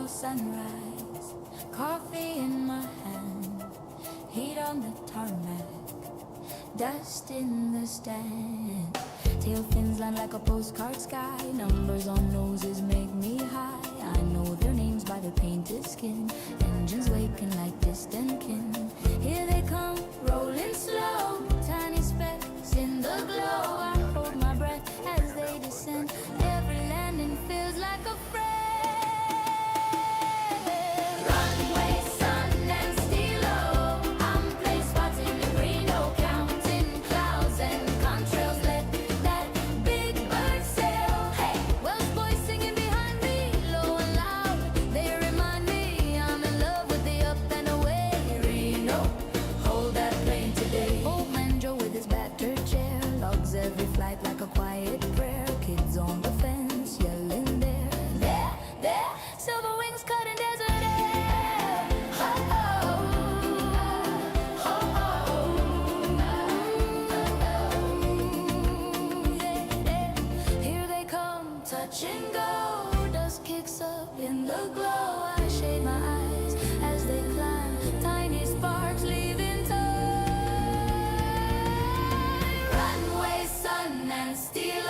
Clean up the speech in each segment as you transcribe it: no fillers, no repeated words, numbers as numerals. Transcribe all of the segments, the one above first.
Sunrise, coffee in my hand, heat on the tarmac, dust in the stand. Tail fins line like a postcard sky, numbers on noses make me high. I know their names by their painted skin, engines waking like distant kin. Here they come, rolling slow, tiny specks in the glow. I hold my breath as they descend, every landing feels like a friend. Every flight like a quiet prayer, kids on the fence yelling there, silver wings cutting desert air. Here they come, touch and go, dust kicks up in the glow. I shade my eyes as they climb, tiny sparks leaving tow. Sun and stilo,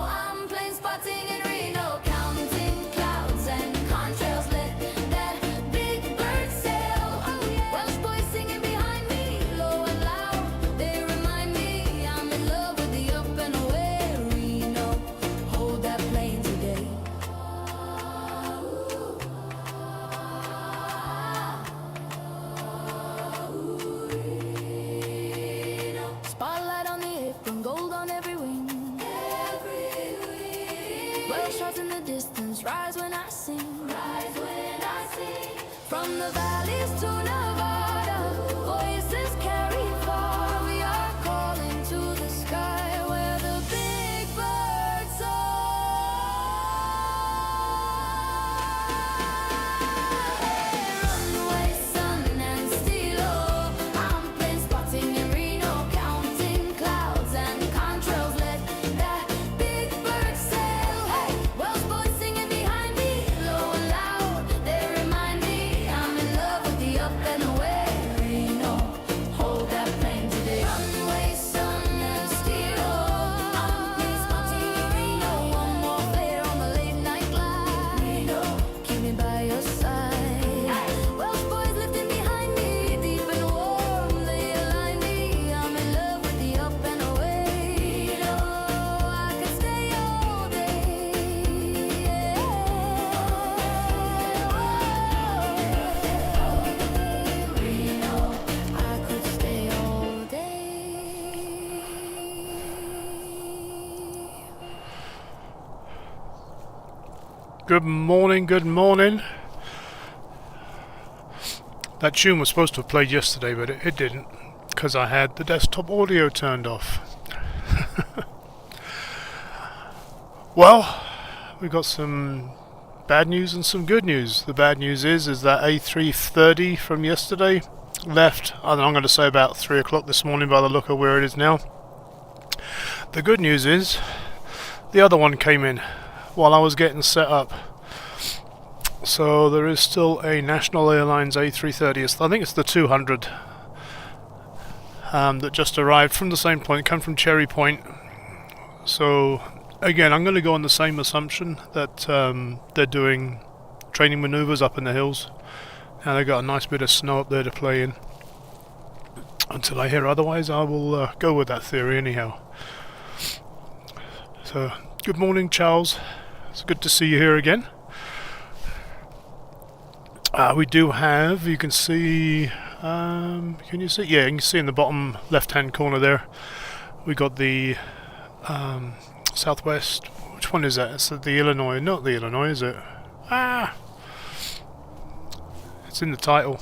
I'm Planespotting in Reno, counting clouds and contrails. Let that big bird sail. Welsh boys singing behind me, low and loud. They remind me I'm in love with the up and away. Reno, hold that plane today. Spotlight on the apron, gold on every wing. Well shots in the distance, rise when I sing. From the valleys to Nevada, voices carry far. We are calling to the sky where the big birds soar. Runway, sun and stilo, I'm Planespotting in Reno, counting clouds and contrails. Let that big bird sail. Welsh boys singing behind me, low and loud. They remind me I'm in love with the up and away. Reno, hold that plane today. Runway, sun and stilo, I'm Planespotting in Reno. One more flare on the late night glide. Reno, keep me by your side. Welsh boys lifting behind me, deep and warm. They align me. I'm in love with the up and away. Reno, I could stay all day. Reno, I could stay all day. Good morning, good morning. That tune was supposed to have played yesterday, but it didn't, because I had the desktop audio turned off. Well, we got some bad news and some good news. The bad news is that A330 from yesterday left, I'm going to say about 3 o'clock this morning by the look of where it is now. The good news is the other one came in while I was getting set up. So there is still a National Airlines A330, I think it's the 200, that just arrived from the same point, come from Cherry Point. So again, I'm going to go on the same assumption that they're doing training maneuvers up in the hills. Now they've got a nice bit of snow up there to play in. Until I hear otherwise, I will go with that theory anyhow. So, good morning, Charles. It's good to see you here again. We do have, you can see, can you see? Yeah, you can see in the bottom left-hand corner there, we got the Southwest. Which one is that? It's the Illinois. Not the Illinois, is it? It's in the title.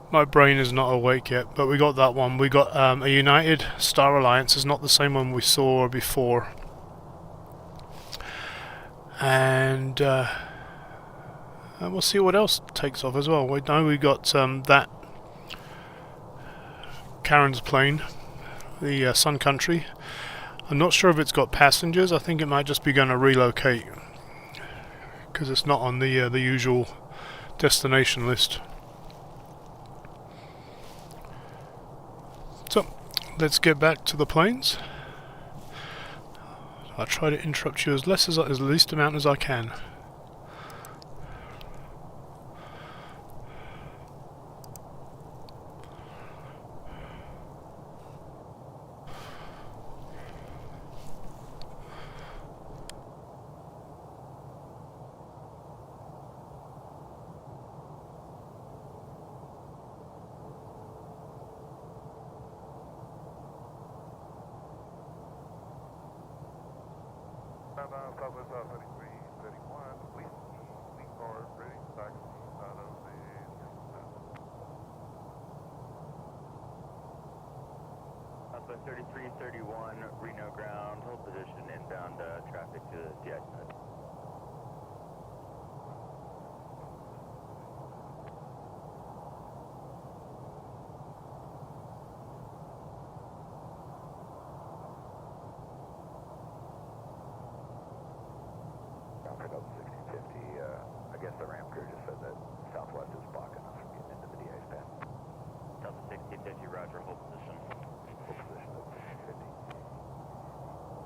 My brain is not awake yet, but we got that one. We got a United Star Alliance. It's not the same one we saw before. And we'll see what else takes off as well. We know we got that Karen's plane, the Sun Country. I'm not sure if it's got passengers. I think it might just be going to relocate because it's not on the usual destination list. So let's get back to the planes. I'll try to interrupt you as least amount as I can. Southwest 3331, we are ready, taxi out of the Southwest 3331, Reno ground, hold position, inbound traffic to the DI side. Pick up 1650, I guess the ramp crew just said that Southwest is blocking us from getting into the DA span. Delta 1650, roger, hold position. Full position of 1650.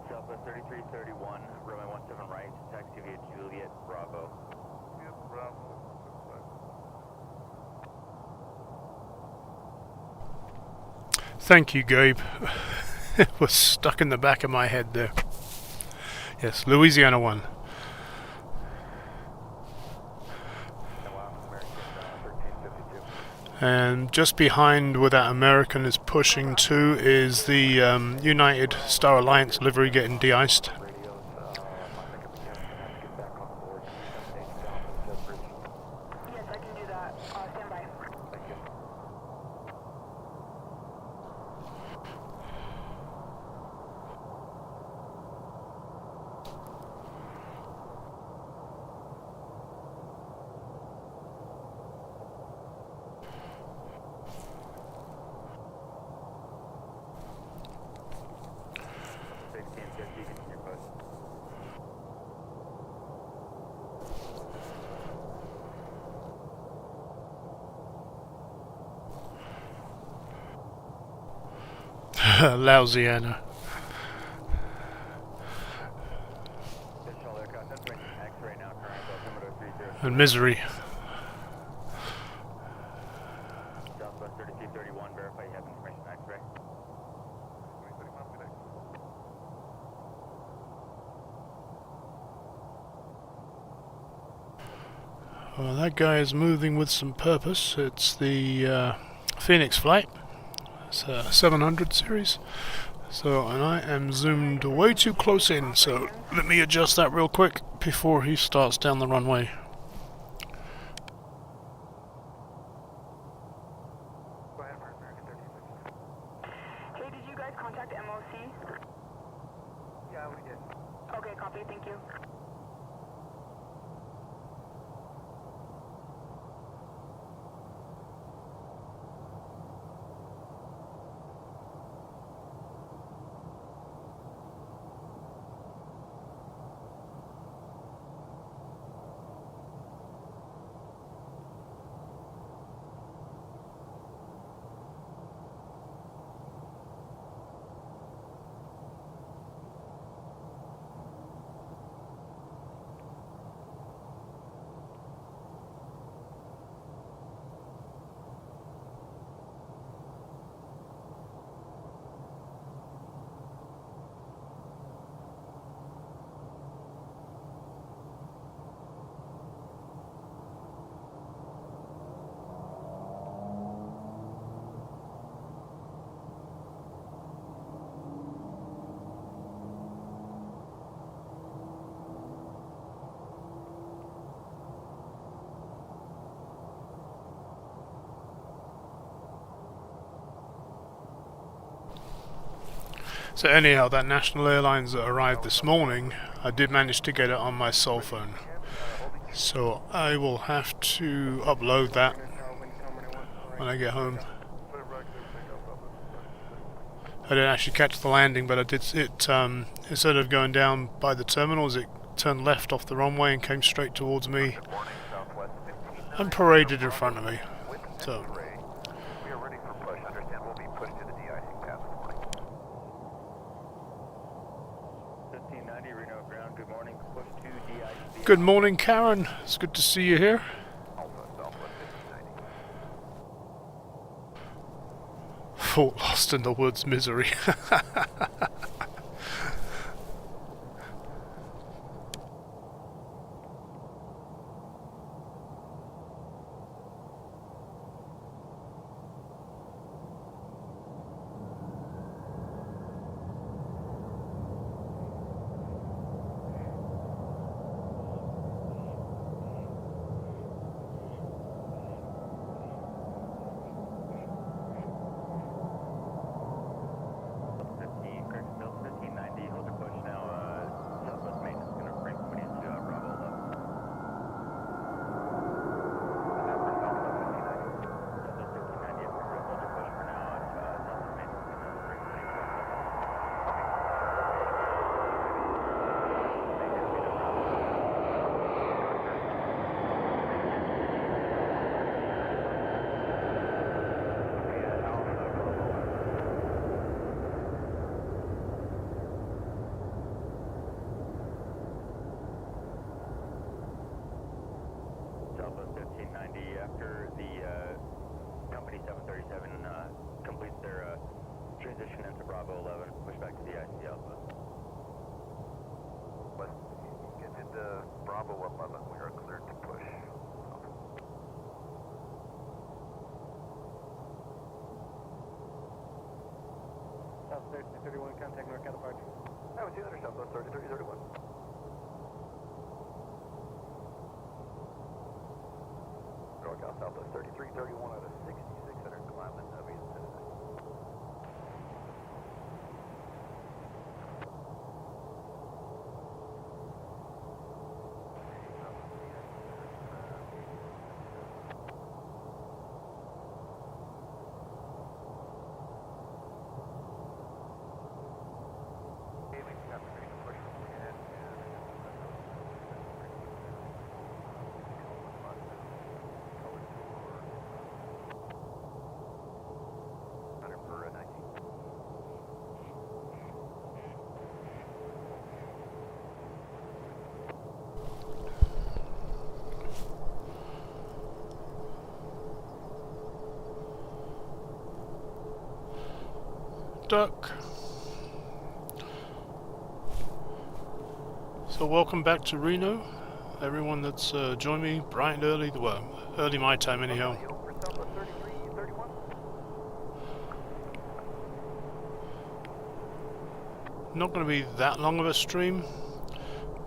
Southwest 3331, runway 17 right, taxi via Juliet Bravo. Juliet Bravo, Thank you, Gabe. It was stuck in the back of my head there. Yes, Louisiana One. And just behind where that American is pushing to is the United Star Alliance livery getting de-iced. Yes, I can do that. Stand by. Louisiana. And Misery. Southwest 3331, verify you have information X-ray. 2031, good day. Well, that guy is moving with some purpose. It's the Phoenix flight. It's a 700 series. So, and I am zoomed way too close in, so let me adjust that real quick before he starts down the runway. Go ahead, American 1350. Hey, did you guys contact MOC? Yeah, we did. Okay, copy. Thank you. So anyhow, that National Airlines that arrived this morning, I did manage to get it on my cell phone. So I will have to upload that when I get home. I didn't actually catch the landing, but I did it. Instead of going down by the terminals, it turned left off the runway and came straight towards me and paraded in front of me. So. We are ready for push. Understand we'll be pushed to the de-icing path this morning. 1590 Reno ground, good morning. Push to DIC. Good morning, Karen. It's good to see you here. Alpha, Southwest 1590. Fort lost in the woods, misery. After the company 737 completes their transition into Bravo 11, push back to the IC Alpha. West, get into Bravo 11. We are cleared to push. South 3031, contact NorCal departure. I would see that or Southwest 3031. NorCal Southwest 3331 out of 6600 climbing Aviation Citizen. Duck. So welcome back to Reno, everyone that's joined me bright and early, well, early my time anyhow. Not going to be that long of a stream,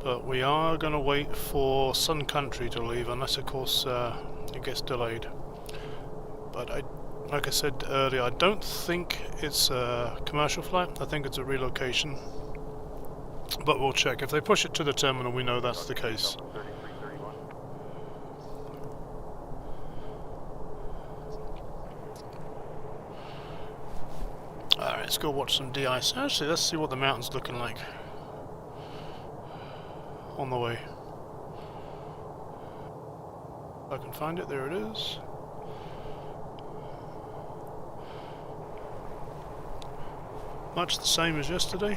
but we are going to wait for Sun Country to leave, unless of course it gets delayed. But like I said earlier, I don't think it's a commercial flight, I think it's a relocation. But we'll check. If they push it to the terminal, we know that's the case. Alright, let's go watch some de-ice. Actually, let's see what the mountain's looking like on the way. If I can find it, there it is. Much the same as yesterday.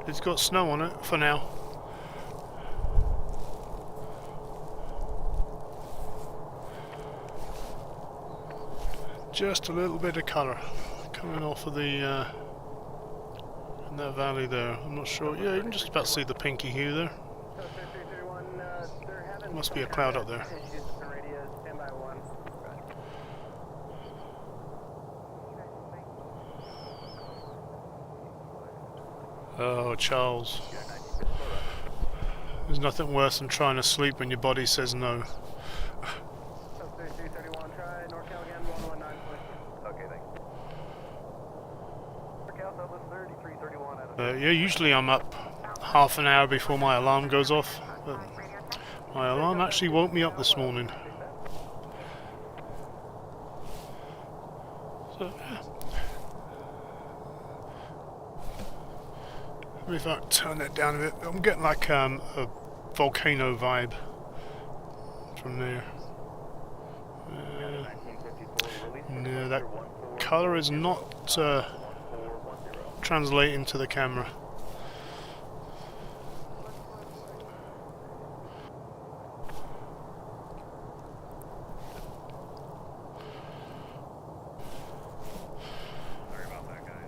It's got snow on it for now. Just a little bit of colour coming off of the in that valley there. I'm not sure. Yeah, you can just about see the pinky hue there. Must be a cloud up there. Oh, Charles. There's nothing worse than trying to sleep when your body says no. Okay, thanks. NorCal Southwest 3331 out of Yeah, usually I'm up half an hour before my alarm goes off, but my alarm actually woke me up this morning. So, yeah. Maybe if I turn it down a bit, I'm getting like a volcano vibe from there. No, that colour is not translating to the camera.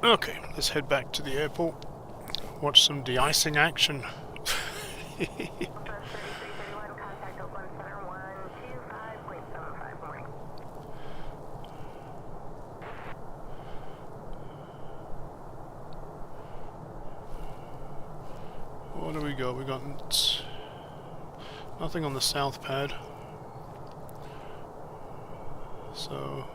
Okay, let's head back to the airport. Watch some de-icing action. Contact Oakland Center 125.75 morning. What do we got? We got nothing on the south pad. So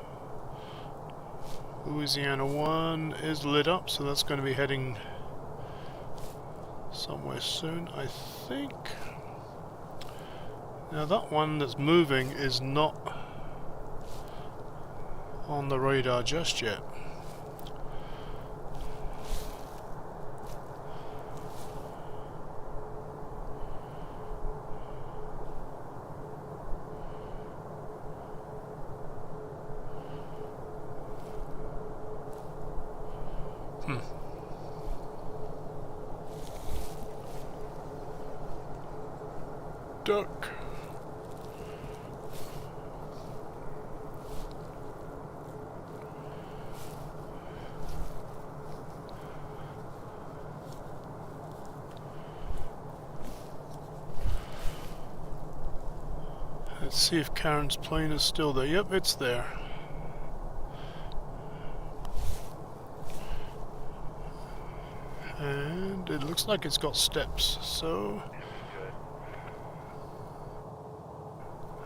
Louisiana One is lit up, so that's going to be heading somewhere soon, I think. Now that one that's moving is not on the radar just yet. Duck. Let's see if Karen's plane is still there. Yep, it's there. And it looks like it's got steps, so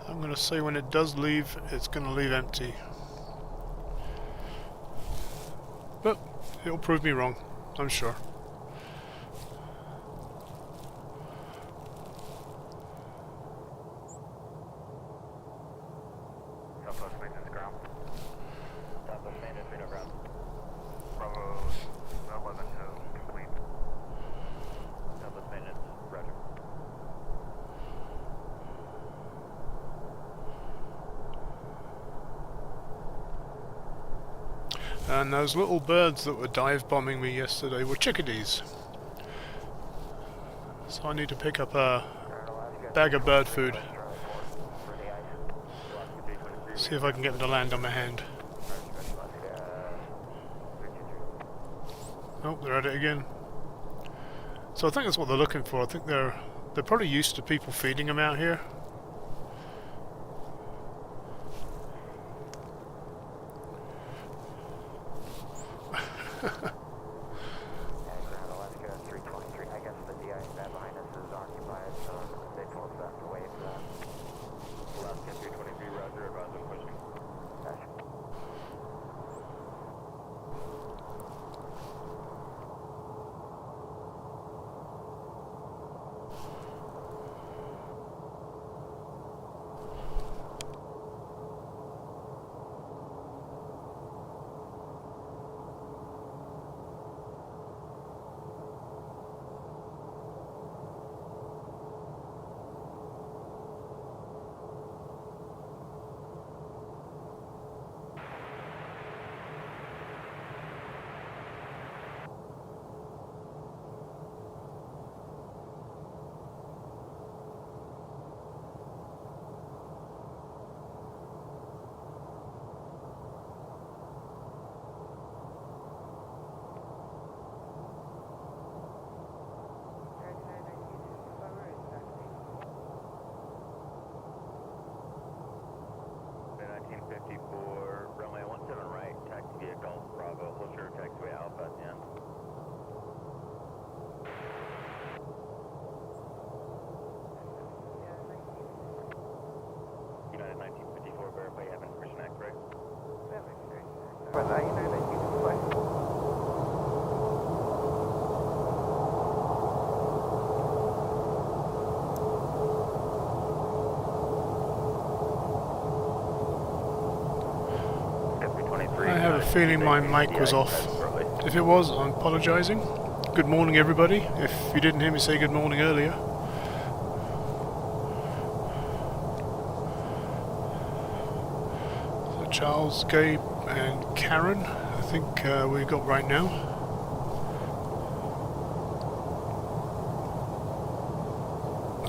I'm going to say when it does leave, it's going to leave empty. But it'll prove me wrong, I'm sure. Southwest maintenance ground. Southwest maintenance, radar ground. Bravo 11 to complete. Southwest maintenance, roger. And those little birds that were dive bombing me yesterday were chickadees. So I need to pick up a bag of bird food. See if I can get them to land on my hand. Oh, they're at it again. So I think that's what they're looking for. I think they're probably used to people feeding them out here. Ground Alaska 323. I guess the DI pad behind us is occupied, so they told us to wait for that. Alaska 323, roger, advise on pushing. Gotcha. Bay 1954, runway 17 right, taxi via Golf Bravo, hold short taxiway Alpha at the end. United 1954, verify you have information accurate. But United 1955. feeling my mic was off. If it was, I'm apologising. Good morning, everybody. If you didn't hear me say good morning earlier. So Charles, Gabe, and Karen, I think we got right now.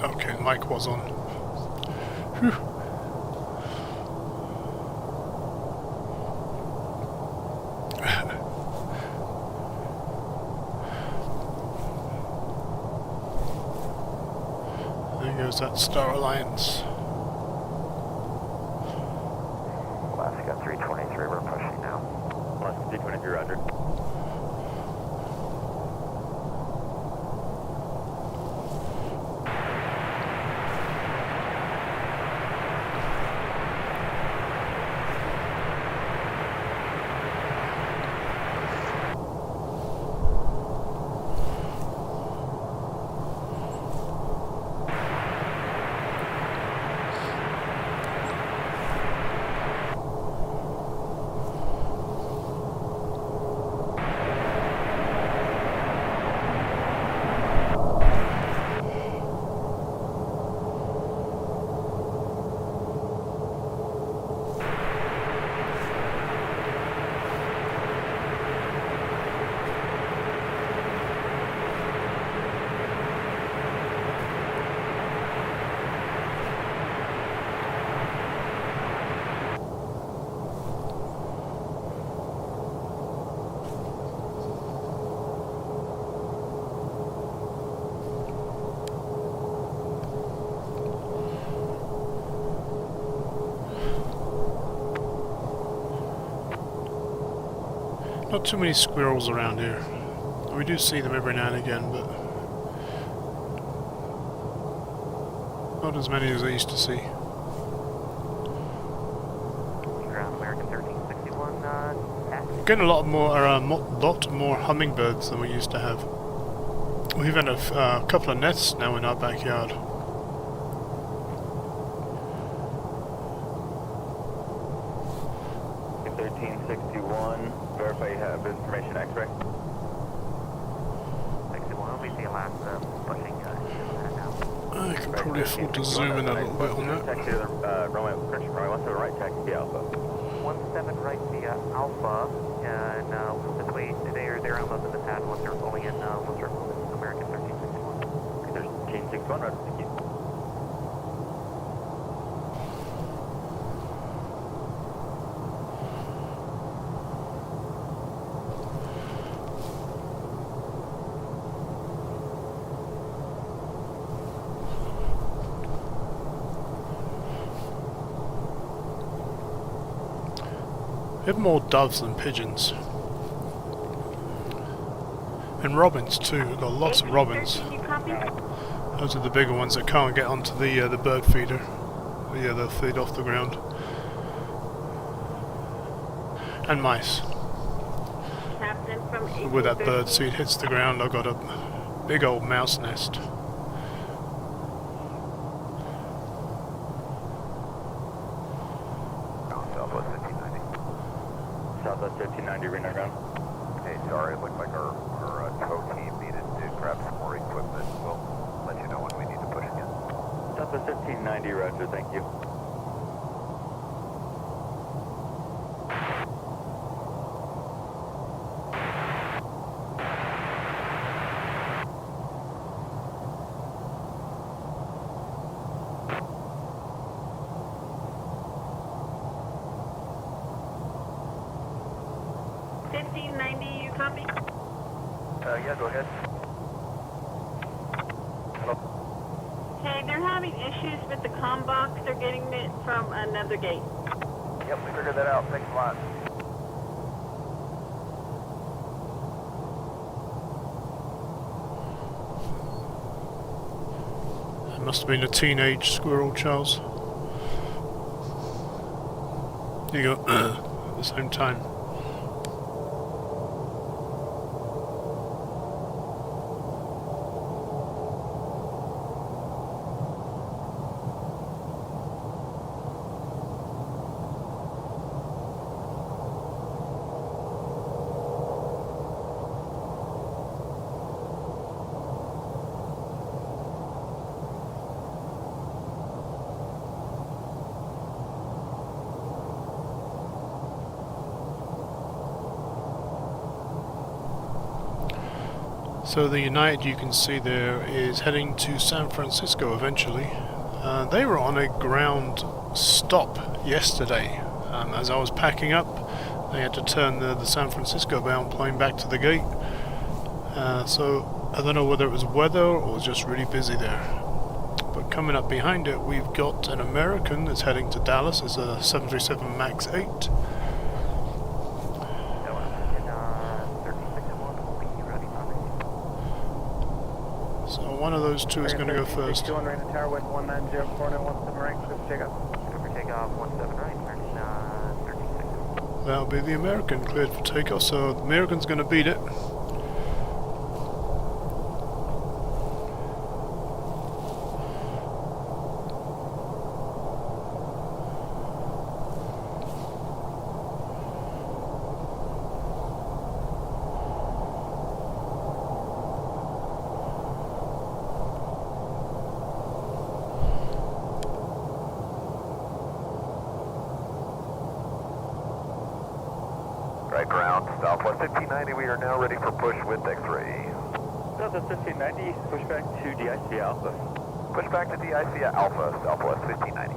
Okay, the mic was on. Whew. There goes that Star Alliance. Alaska 323, we're pushing now. Alaska 323, roger. Not too many squirrels around here. We do see them every now and again, but not as many as I used to see. Ground American 1361, taxi. Getting a lot more hummingbirds than we used to have. We even have a couple of nests now in our backyard. Verify you have information X-ray. 61, we see Alaska pushing now. I can probably afford to zoom in a little bit on that. Taxi to the runway 17 right, taxi Alpha. 17 right via Alpha, and between they're almost in the pad once they're fully in American 1361. 1361, right, thank you. We have more doves than pigeons. And robins too, we've got lots of robins. Those are the bigger ones that can't get onto the bird feeder. Yeah, they'll feed off the ground. And mice. Captain from Where that bird seed hits the ground, I've got a big old mouse nest. Southwest 1590. Southwest 1590, Reno ground. Hey, sorry, it looked like our tow team needed to grab some more equipment. We'll let you know when we need to push again. Southwest 1590, roger, thank you. Yeah, go ahead. Hello? Okay, they're having issues with the comm box. They're getting it from another gate. Yep, we figured that out. Thanks a lot. It must have been a teenage squirrel, Charles. You go at the same time. So the United you can see there is heading to San Francisco eventually. They were on a ground stop yesterday. As I was packing up, they had to turn the San Francisco bound plane back to the gate. So I don't know whether it was weather or just really busy there. But coming up behind it, we've got an American that's heading to Dallas. It's a 737 MAX 8. So one of those two is going to go first. 61 right to tower with 1904917 right, clear for takeoff. Clear for takeoff, 17 right, 36. That'll be the American cleared for takeoff, so the American's going to beat it. Right ground, Southwest 1590, we are now ready for push with X-ray. Southwest 1590, push back to DIC Alpha. Push back to DIC Alpha, Southwest 1590.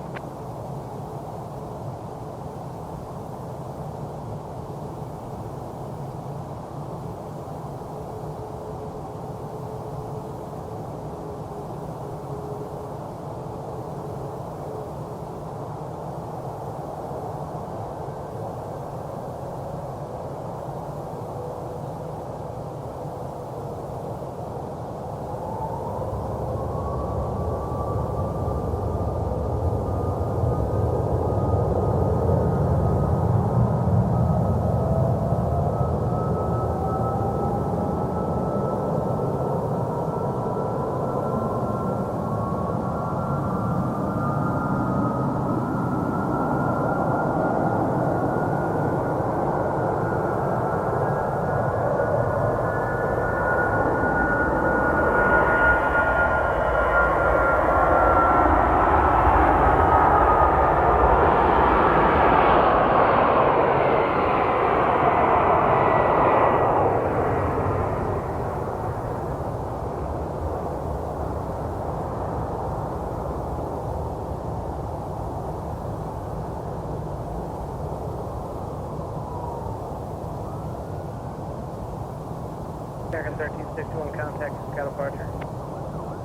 American 1361 contact, scout departure.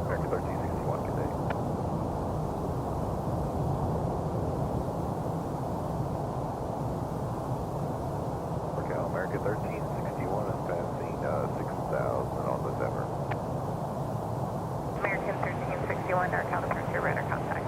American 1361, good day. Cal, American 1361 is passing 6,000 on the Zephyr. American 1361, NorCal departure, radar contact.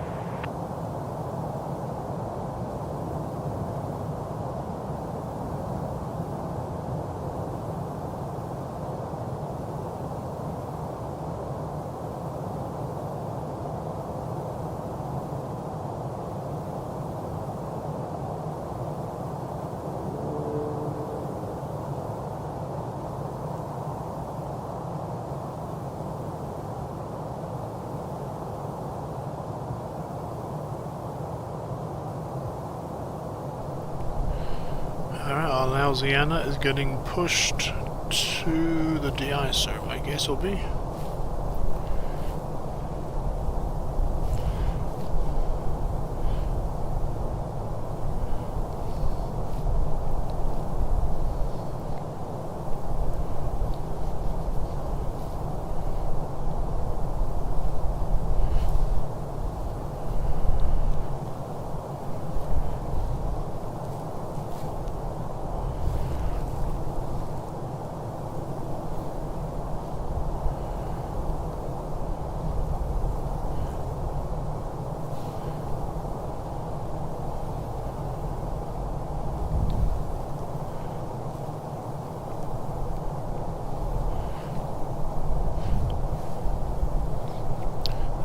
Alright, our Louisiana is getting pushed to the de-icer, I guess it'll be.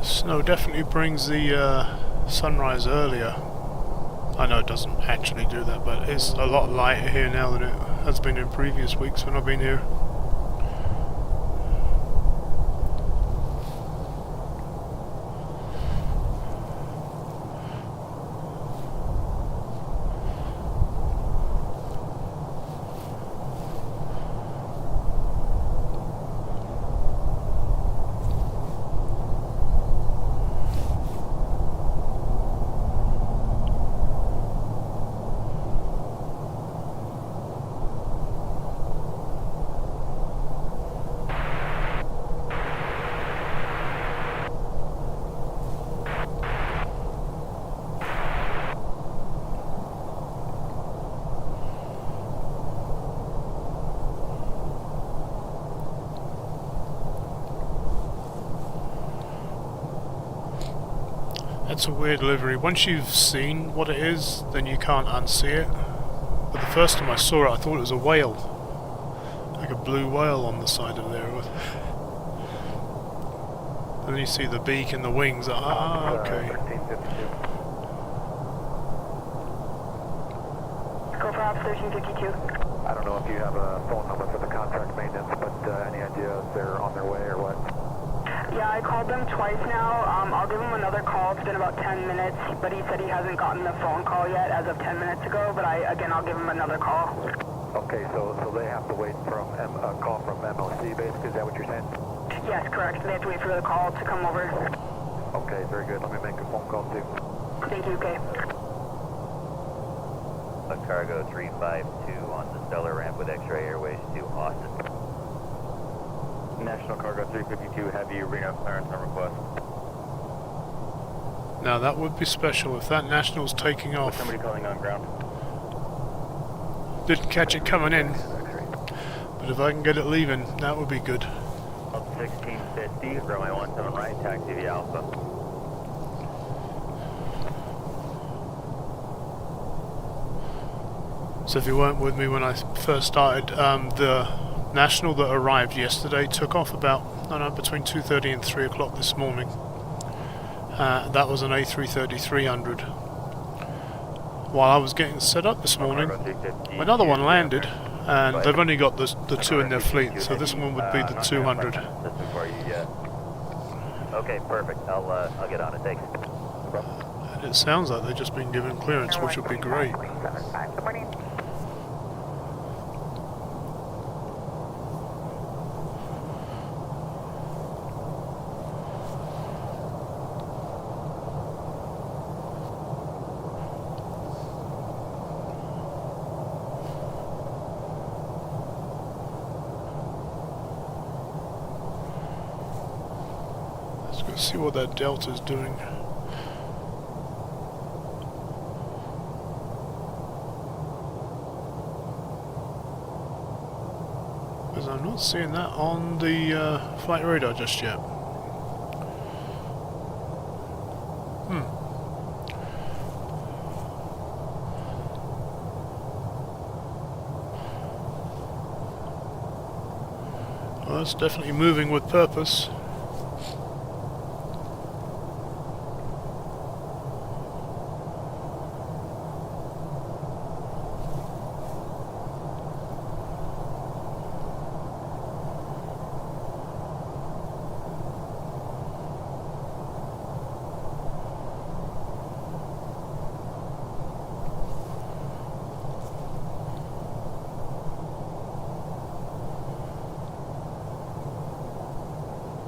Snow definitely brings the sunrise earlier. I know it doesn't actually do that, but it's a lot lighter here now than it has been in previous weeks when I've been here. It's a weird livery. Once you've seen what it is, then you can't unsee it. But the first time I saw it, I thought it was a whale. Like a blue whale on the side of there. And then you see the beak and the wings. Ah, okay. 1352. Go for Ops 1352. I don't know if you have a phone number for the contract maintenance, but any idea if they're on their way or what? Yeah, I called them twice now. I'll give him another call. It's been about 10 minutes, but he said he hasn't gotten the phone call yet as of 10 minutes ago, but again, I'll give him another call. Okay, so they have to wait from a call from MOC, basically. Is that what you're saying? Yes, correct. They have to wait for the call to come over. Okay, very good. Let me make a phone call too. Thank you, okay. A cargo 352 on the Stellar ramp with X-ray Airways to Austin. National Cargo 352, heavy Reno clearance on request. Now that would be special if that National's taking off. Somebody calling on ground. Didn't catch it coming in, but if I can get it leaving, that would be good. 1650, runway 17 right, taxi via Alpha. So if you weren't with me when I first started, the National that arrived yesterday took off about, I don't know, between 2:30 and 3 o'clock this morning. That was an A330-300. While I was getting set up this morning, another one landed, and they've only got the two in their fleet, so this one would be the 200. Okay, perfect. I'll get on it. Thanks. And it sounds like they've just been given clearance, which would be great. Good morning. Let's go see what that Delta's doing. Because I'm not seeing that on the flight radar just yet. Well, it's definitely moving with purpose.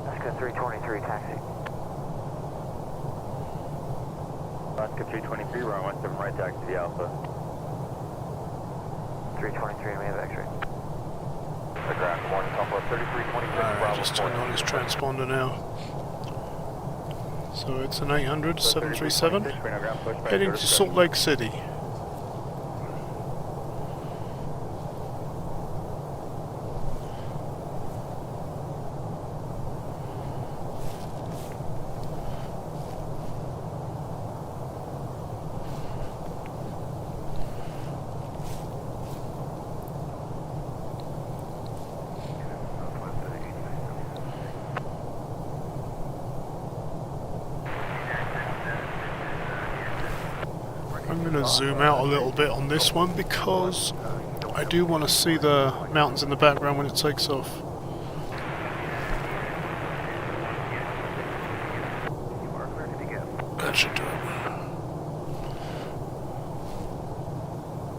Alaska 323, taxi. Alaska 323, runway 17 right, taxi via Alpha. 323, we have X-ray. The ground morning, Alpha 3326, Alright, just turned on his transponder now. So it's an 800 737 heading to Salt Lake City. I'm going to zoom out a little bit on this one because I do want to see the mountains in the background when it takes off. That should do it.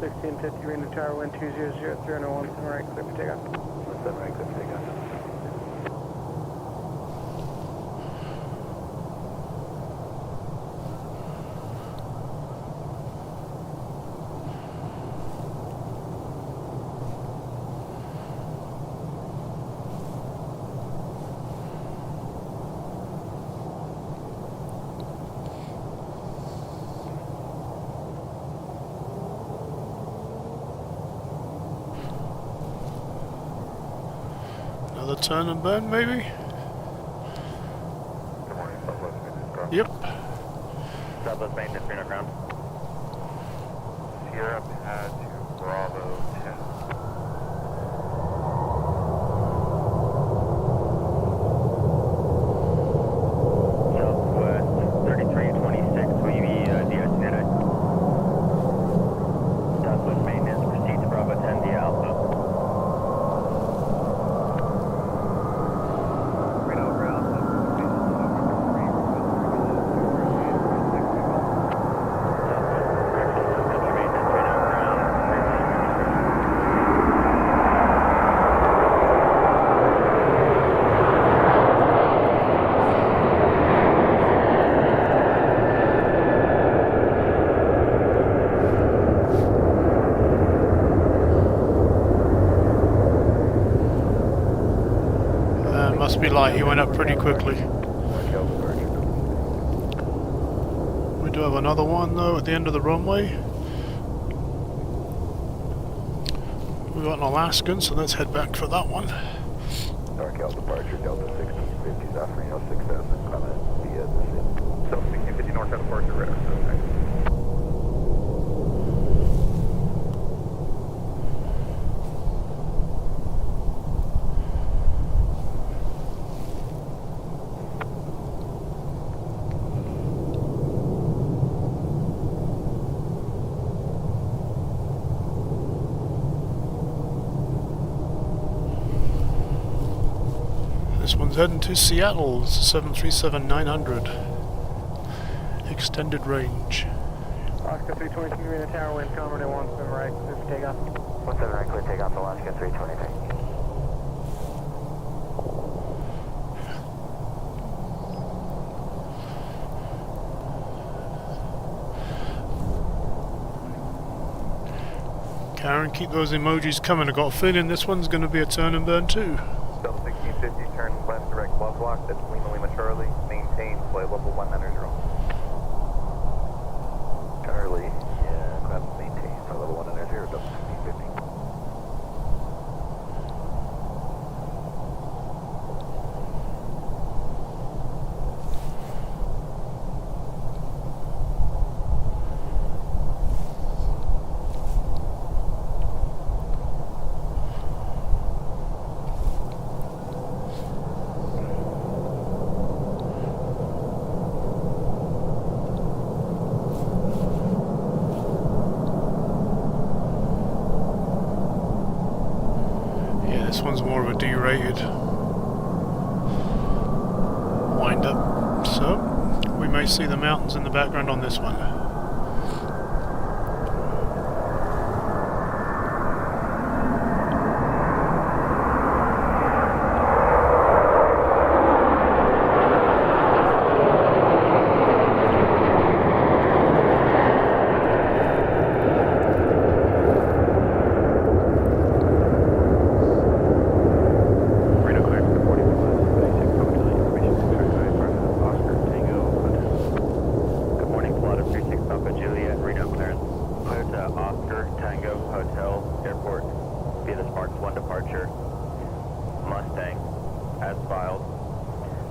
1650, Reno Tower, wind 200, 301, right, clear for takeoff. 17 right, clear for takeoff. Another turn and burn, maybe? Yep. Southwest maintenance, Reno ground. Sierra pad to Bravo 10. Southwest 3326, will you be de-estimated? Southwest maintenance, proceed to Bravo 10 via Alpha. Reno ground, Must be light, he went up pretty quickly. We do have another one though at the end of the runway. We've got an Alaskan, so let's head back for that one. NorCal departure, Delta 1650, South Reno 6000, comment via descent. Delta 1650, NorCal departure, radar, okay. This one's heading to Seattle. It's a 737-900. Extended range. Alaska 323 Reno Tower, wind calm, runway 17 right, clear for takeoff. 17 right, clear takeoff, Alaska 323. Karen, keep those emojis coming. I've got a feeling this one's going to be a turn and burn too. Delta 1650, turn left direct love block, that's Lima Charlie, maintain flight level 190. Charlie, yeah, climb maintain flight level 190, Delta 1650. This one's more of a D-rated wind-up, so we may see the mountains in the background on this one.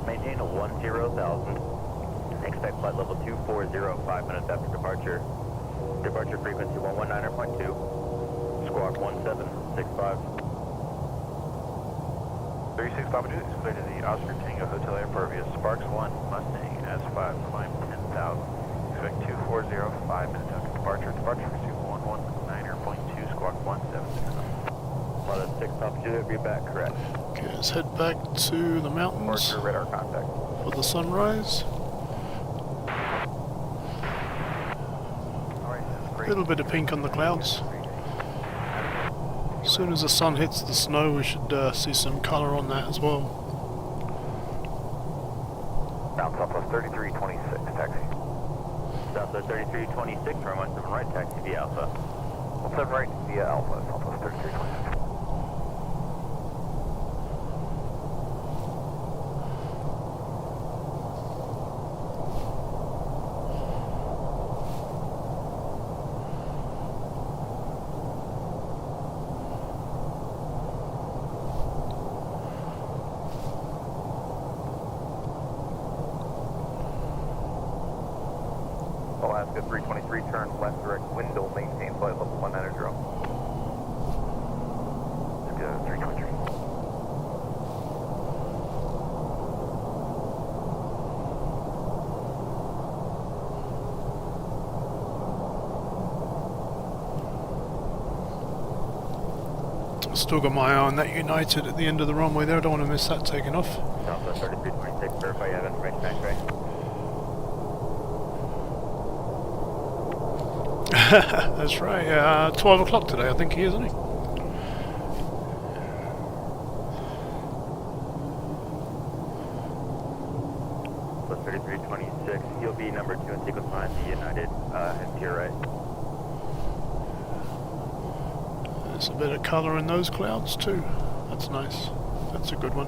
Maintain a 10,000. Expect flight level 240, 5 minutes after departure. Departure frequency 119.2. Squawk 1765. 36 Papa Juliet, clear to the Oscar Tango Hotel Airport via Sparks 1 Mustang S5, climb 10,000. Expect 240, 5 minutes after departure. Departure frequency 119.2, squawk 1765. Let us 6 Papa Juliet, be back, correct. Okay, let's head back to the mountains Departure radar contact. for the sunrise. A little bit of pink on the clouds. As soon as the sun hits the snow, we should see some colour on that as well. Mount Southwest 3326, taxi. Southwest 3326, runway 7 right, taxi via Alpha. 17 right via Alpha, Southwest 3326. Alaska 323, turn left direct window, maintain flight level 190. 323. Still got my eye on that United at the end of the runway there. I don't want to miss that taking off. Southwest 3326, verify you have information X-ray. That's right. 12 o'clock today, I think he is, isn't he? Southwest 3326, you'll be number 2 in sequence behind the United, head to your right. There's a bit of colour in those clouds too. That's nice. That's a good one.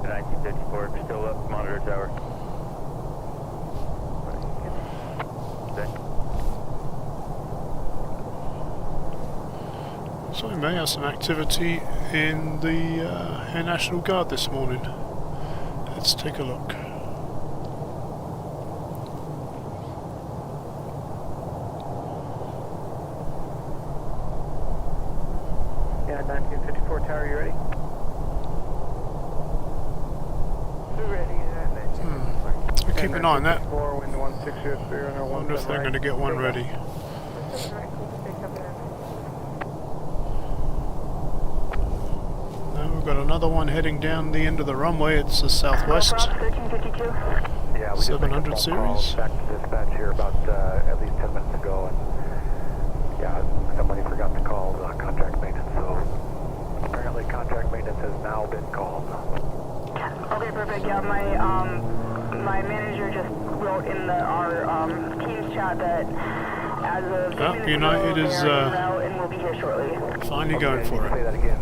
The 1954, still up, monitor tower. So we may have some activity in the Air National Guard this morning. Let's take a look. Yeah, 1954 tower, you ready? We're ready. We'll keep an eye on that. Wind 1603 on our I wonder if they're going to get one ready. Now we've got another one heading down the end of the runway. It's the southwest. 1352. Yeah, we just 700 made a phone call series. back to dispatch here about at least 10 minutes ago, and yeah, somebody forgot to call the contract maintenance, so apparently contract maintenance has now been called. Okay, perfect. Yeah, my manager just wrote in our Teams chat that as of 10 minutes United ago, is they're en route and will be here shortly. finally going for Say it. that again.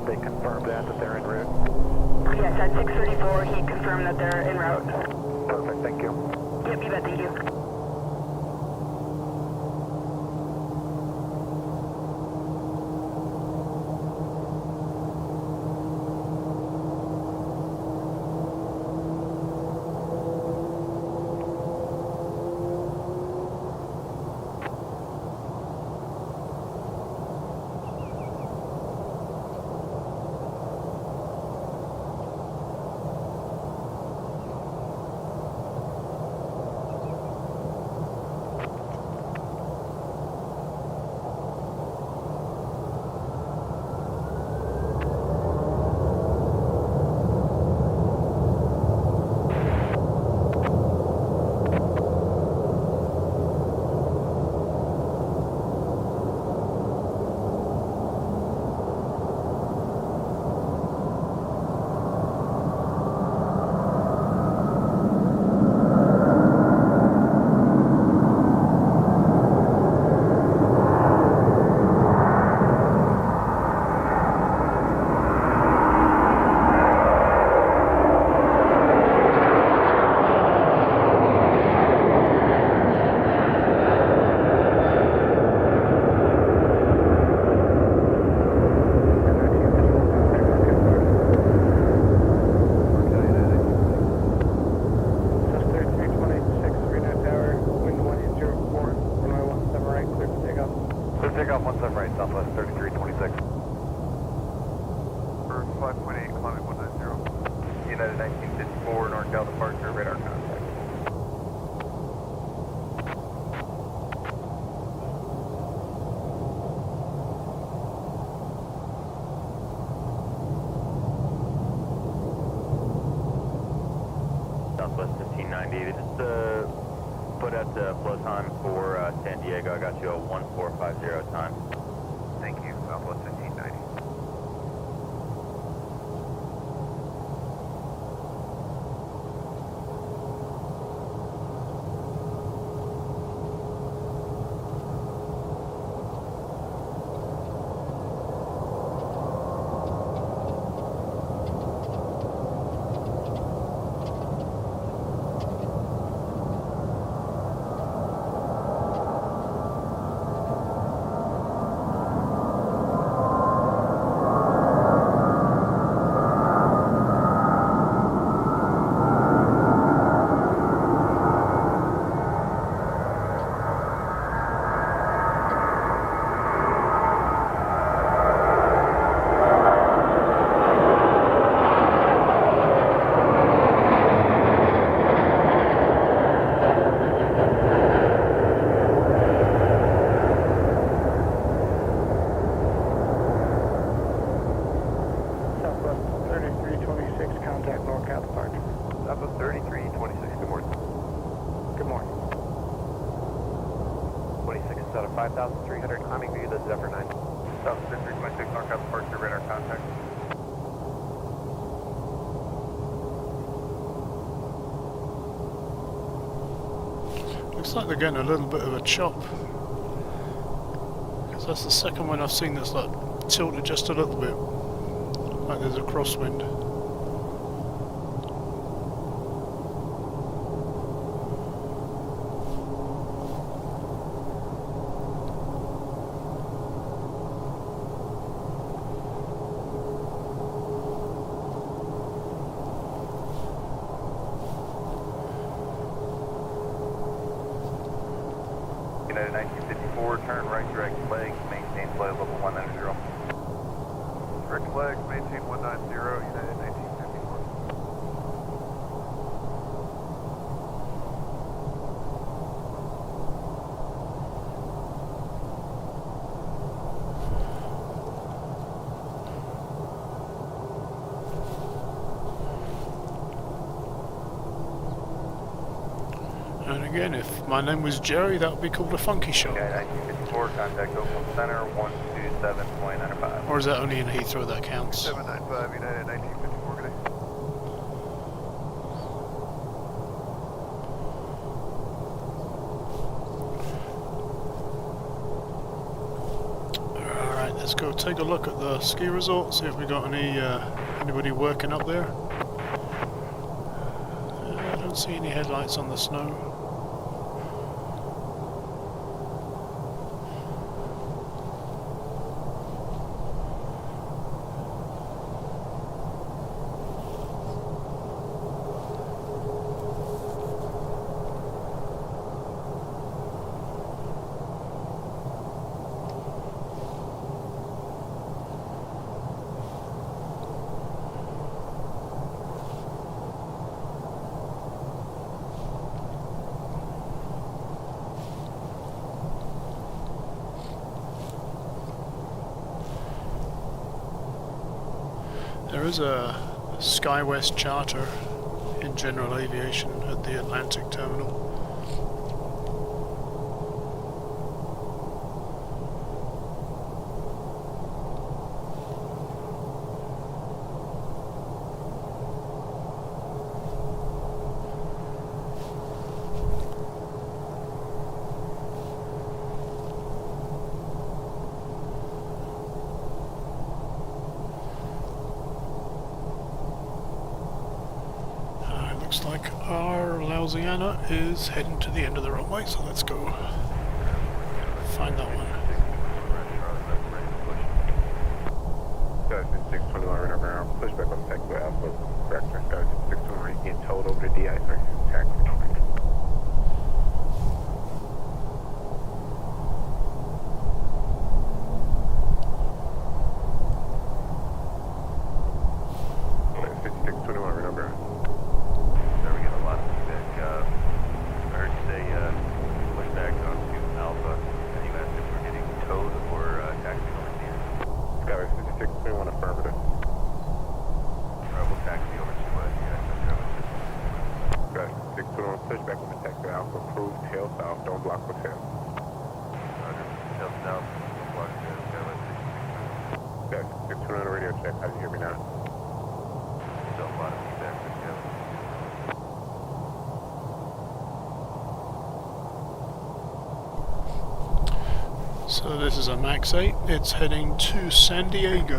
They confirmed that they're en route. Yes, at 6:34, he confirmed that they're en route. Perfect. Thank you. Yep, you bet. Thank you. Takeoff 17 right, southwest 3326. For 5.8, climbing 190. United 1954, NorCal departure, radar contact. Southwest 1590, just put out the flow time for San Diego. I got you a 1450 time. Thank you, southwest 1590. out of 5,300, climbing view, this is Zephyr 9. South 3.6 northbound departure, radar contact. Looks like they're getting a little bit of a chop. Because that's the second one I've seen that's like tilted just a little bit. Like there's a crosswind. United 1954, turn right direct leg, maintain flight level 190. Direct leg, maintain 190, United 1954. And again, if my name was Jerry, that would be called a funky shot. United 1954, contact Oakland Center, 127.95. Or is that only in Heathrow that counts? 795, United 1954, good day. Alright, let's go take a look at the ski resort, see if we got any anybody working up there. I don't see any headlights on the snow. There is a SkyWest charter in general aviation at the Atlantic terminal. Looks like our Louisiana is heading to the end of the runway, so let's go find that one. Sky 621 right around, push back on taxi Alpha, corrector, Sky 621, you getting towed over to DI, sir, taxi. So this is a Max 8, it's heading to San Diego.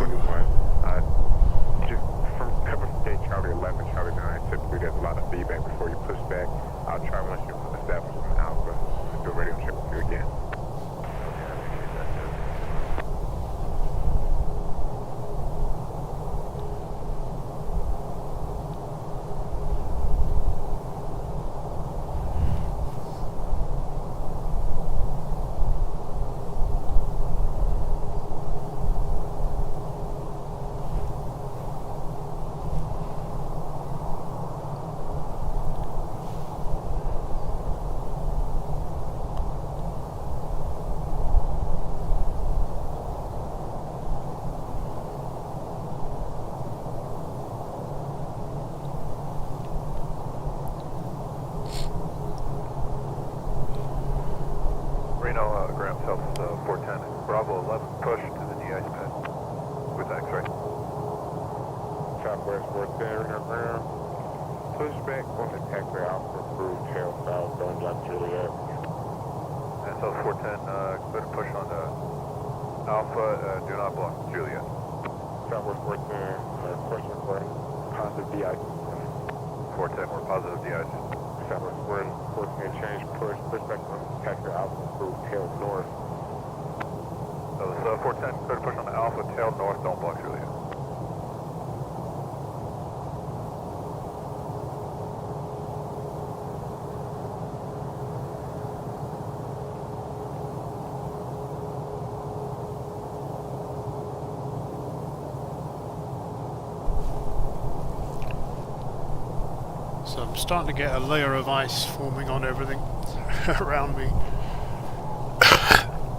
Just from cover state Charlie 11, Charlie 9, typically there's a lot of feedback before you push back. I'll try once you establish an alpha, do a radio check with you again. Reno, ground south 410, Bravo 11, push to the de-ice pad with X-ray. Southwest 410, Reno ground. Push back on the taxiway Alpha approved tail south, going like Juliet. And South 410, go to push on Alpha, do not block Juliet. Southwest 410, question for positive DI. 410, we're positive de-ice. Southwest 410, change push back on taxiway Alpha approved tail north. So this 410, go to push on Alpha, tail north, don't block Juliet. So I'm starting to get a layer of ice forming on everything around me.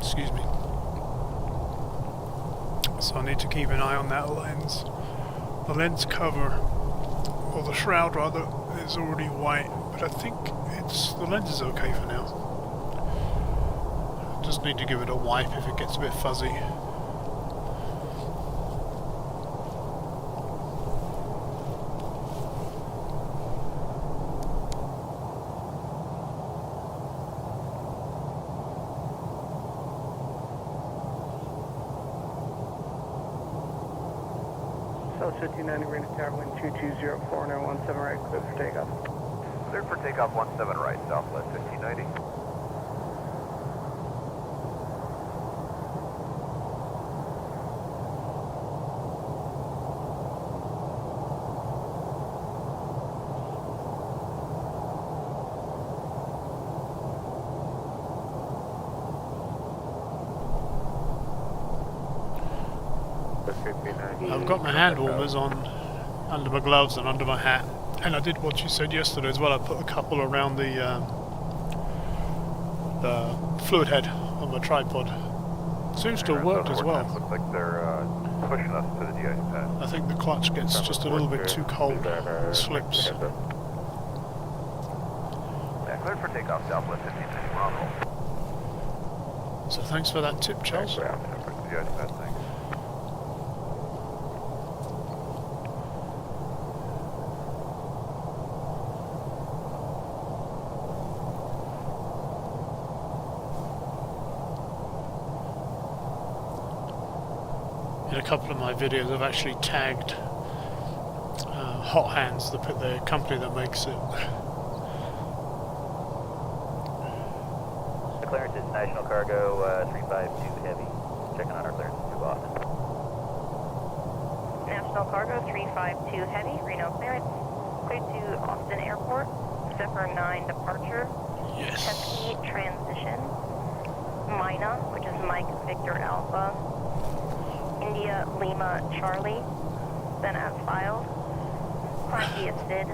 Excuse me. So I need to keep an eye on that lens. The lens cover, or the shroud rather, is already white, but I think the lens is okay for now. Just need to give it a wipe if it gets a bit fuzzy. South 1590, Reno Tower, wind 2204, now 17 right, clear for takeoff. Clear for takeoff 17 right, Southwest 1590. I've got my hand warmers on under my gloves and under my hat, and I did what you said yesterday as well. I put a couple around the fluid head on my tripod. Seems to have worked as well. Looks like they're pushing us to the de-ice pad. I think the clutch gets just a little bit too cold, slips. Yeah, clear for takeoff, Southwest 1590, we're on roll. So thanks for that tip, Charles. De-ice pad, thanks. In a couple of my videos I've actually tagged Hot Hands, the company that makes it. The clearance is National Cargo 352 Heavy. Checking on our clearance to Boston. National Cargo 352 Heavy, Reno clearance. Clear to Austin Airport. Zephyr 9 departure. Yes. Chesky transition. Mina, which is Mike Victor Alpha. India Lima Charlie. Then as filed. Climb via SID.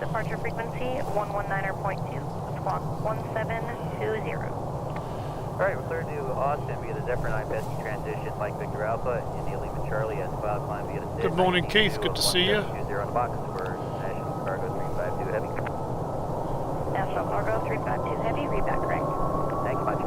Departure frequency 119.2. Squawk 1720. Alright, we're clear to Austin via the Zephyr 9 Pesky transition, Mike Victor Alpha, India Lima Charlie as filed, climb via the SID. Good morning, Keith. Good to see you. 20 on the box for National Cargo 352 Heavy. National Cargo 352 Heavy, read back correct. Thank you much.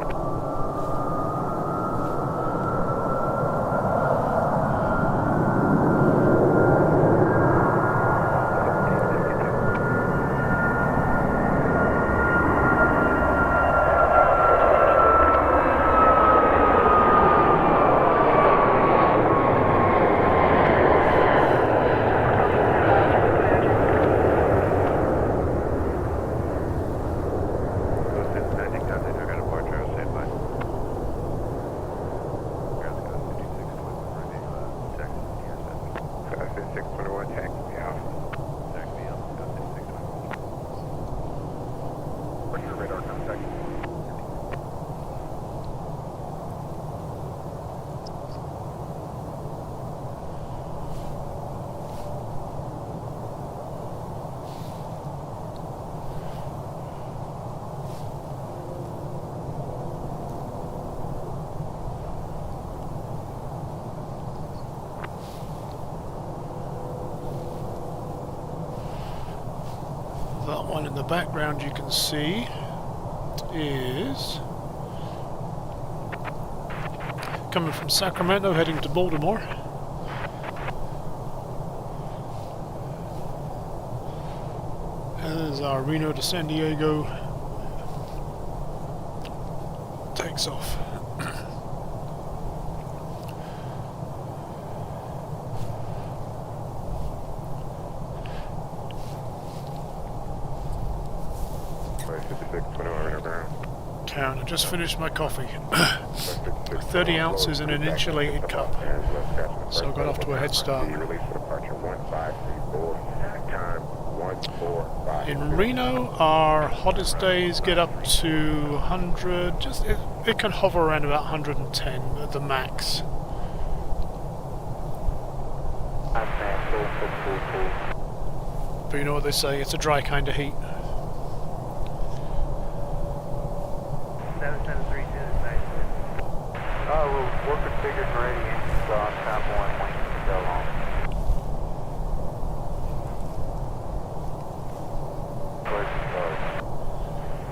That one in the background you can see is coming from Sacramento, heading to Baltimore. As our Reno to San Diego takes off. Karen, I just finished my coffee. 30 ounces in an insulated cup. So I got off to a head start. In Reno, our hottest days get up to 100, it can hover around about 110 at the max. But you know what they say, it's a dry kind of heat. 7732 is nice. We're configured and ready. Engines on top 1, waiting to go long.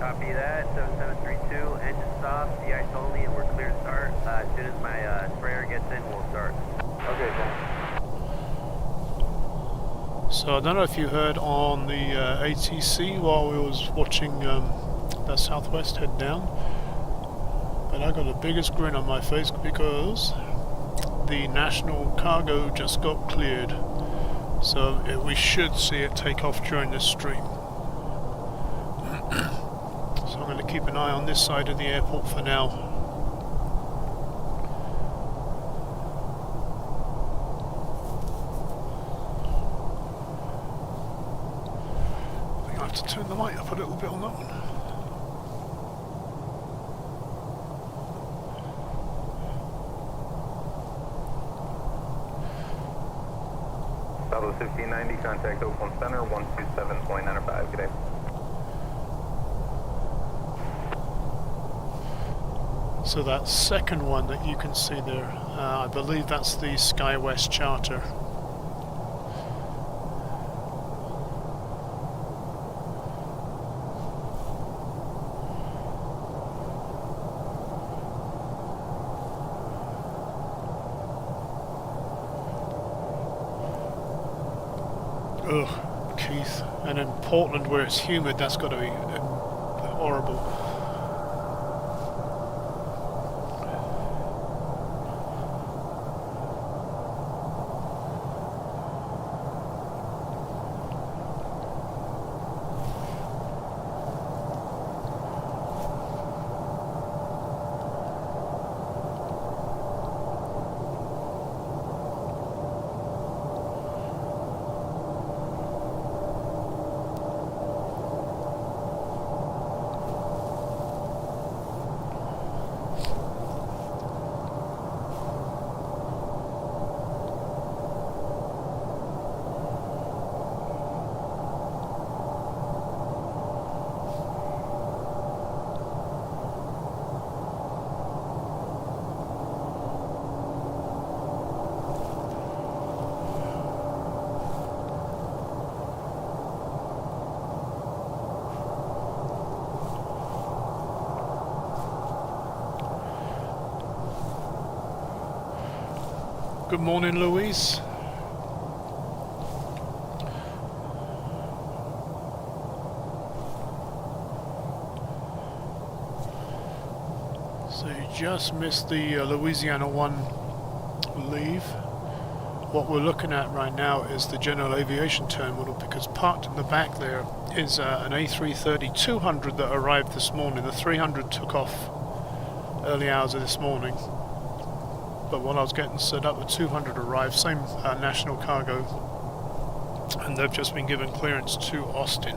Copy that, 7732, engine stop, de-ice only, and we're clear to start. As soon as my sprayer gets in, we'll start. Okay, thanks. So I don't know if you heard on the ATC while we was watching that Southwest head down, but I got the biggest grin on my face because the national cargo just got cleared. So we should see it take off during this stream. So I'm going to keep an eye on this side of the airport for now. I think I have to turn the light up a little bit on that one. Southwest 1590, contact Oakland Center, 127.95, good day. So that second one that you can see there, I believe that's the SkyWest charter. Ugh, Keith. And in Portland where it's humid, that's got to be horrible. Good morning, Louise. So you just missed the Louisiana One leave. What we're looking at right now is the general aviation terminal, because parked in the back there is an A330-200 that arrived this morning. The 300 took off early hours of this morning. But while I was getting set up, the 200 arrived, same national cargo, and they've just been given clearance to Austin.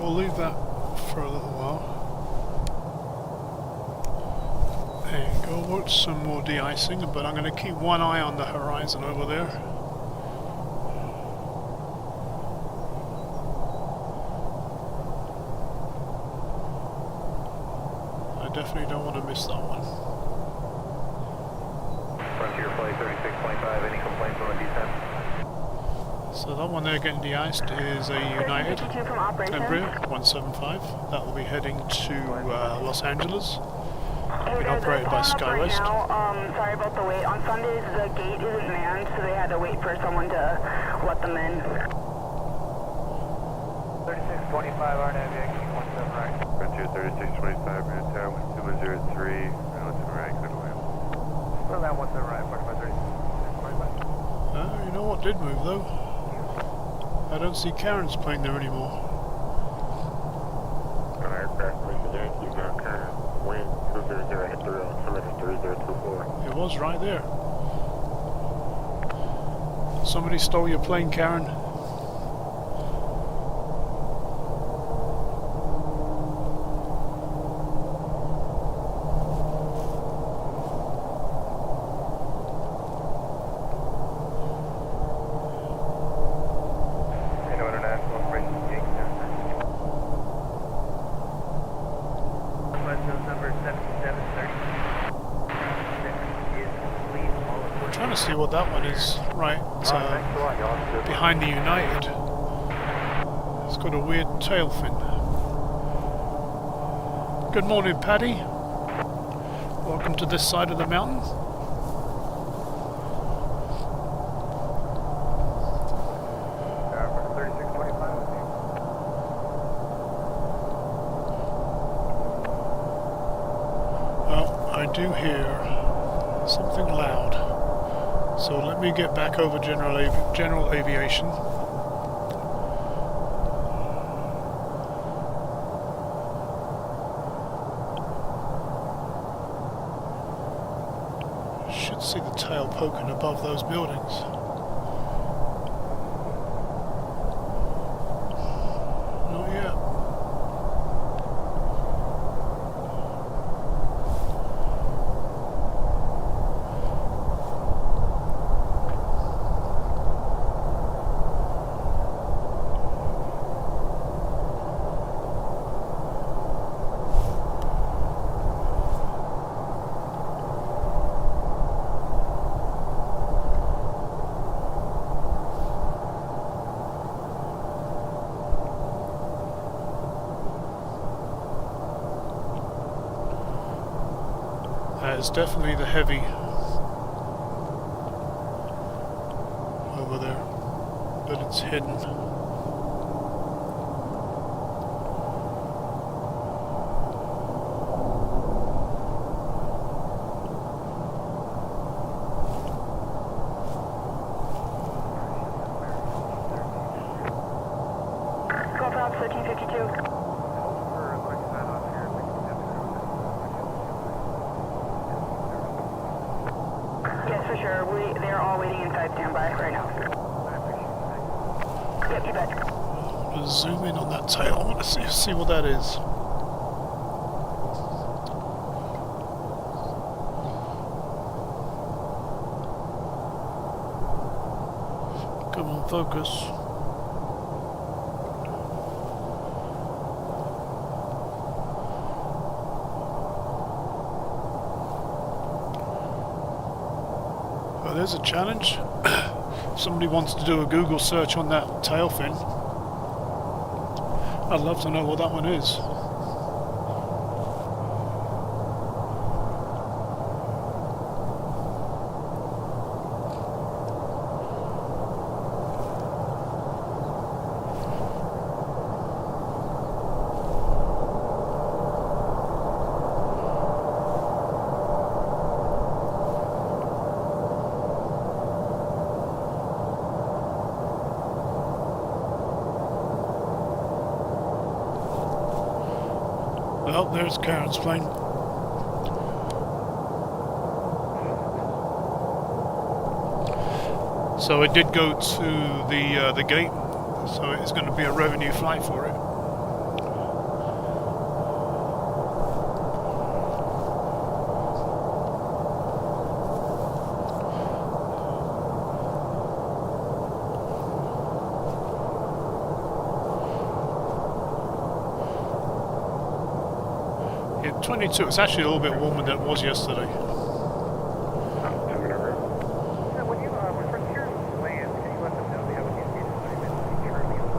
we'll leave that for a little while. There you go, watch some more de-icing, but I'm going to keep one eye on the horizon over there. I definitely don't want to miss that one. Frontier Flight 3625, any complaints on the descent? So that one there getting de-iced is a United 52 from operations. Embraer 175. That will be heading to Los Angeles. Hey Being guys, operated by I'm calling up right SkyWest. now. Sorry about the wait. On Sundays, the gate isn't manned, so they had to wait for someone to let them in. 3625, RNO, VX 17 right. Frontier 3625, Real Tower 2103, Real to right, clear to land. Still that 17 right, 4536. You know what did move though? I don't see Karen's plane there anymore. On aircraft, Mr. Yankee, now current wind 200 at 3024. It was right there. Somebody stole your plane, Karen. Reno International Operations Yankee, now. Bus number 7730. Is complete. All I'm trying to see what that one is. Right, behind the United. It's got a weird tail fin. Good morning, Paddy. Welcome to this side of the mountain. Well, I do hear something loud. So let me get back over general aviation. Should see the tail poking above those buildings. Not yet. That is definitely the heavy over there, but it's hidden. Go Props 1352. Yes, for sure. They're all waiting inside standby right now. Yep, you bet. I'm gonna zoom in on that tail. I want to see what that is. Come on, focus. Well, there's a challenge. If somebody wants to do a Google search on that tail fin, I'd love to know what that one is. Well, there's Karen's plane. So it did go to the gate, so it's going to be a revenue flight for it. 22. It's actually a little bit warmer than it was yesterday. When Frontier lands, can you let them know they have a new seat assignment currently on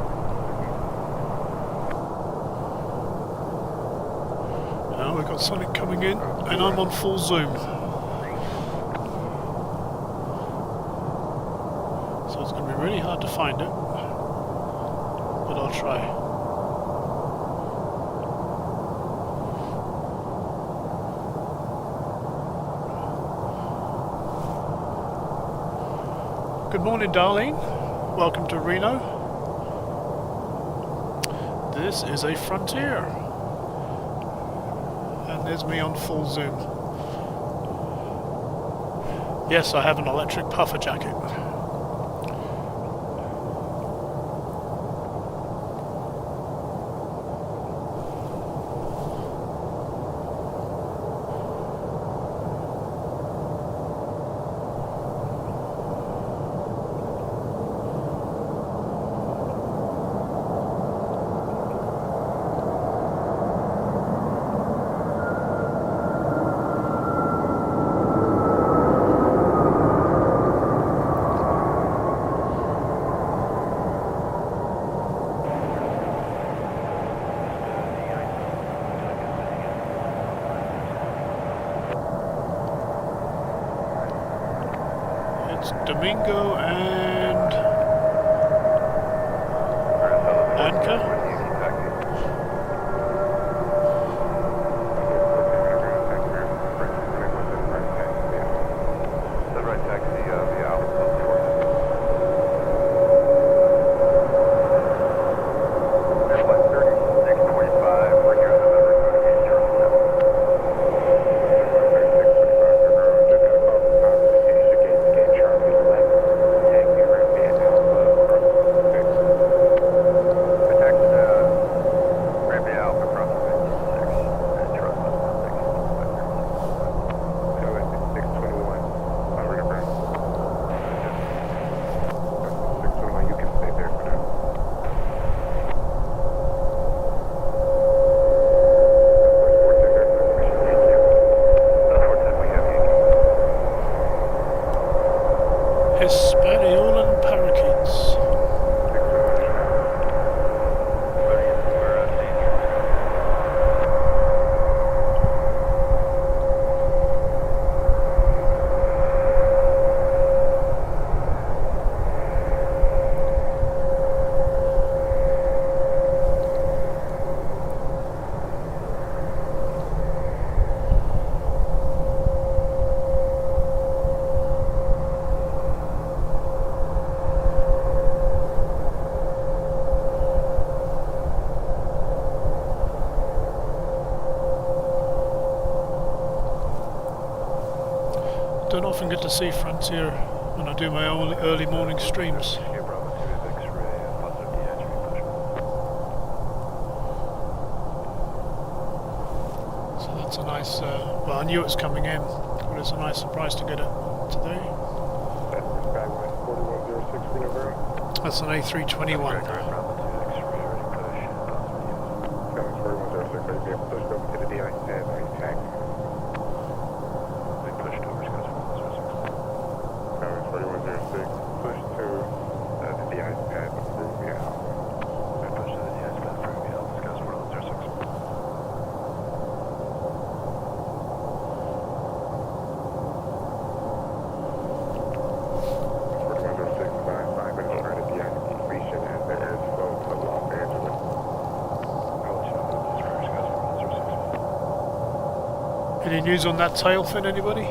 Now we've got something coming in, and I'm on full zoom. So it's going to be really hard to find it, but I'll try. Good morning, Darlene. Welcome to Reno. This is a Frontier. And there's me on full zoom. Yes, I have an electric puffer jacket. Domingo and Anka. Hispaniolan parakeets. Don't often get to see Frontier when I do my early morning streams. So that's a nice, well, I knew it was coming in, but it's a nice surprise to get it today. That's an A321. Any news on that tail fin, anybody?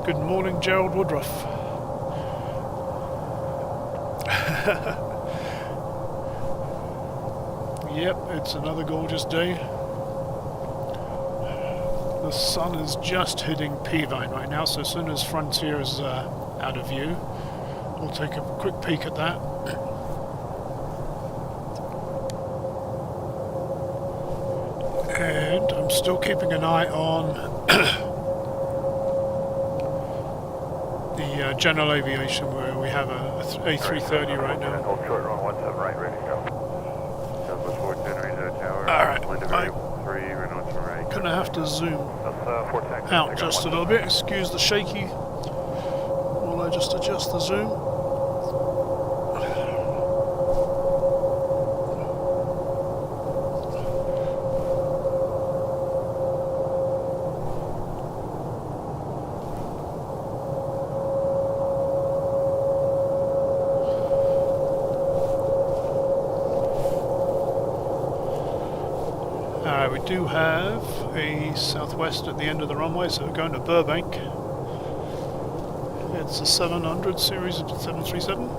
Good morning, Gerald Woodruff. Yep, it's another gorgeous day. The sun is just hitting Peavine right now, so as soon as Frontier is out of view, we'll take a quick peek at that. And I'm I'm still keeping an eye on the general aviation where we have a A330 right now. Hold short run 17 right, ready to go. Southwest 410, Reno Tower. Alright, Wind of variable 3, Reno to right. gonna have to zoom That's 410. out just a little bit. Excuse the shaky while I just adjust the zoom. We do have a southwest at the end of the runway, so we're going to Burbank. It's a 700 series of 737.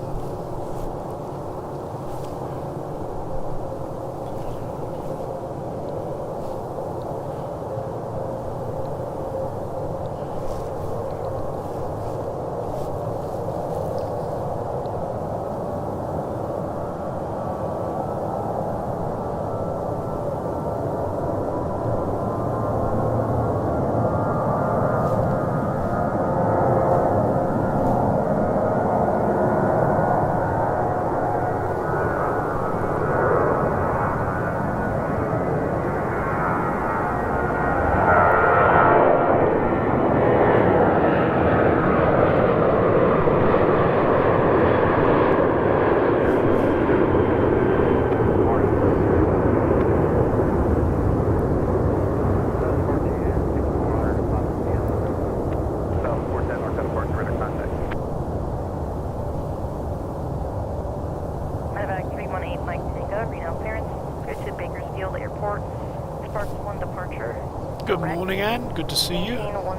Good morning, Anne. Good to see you. 10,000.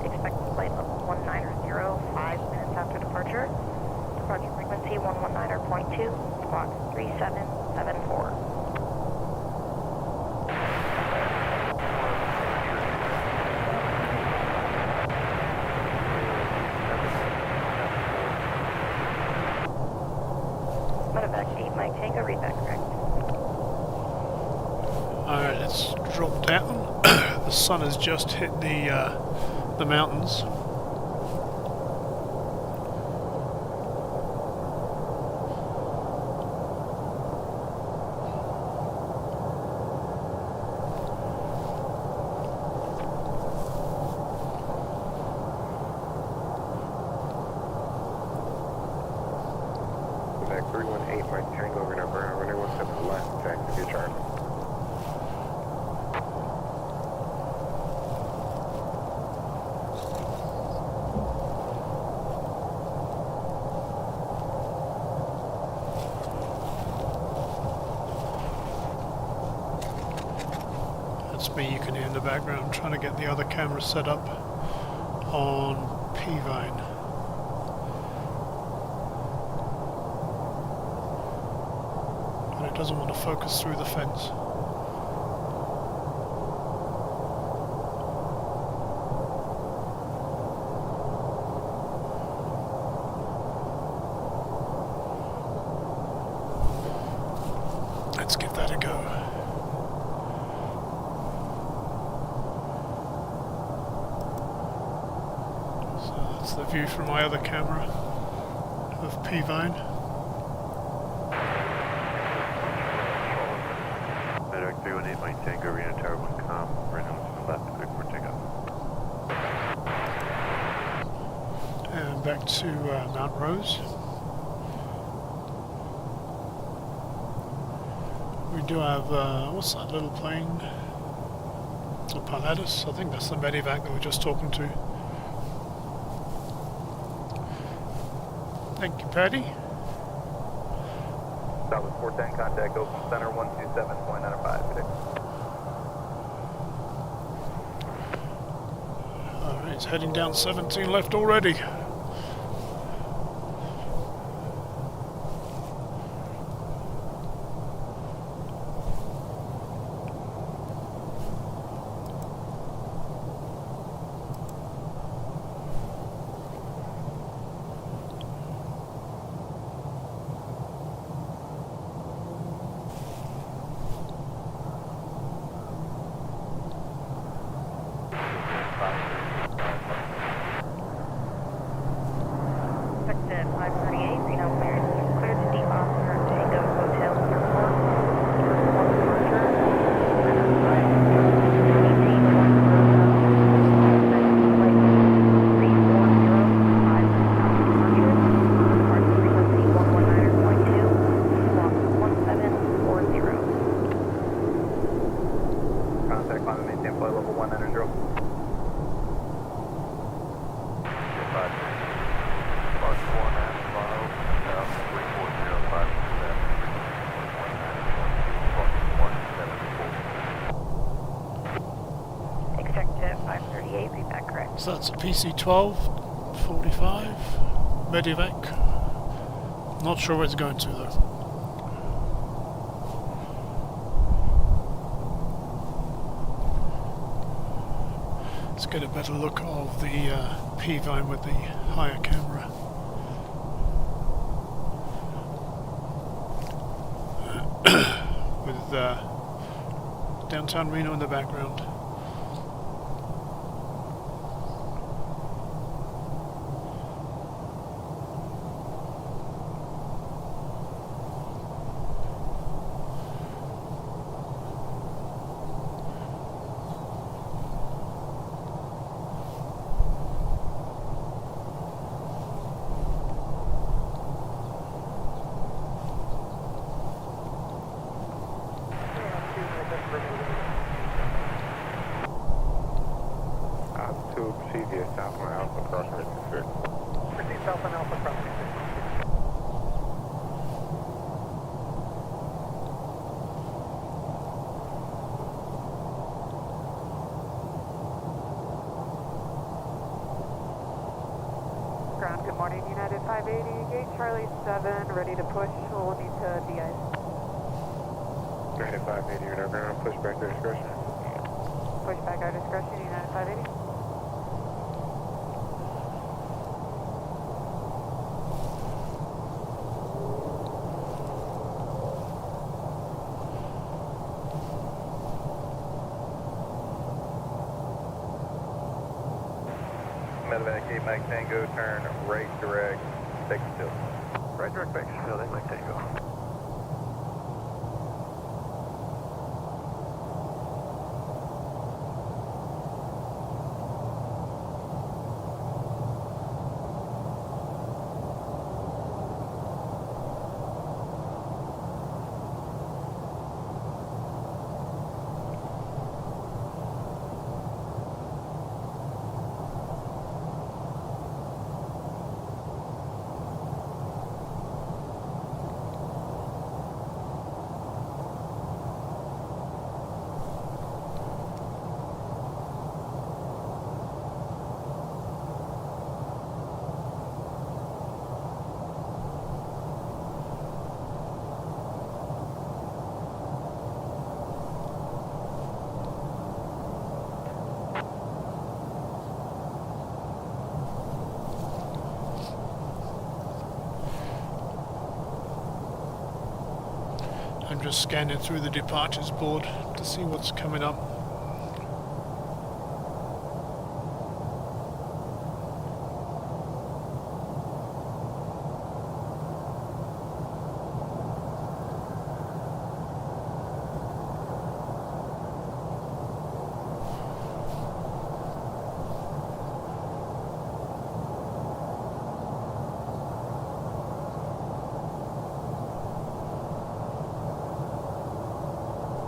Expected flight level 190, 5 minutes after departure. Departure frequency 119.2, squawk 3774. Medevac 8 Mike Tango, read that correct. Alright, let's drop down. The sun has just hit the mountains. Back 318, Mike Tango, Reno Brown, runway 17 left, taxi to Charlie. That's me, you can hear in the background, trying to get the other camera set up on P-Vine. And it doesn't want to focus through the fence. Let's give that a go. So that's the view from my other camera of P-Vine. Medevac 318, Mike Tango, Reno Tower 1 com, Reno to the left, clear for takeoff. And back to Mount Rose. We do have, what's that little plane? A Pilatus? I think that's the medevac that we're just talking to. Thank you, Patty. Southwest 410, contact Open Center 127.95. Alright, it's heading down 17 left already. at 538, Reno clearance, clear to deep officer Tango Hotel Airport. Report departure. Contact climb and maintain flight level 190. Expect at 538, read back correct. So that's a PC-12, 45, Medivac. Not sure where it's going to though. Let's get a better look of the P-Vine with the higher camera. With downtown Reno in the background. Altitude, proceed via Southland Alpha, crossing at 26. Proceed Southland Alpha, crossing 26. Ground, good morning, United 580, gate Charlie 7, ready to push, we'll need to de-ice. United 580, you're not ground, push back their discretion. Push back our discretion, United 580. Medevac 8 Mike Tango, turn right direct, Bakersfield. Right direct Bakersfield, 8 Mike Tango. I'm just scanning through the departures board to see what's coming up.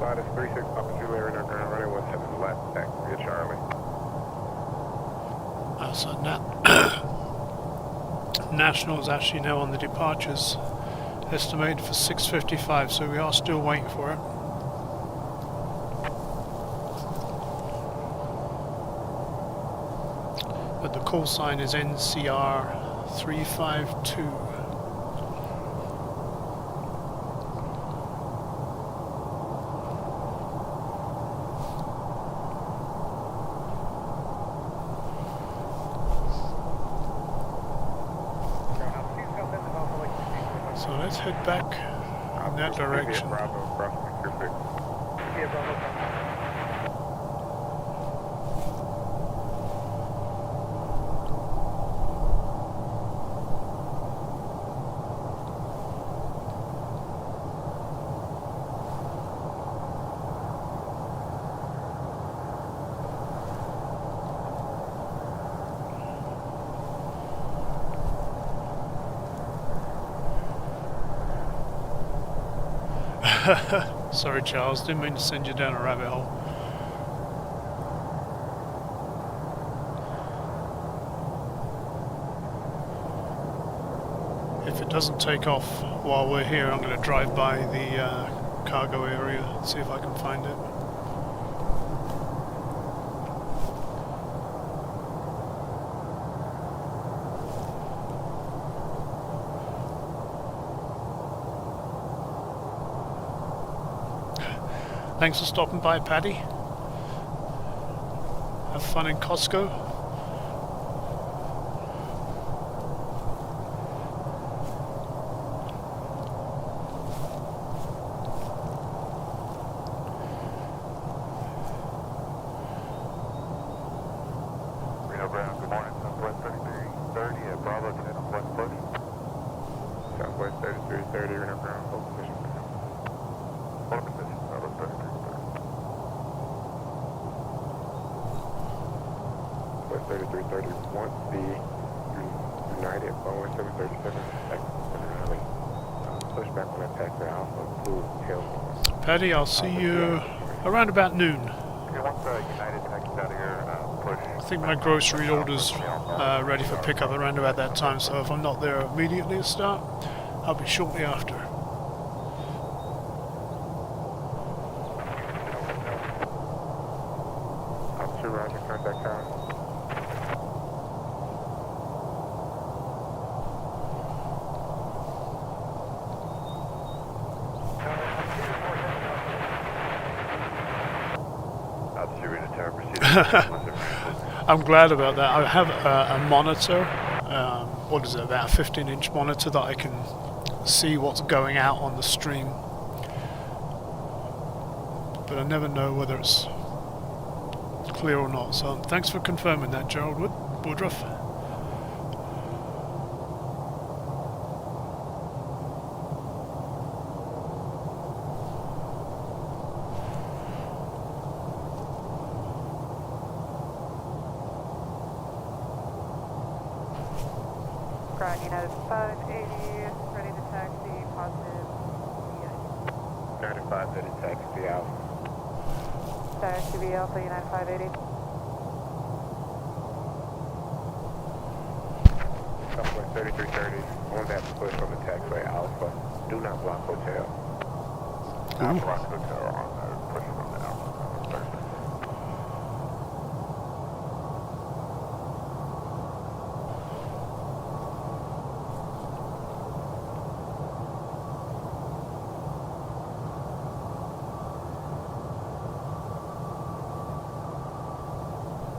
Lattice 36, Papa Julia, in our ground running 17 left, back via Charlie. So National is actually now on the departures, estimated for 6:55, so we are still waiting for it. But the call sign is NCR 352. So let's head back in that direction. Bravo, crossing 36. Yeah, Bravo. Sorry, Charles. Didn't mean to send you down a rabbit hole. If it doesn't take off while we're here, I'm going to drive by the cargo area, see if I can find it. Thanks for stopping by, Paddy. Have fun in Costco. Reno Brown, good morning. Southwest 3330 at Bravo, 10 on West Bush. Southwest 3330, Reno Brown, hold position. Hold position, Southwest 3330. West 3330, once the United Boeing 737 push back on that taxi Alpha Blue tail. Paddy, I'll see you around about noon. Okay, once United taxis out of here, push. I think my grocery order's ready for pickup around about that time, so if I'm not there immediately at start, I'll be shortly after. Officer Roger, contact car. I'm glad about that. I have a monitor, what is it, about a 15-inch monitor that I can see what's going out on the stream. But I never know whether it's clear or not. So thanks for confirming that, Gerald Woodruff. Ground United 580, ready to taxi, positive. United 530, taxi out. Taxi V Alpha, United 580. Southwest 3330, on that push on the taxiway Alpha. Do not block hotel. Not block hotel on the push from the Alpha.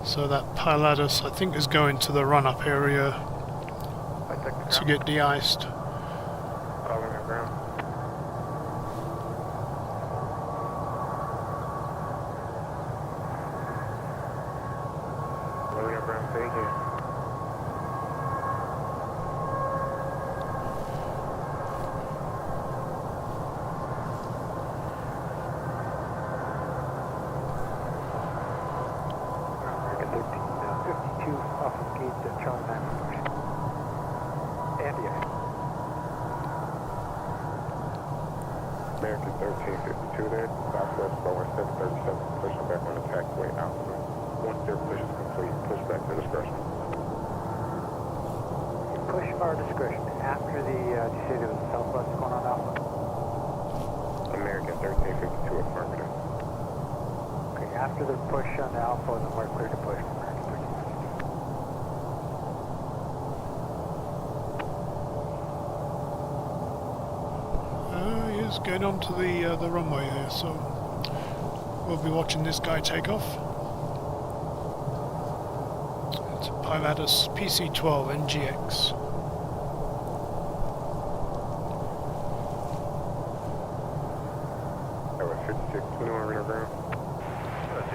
So that Pilatus, I think, is going to the run-up area to get de-iced. Calling the ground. Loading up ground stage. American 1352 there, Southwest Boeing 737, pushing back on the taxiway Alpha. Once their push is complete, push back to discretion. Push our discretion. After the, did you say there was a southwest going on Alpha? American 1352 affirmative. Okay, after the push on the Alpha, then we're clear to push from American 1352. He's going on to the runway here, so we'll be watching this guy take off. It's a Pilatus PC-12 NGX. That was 5621 Reno ground. That was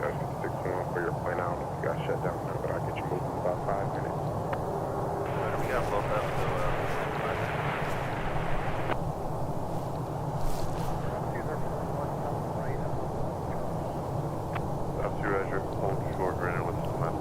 5621 for your plane. I don't know if you got shut down now, but I'll get you moving in about 5 minutes. We got both up, so Roger, hold short, Renner with some left.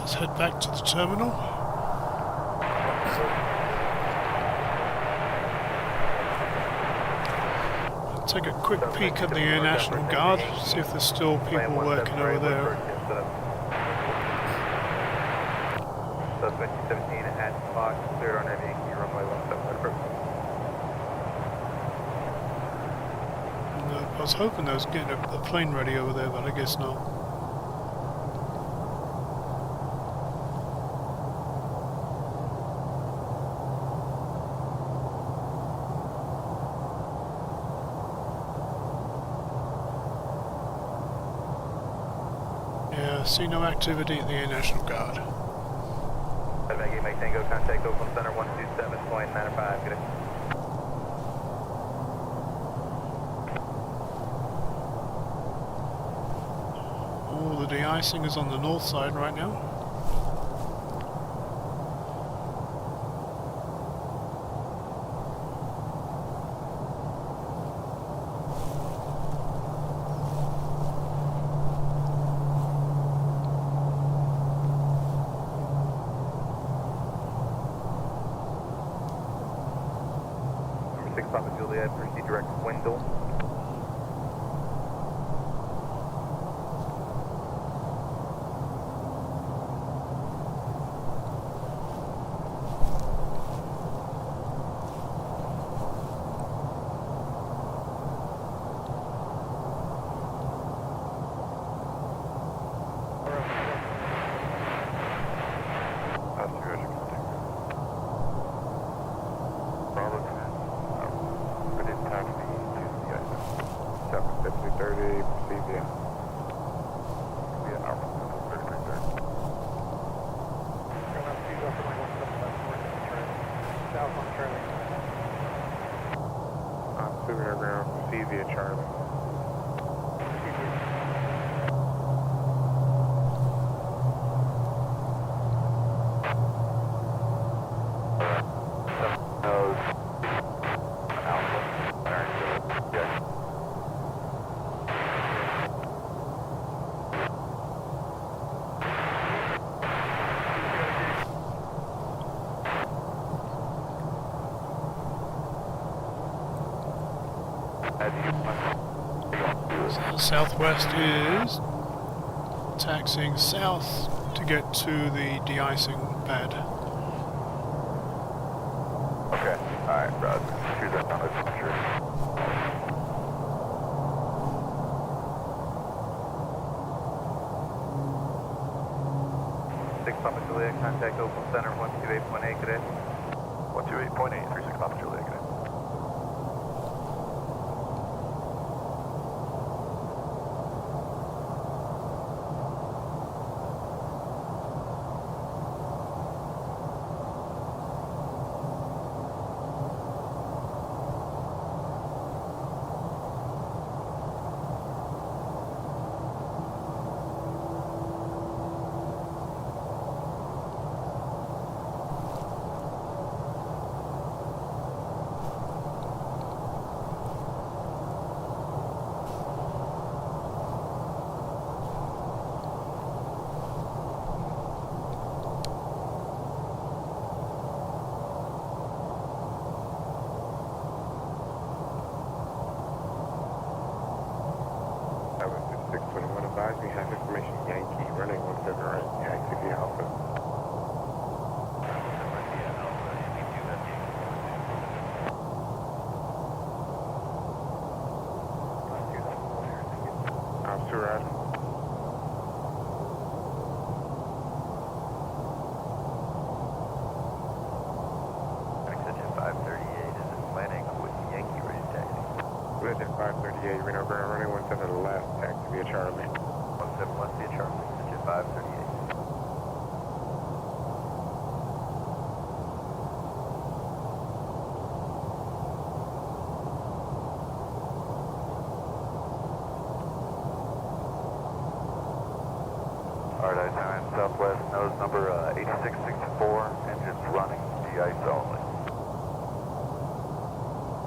Let's head back to the terminal. Take a quick peek at the Air National Guard, see if there's still people working over there. Suspect 17 at Fox, cleared on heavy Yankee, runway 17 approach. And, I was hoping they was getting a plane ready over there, but I guess not. Yeah, see no activity at the Air National Guard. Make Tango contact Oakland Center 127.95. Good day. Oh, the de-icing is on the north side right now. Papa Juliet, proceed direct to Wendell. Southwest is taxiing south to get to the de-icing pad. Okay, alright, Rod. Choose that down, I'm sure. Papa Juliet, contact Oakland Center 128.8, cadet. 128.8, 36 Papa Juliet, cadet. We have information Yankee running 17 right, Yankee Alpha. Officer Rod. Extension 538 is in planning with Yankee ready to taxi. With it 538, Reno Ground running 17 left, taxi via Charlie. 17 West via Charlie, extension 538. Alright, I-9 Southwest, nose number 8664, engines running, de-ice only.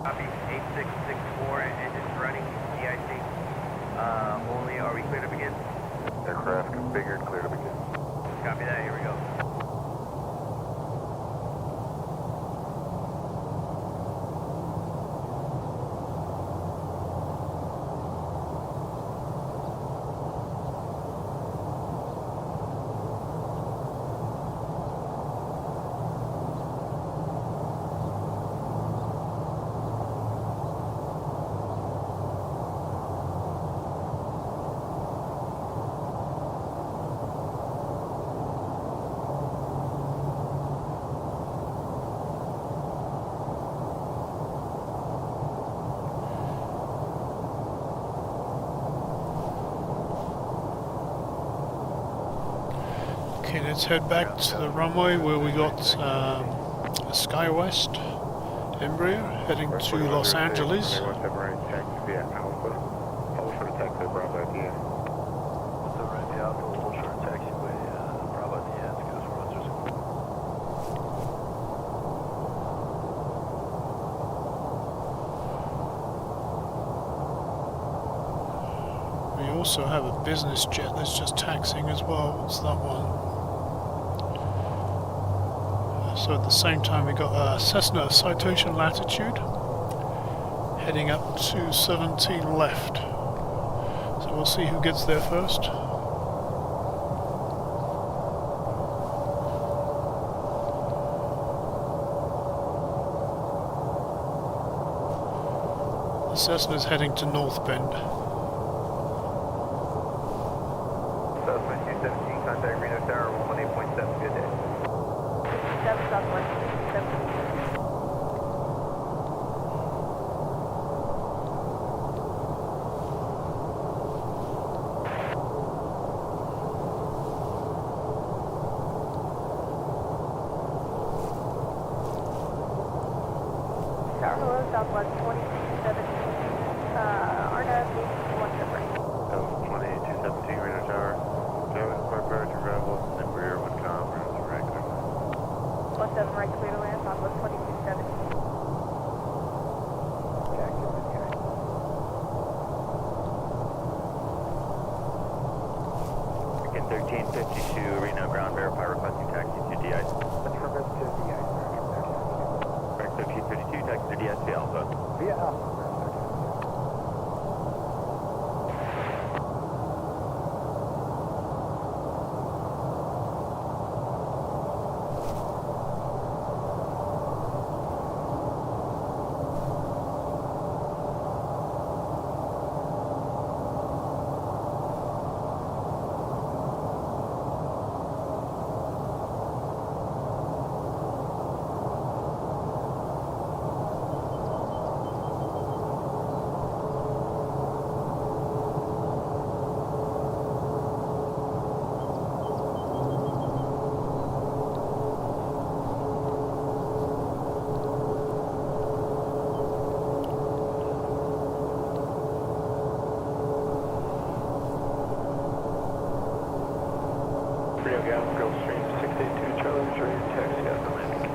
Copy, 8664, engines running, de-icing only. Are we clear to begin? Aircraft configured, clear to begin. Copy. Copy that, here we go. Okay, let's head back to the runway where we got a SkyWest Embraer heading to Los Angeles. What's the right taxi via Alpha? Hold short taxi Bravo at the end. What's the right Alpha, hold short taxiway, Bravo at the end, goes for Western. We also have a business jet that's just taxiing as well. What's that one? So at the same time we got a Cessna Citation Latitude heading up to 17 left. So we'll see who gets there first. The Cessna's heading to North Bend. Southwest 217, contact Reno Tower 118.7, good day. 7 Southwest 7. Hello, Southwest 2217, RNO 17. 2217 Reno Tower. Kevin, Corporate, Rebel, and rear 1 com, regular. 17 right clear to land, Southwest 2270. Again, 1352 Reno ground verify requesting taxi to DI. That's for us to the ice. Correct, 1352 taxi to DI via Alpha. Via Alpha. Gulfstream 682 Charlie, return your taxi out the landing.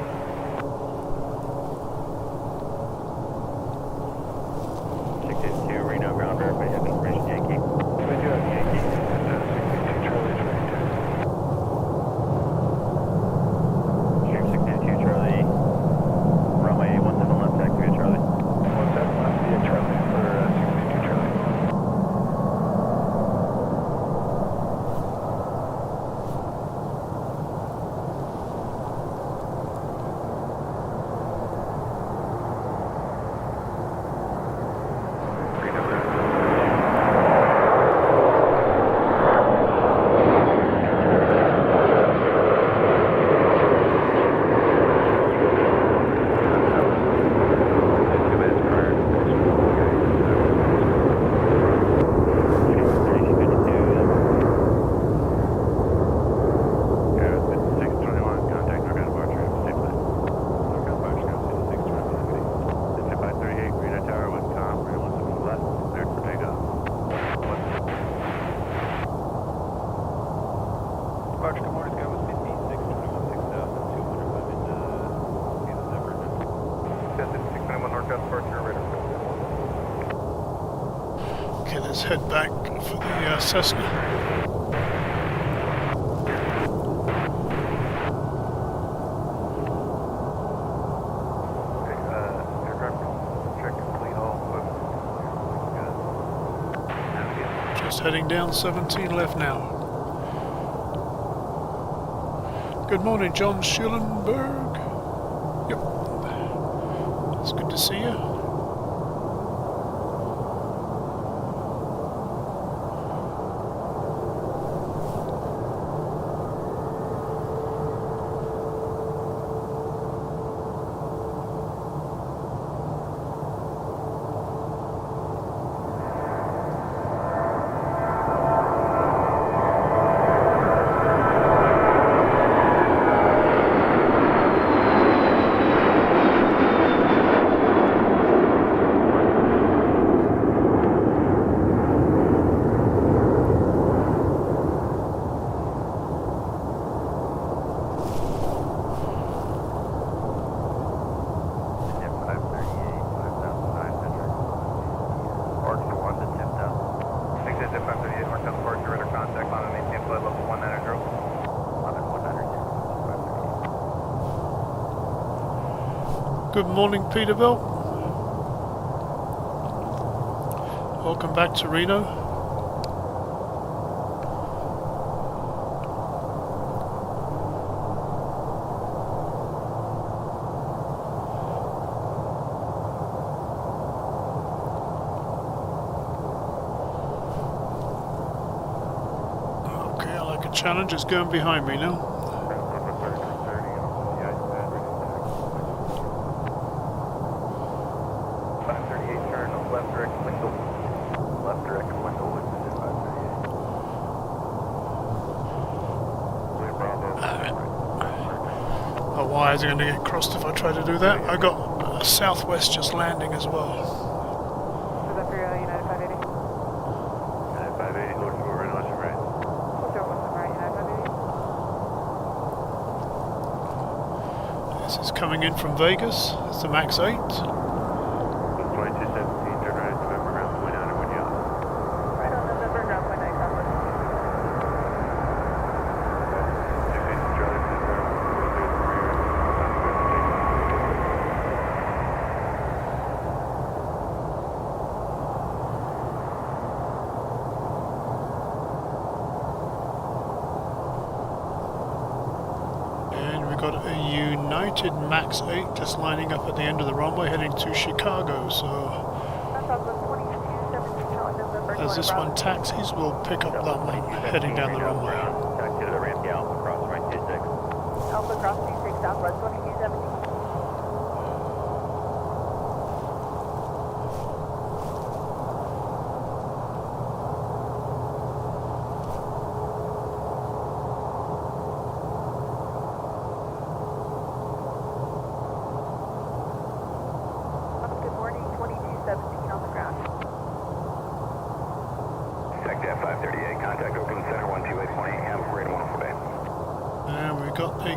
Reno ground verify have information Yankee. We do have Yankee. 682 Charlie, return your taxi. Stream 682 Charlie, runway 17 left, taxi via Charlie. 17 left via Charlie for 682 Charlie. Okay, let's head back for the Cessna. just heading down 17 left now. Good morning, John Schulenberg. Yep. It's good to see you. Good morning, Peterbilt. Welcome back to Reno. Okay, I like a challenge. It's going behind me now. My wires are going to get crossed if I try to do that. I got Southwest just landing as well. Is that for United 580? United 580, looking for right on your right. We'll go with right, United 580. This is coming in from Vegas. It's the Max 8. 2217, turn right, November ground, point out and 1 yacht. Right on November ground, point 9 southwest. Got a United Max 8 just lining up at the end of the runway heading to Chicago, so as this one taxis, we'll pick up that one heading down the runway. Taxi to the ramp, Alpha Cross, right 26. Alpha Cross 26, Southwest 2217.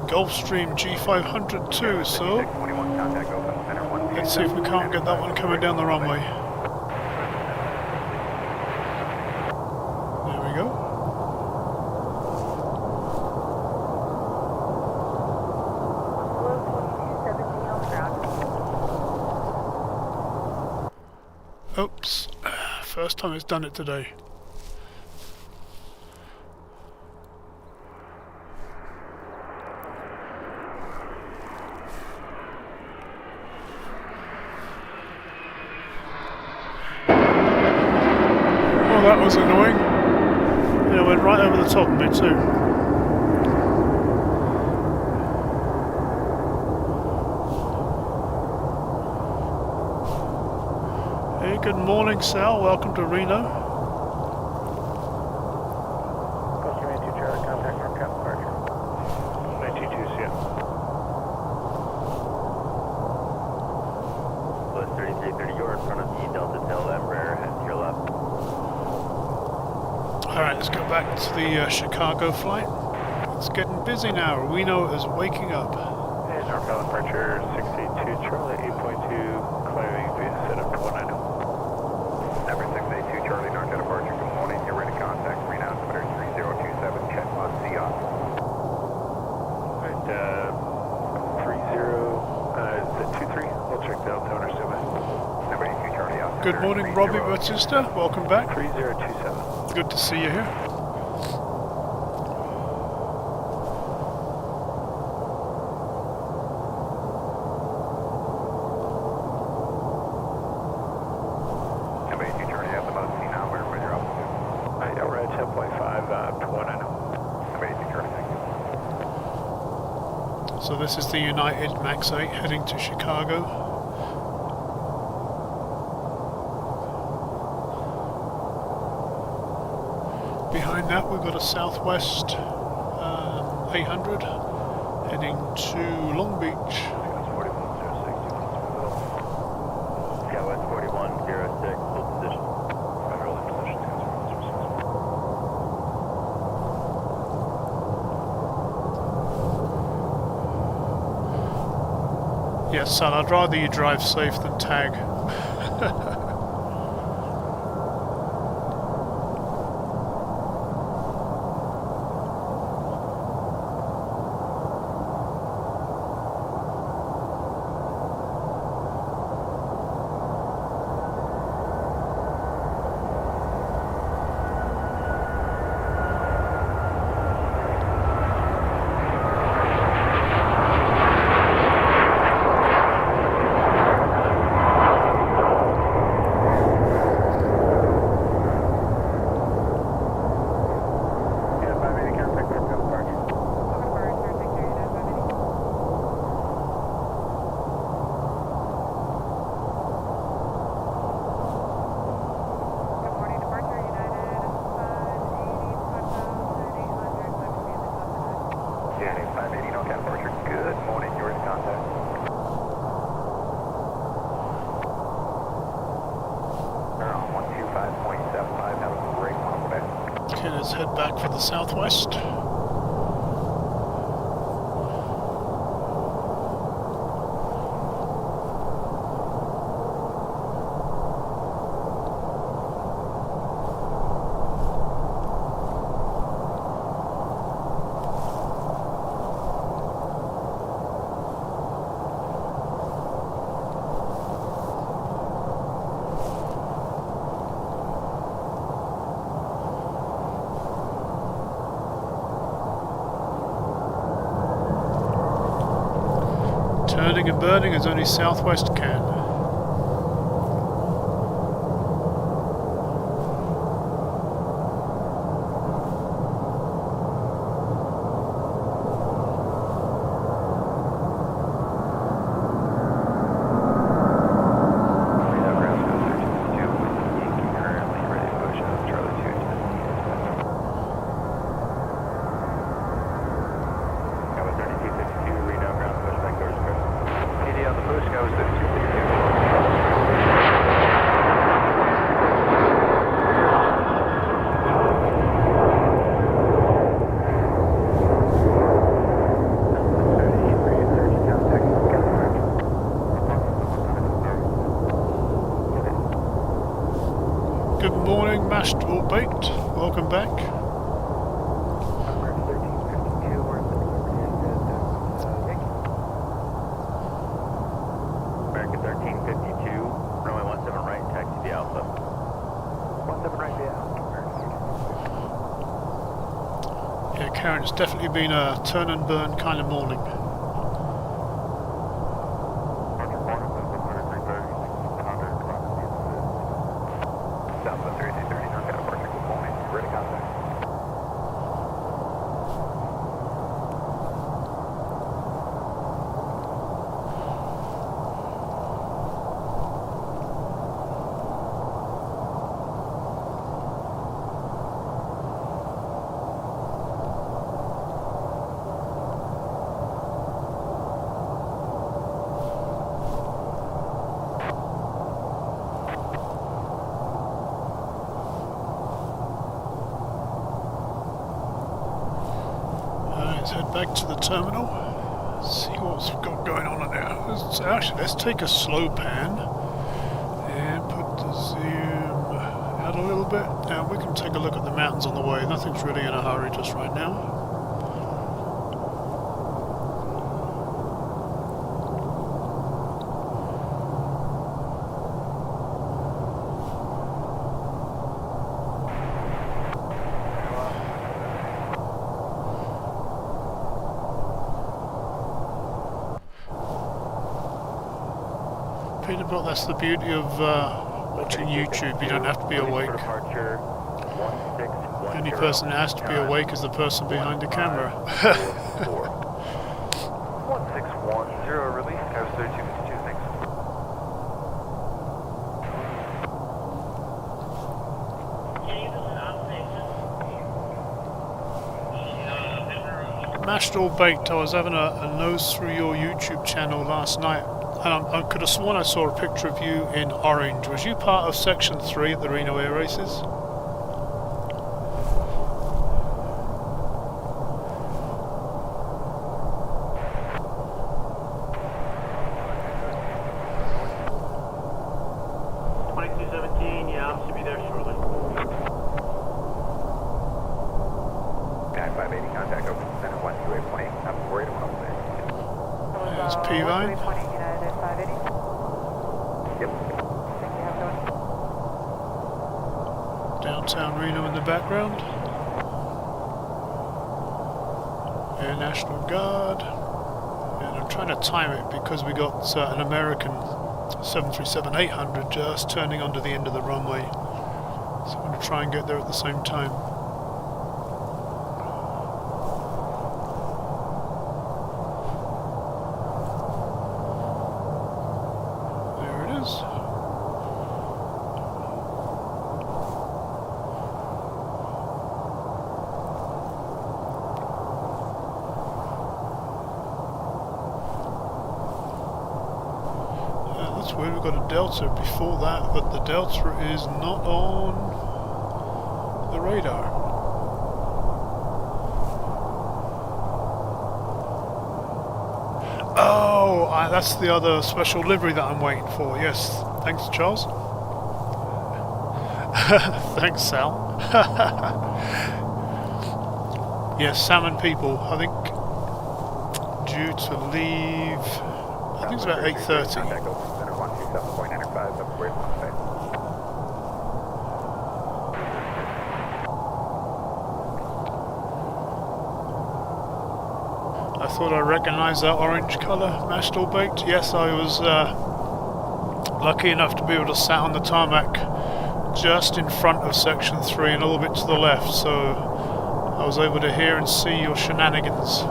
Gulfstream G500 too, so let's see if we can't get that one coming down the runway. There we go. Oops, first time it's done it today. That was annoying. It went right over the top of me too. Hey, good morning, Sal. Welcome to Reno. Coast 92 Charlie, contact North Cap departure. 922, see ya. Plus 3330, you're in front of the Delta Tail Embraer, head to your left. Alright, let's go back to the Chicago flight. It's getting busy now. Reno is waking up. And northbound departure 682 Charlie, 8.2, climbing via setup to 190. Number 682 Charlie, northbound departure, good morning. You're ready to contact Reno, altimeter 3027, check on CR. Alright, 23, we'll check the altimeter standby. Number 82 Charlie, altimeter Good morning, Robbie Batista. Welcome back. 3027. Good to see you here. Number 82 Charlie, you have the most seen now. Where's your altitude? Yeah, we're at 10.5 to 190. Number 82 Charlie, thank you. So this is the United Max 8 heading to Chicago. Behind that we've got a Southwest 800 heading to Long Beach. Southwest 4106, full position. Yes, son, I'd rather you drive safe than tag. Okay, let's head back for the Southwest. Turning and burning as only Southwest can. Good morning, mashed or baked. Welcome back. American 1352, runway 17 right, taxi to Alpha. 17 right to Alpha. Yeah, Karen, it's definitely been a turn and burn kind of morning. Southwest 3230, North California, good morning. Ready to contact. Let's head back to the terminal. See what's got going on in there. Let's take a slow pan and put the zoom out a little bit. Now we can take a look at the mountains on the way. Nothing's really in a hurry just right now. Peterbilt, that's the beauty of watching YouTube. You don't have to be awake. Departure 1610. The only person that has to be awake is the person behind the camera. 1610, release, Coast 3252, thanks. Mashed or baked, I was having a nose through your YouTube channel last night, and I could have sworn I saw a picture of you in orange. Was you part of Section 3 at the Reno Air Races? Downtown Reno in the background. Air National Guard. And I'm trying to time it because we got an American 737-800 just turning onto the end of the runway. So I'm going to try and get there at the same time. There it is. That's weird, we've got a Delta before that, but the Delta is not on the radar. Oh, that's the other special livery that I'm waiting for. Yes, thanks, Charles. Thanks, Sal. Yes, Salmon People, I think due to leave, I think it's about 8:30. I thought I recognised that orange colour, mashed or baked. Yes, I was lucky enough to be able to sat on the tarmac just in front of Section 3 and a little bit to the left, so I was able to hear and see your shenanigans.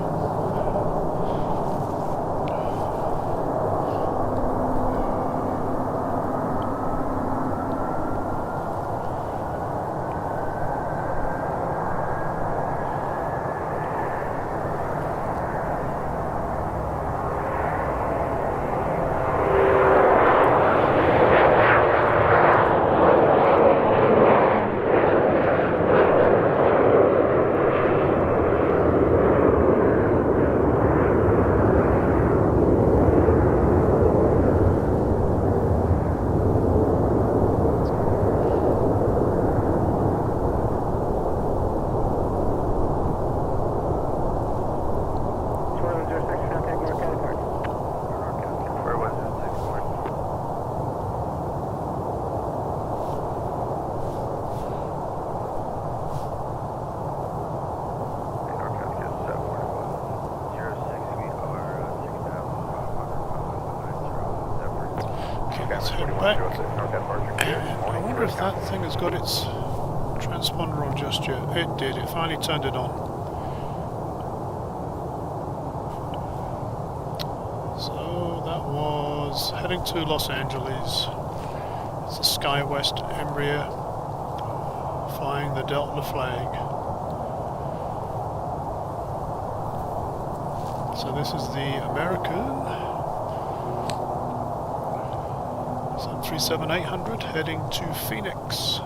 Let's head back. I wonder if that thing has got its transponder on just yet. It did, it finally turned it on. So that was heading to Los Angeles. It's a SkyWest Embraer flying the Delta flag. So this is the American 737-800 heading to Phoenix.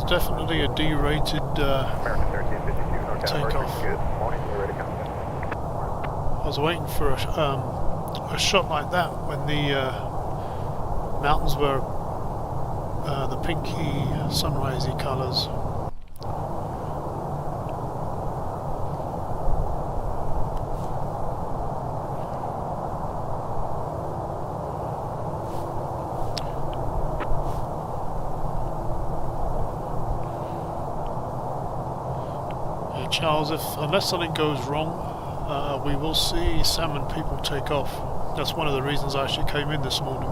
definitely a D-rated American 1352, North takeoff. Good morning, you're ready to contact. I was waiting for a shot like that when the mountains were the pinky sunrisey colours. Charles, unless something goes wrong, we will see Salmon People take off. That's one of the reasons I actually came in this morning.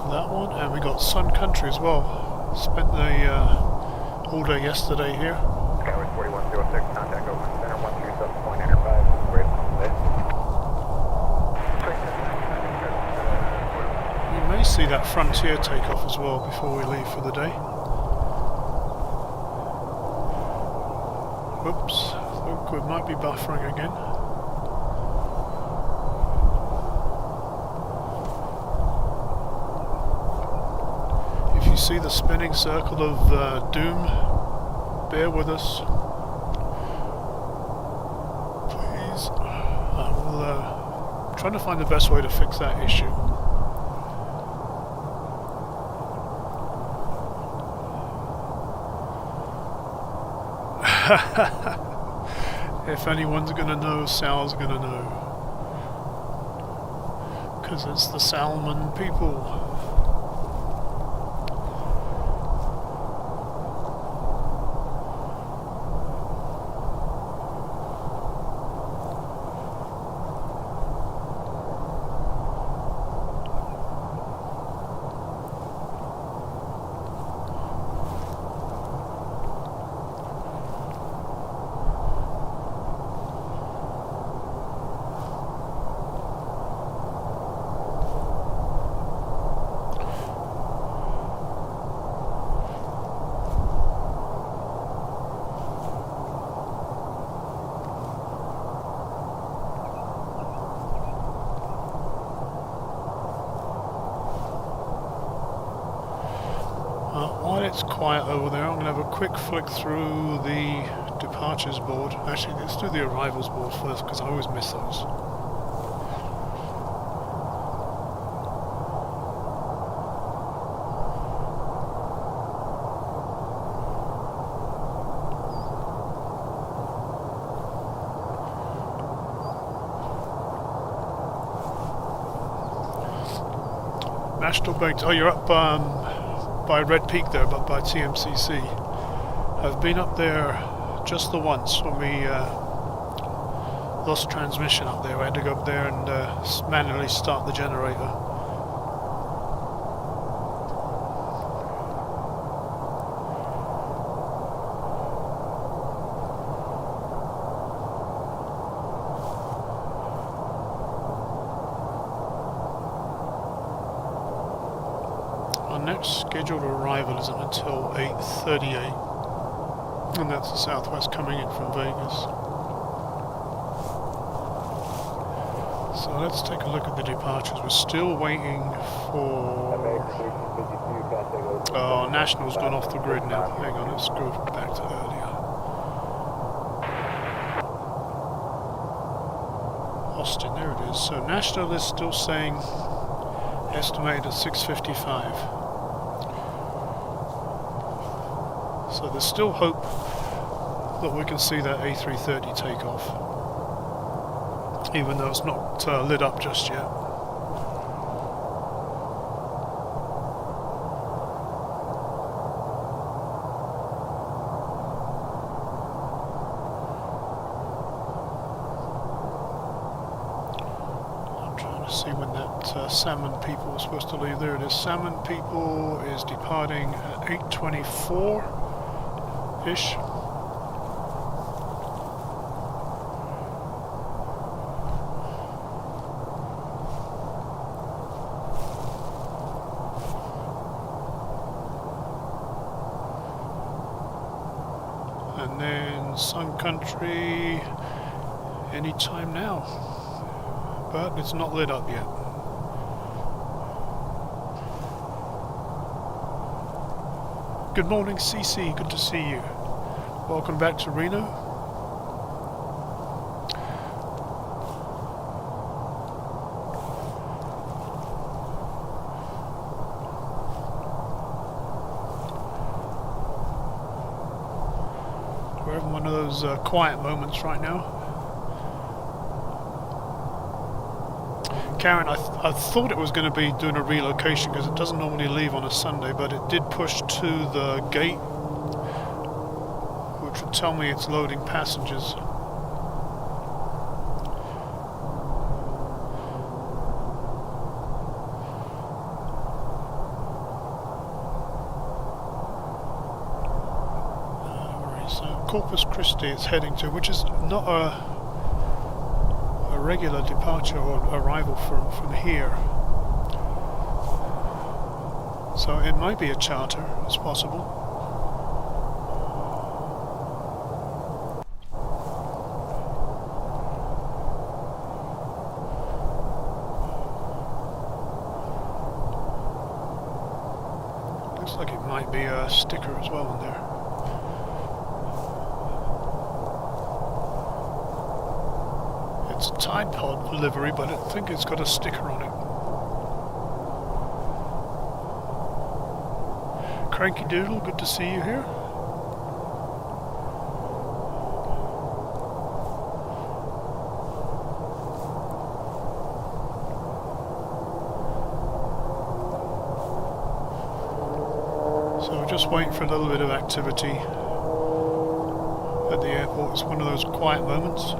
That one, and we got Sun Country as well. Spent the all day yesterday here. Skyway 4106, contact open center 137.5, great today. We may see that Frontier take off as well before we leave for the day. Oops, look, we might be buffering again. You see the spinning circle of doom, bear with us, please. I will trying to find the best way to fix that issue. If anyone's gonna know, Sal's gonna know, because it's the Salmon People. While it's quiet over there, I'm going to have a quick flick through the departures board. Actually, let's do the arrivals board first, because I always miss those. National Bank. Oh, you're up by Red Peak there, but by TMCC. I've been up there just the once when we lost transmission up there. I had to go up there and manually start the generator. Next scheduled arrival isn't until 8:38, and that's the Southwest coming in from Vegas. So let's take a look at the departures. We're still waiting for... Oh, National's gone off the grid now. Hang on, let's go back to earlier. Austin, there it is. So National is still saying estimated at 6:55. So there's still hope that we can see that A330 take off, even though it's not lit up just yet. I'm trying to see when that Salmon People is supposed to leave. There it is. Salmon People is departing at 8:24. Ish. in Sun Country anytime now. But it's not lit up yet. Good morning, CC. Good to see you. Welcome back to Reno. We're having one of those quiet moments right now. Karen, I thought it was going to be doing a relocation because it doesn't normally leave on a Sunday, but it did push to the gate, which would tell me it's loading passengers. So Corpus Christi it's heading to, which is not a regular departure or arrival from here. So it might be a charter, it's possible. Looks like it might be a sticker as well in there. It's a Tide Pod livery, but I think it's got a sticker on it. Cranky Doodle, good to see you here. So we're just waiting for a little bit of activity at the airport. It's one of those quiet moments.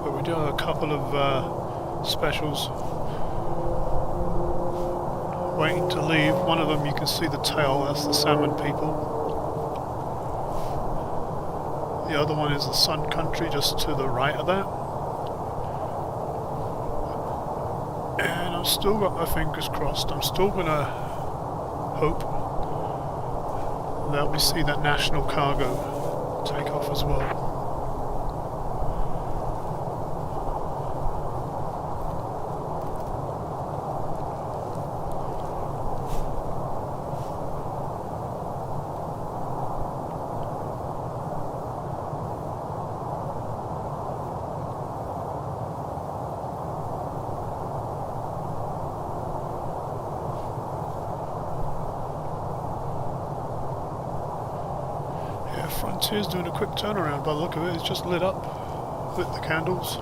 We do have a couple of specials waiting to leave. One of them you can see the tail, that's the Salmon People. The other one is the Sun Country just to the right of that. And I've still got my fingers crossed. I'm still gonna hope that we see that national cargo take off as well. Frontier's doing a quick turnaround by the look of it. It's just lit up with the candles.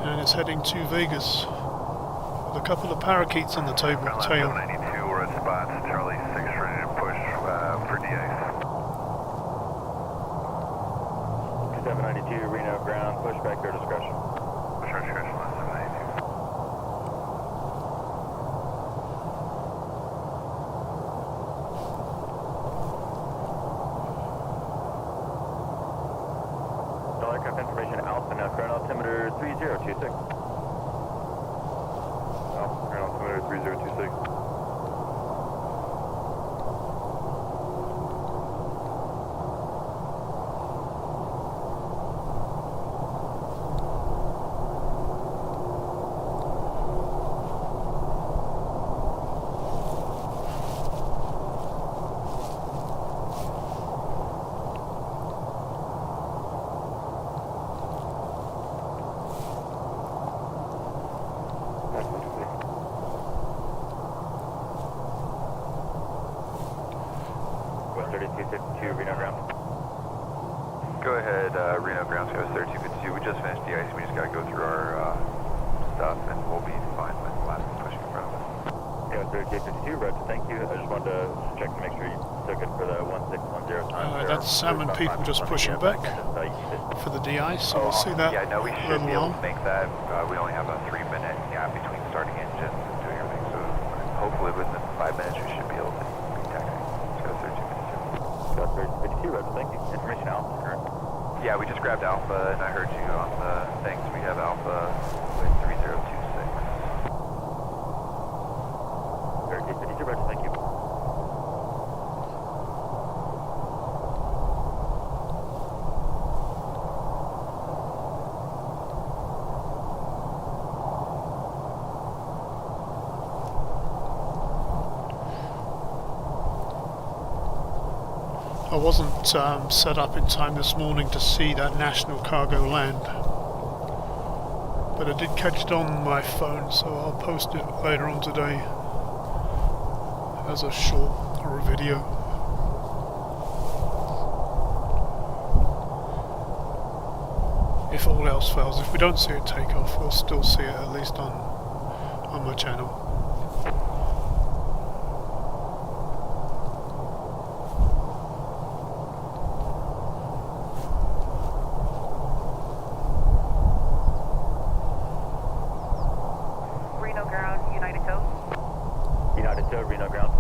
And it's heading to Vegas with a couple of parakeets on the tail. 92, we're at spots. Charlie 6 ready to push for de-ice. 792 Reno ground, push back your discretion. Push our discretion, 792. Aircraft information Alpha now, current altimeter 3026. Alpha, current altimeter 3026. Reno ground. Go ahead, Reno ground, go 3252. We just finished de-ice. We just got to go through our stuff, and we'll be fine with the last pushing in front of us. Yeah, 3252, Roger, thank you. I just wanted to check to make sure you took it for the 1610 time. That's Salmon People just pushing back for the de-ice, so we'll see that. Yeah, no, we should be able on. to make that. We only have a 3-minute gap between starting engines and doing everything, so hopefully within 5 minutes we should be able to be taxiing. Let's go 3252. Got 3252, Roger, thank you. Information Alpha, current. Yeah, we just grabbed Alpha, and I heard you on the things. We have Alpha with 3026. 3252, Roger, thank you. I wasn't set up in time this morning to see that national cargo land, but I did catch it on my phone, so I'll post it later on today as a short or a video. If all else fails, if we don't see it take off, we'll still see it at least on my channel. Reno ground, United Tow. United Tow, Reno ground.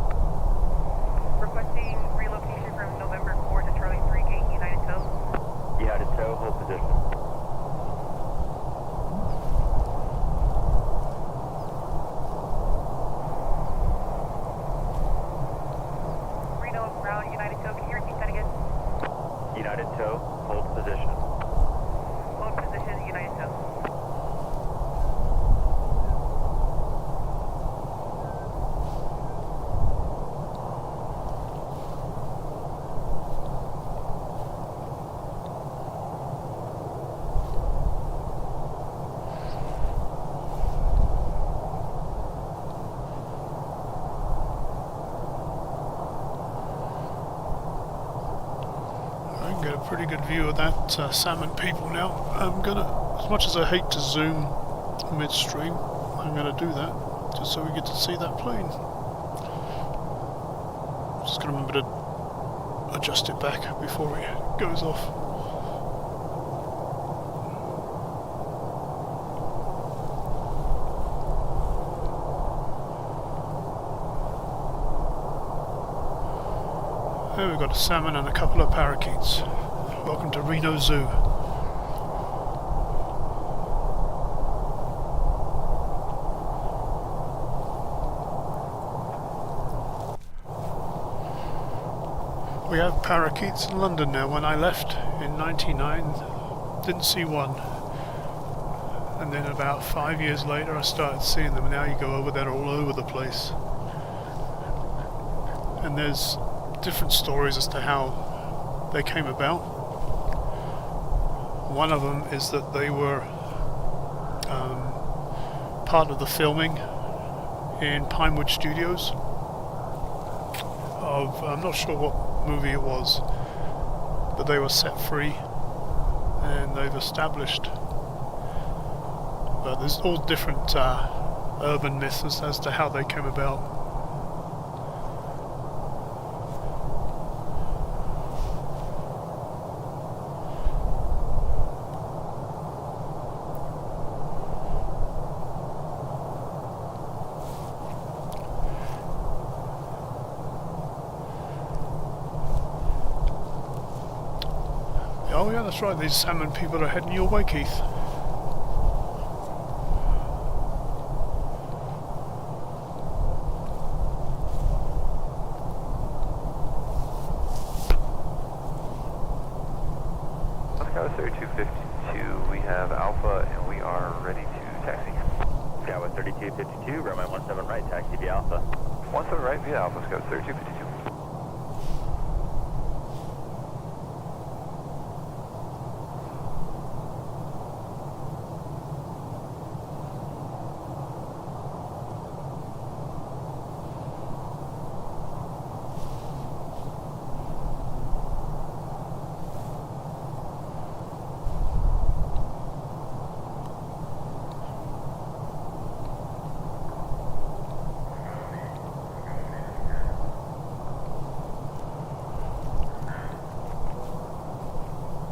Requesting relocation from November 4 to Charlie 3 gate, United Tow. United Tow, hold position. Reno ground, United Tow. Can you repeat that again? United Tow, hold position. Hold position, United Tow. I can get a pretty good view of that Salmon People now. I'm gonna, as much as I hate to zoom midstream, I'm gonna do that just so we get to see that plane. Just gonna remember to adjust it back before it goes off. There we've got a salmon and a couple of parakeets. Welcome to Reno Zoo. We have parakeets in London now. When I left in '99, didn't see one. And then about 5 years later I started seeing them. Now you go over there all over the place. And there's different stories as to how they came about. One of them is that they were part of the filming in Pinewood Studios of, I'm not sure what movie it was, but they were set free and they've established. But there's all different urban myths as to how they came about. Oh yeah, that's right, these salmon people are heading your way, Keith. Oscar 3252, we have Alpha and we are ready to taxi. Scout 3252, runway 17 right, taxi via Alpha. 17 right via Alpha, Scout 3252.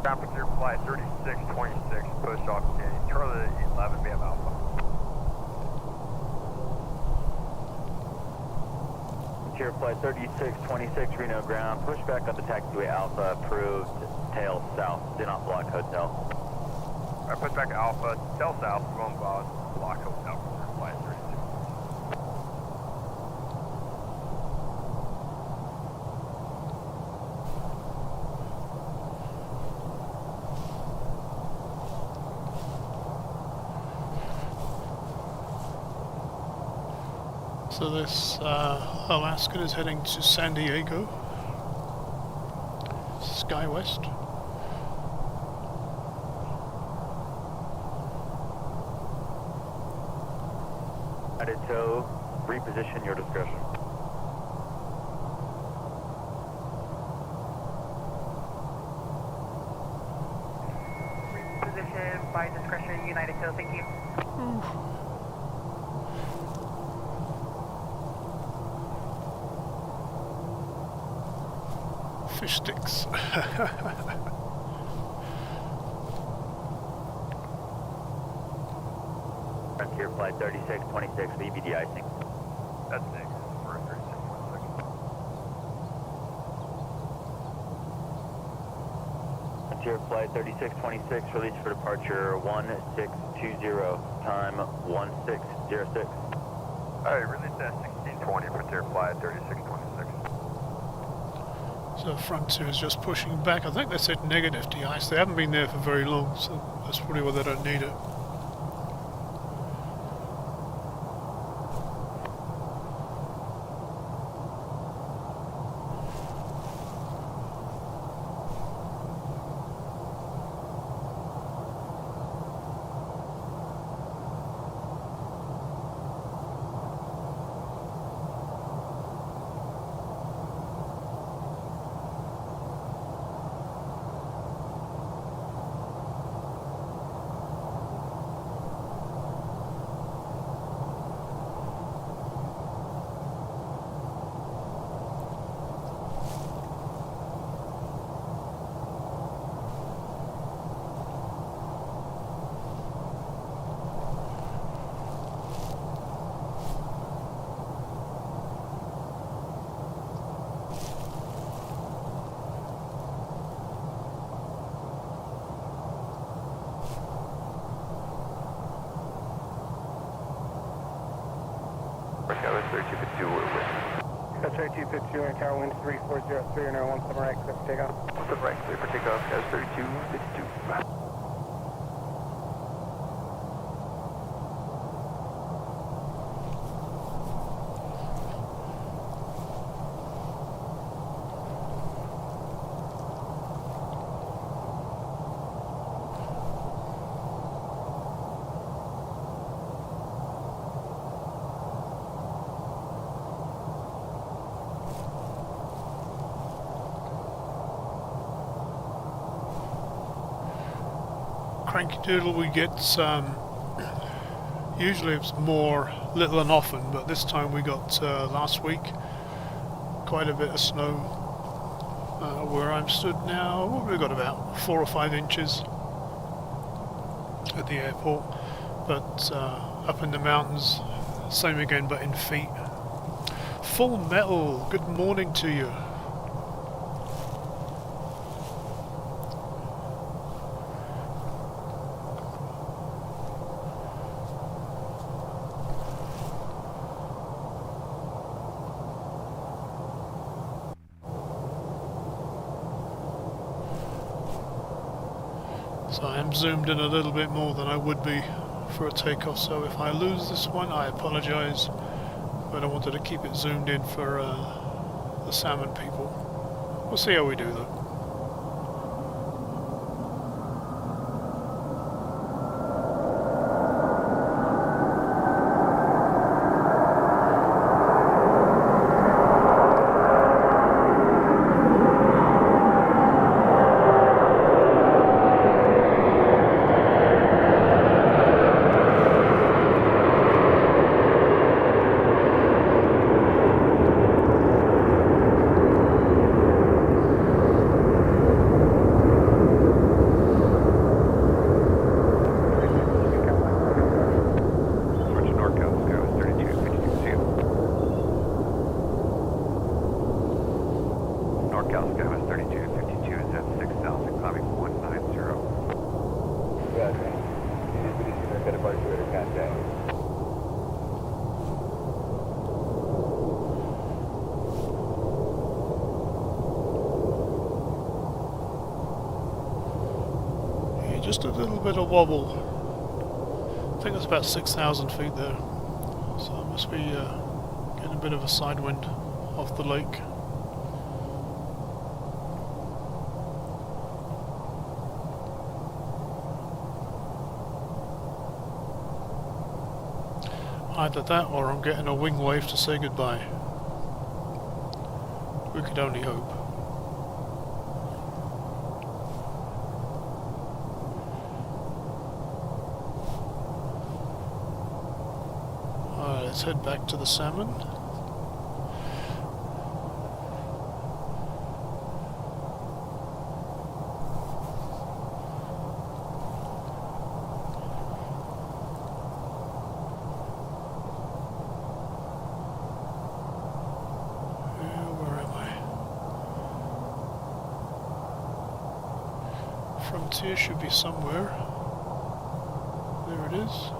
Temperature flight 3626, push off gate. Charlie 11, we have Alpha. Cheer flight 3626, Reno ground. Push back on the taxiway Alpha, approved. Tail south, do not block hotel. Alright, push back to Alpha, tail south, going block hotel for flight 36. So this Alaskan is heading to San Diego. Sky West. United tow, reposition your discretion. Reposition by discretion, United tow, thank you. Fish sticks. Frontier Flight 3626, VB de-icing. That's Nick for 3616. Frontier Flight 3626, release for departure 1620, time 1606. Alright, release at 1620, Frontier Flight 3626. So Frontier is just pushing back. I think they said negative de-ice. They haven't been there for very long, so that's probably why they don't need it. Sky 3252, we're with. That's 3252 and tower wind 3403 and 17 right, clear for takeoff. 17 right, clear for takeoff, Sky 3252. Cranky Doodle we get usually it's more little and often, but this time we got last week quite a bit of snow where I'm stood now. We've got about 4 or 5 inches at the airport, but up in the mountains same again, but in feet. Full Metal, good morning to you. So I am zoomed in a little bit more than I would be for a takeoff, so if I lose this one I apologise, but I wanted to keep it zoomed in for the Salmon People. We'll see how we do though. Just a little bit of wobble. I think it's about 6,000 feet there. So I must be getting a bit of a side wind off the lake. Either that or I'm getting a wing wave to say goodbye. We could only hope. Alright, let's head back to the Salmon. Frontier should be somewhere. There it is.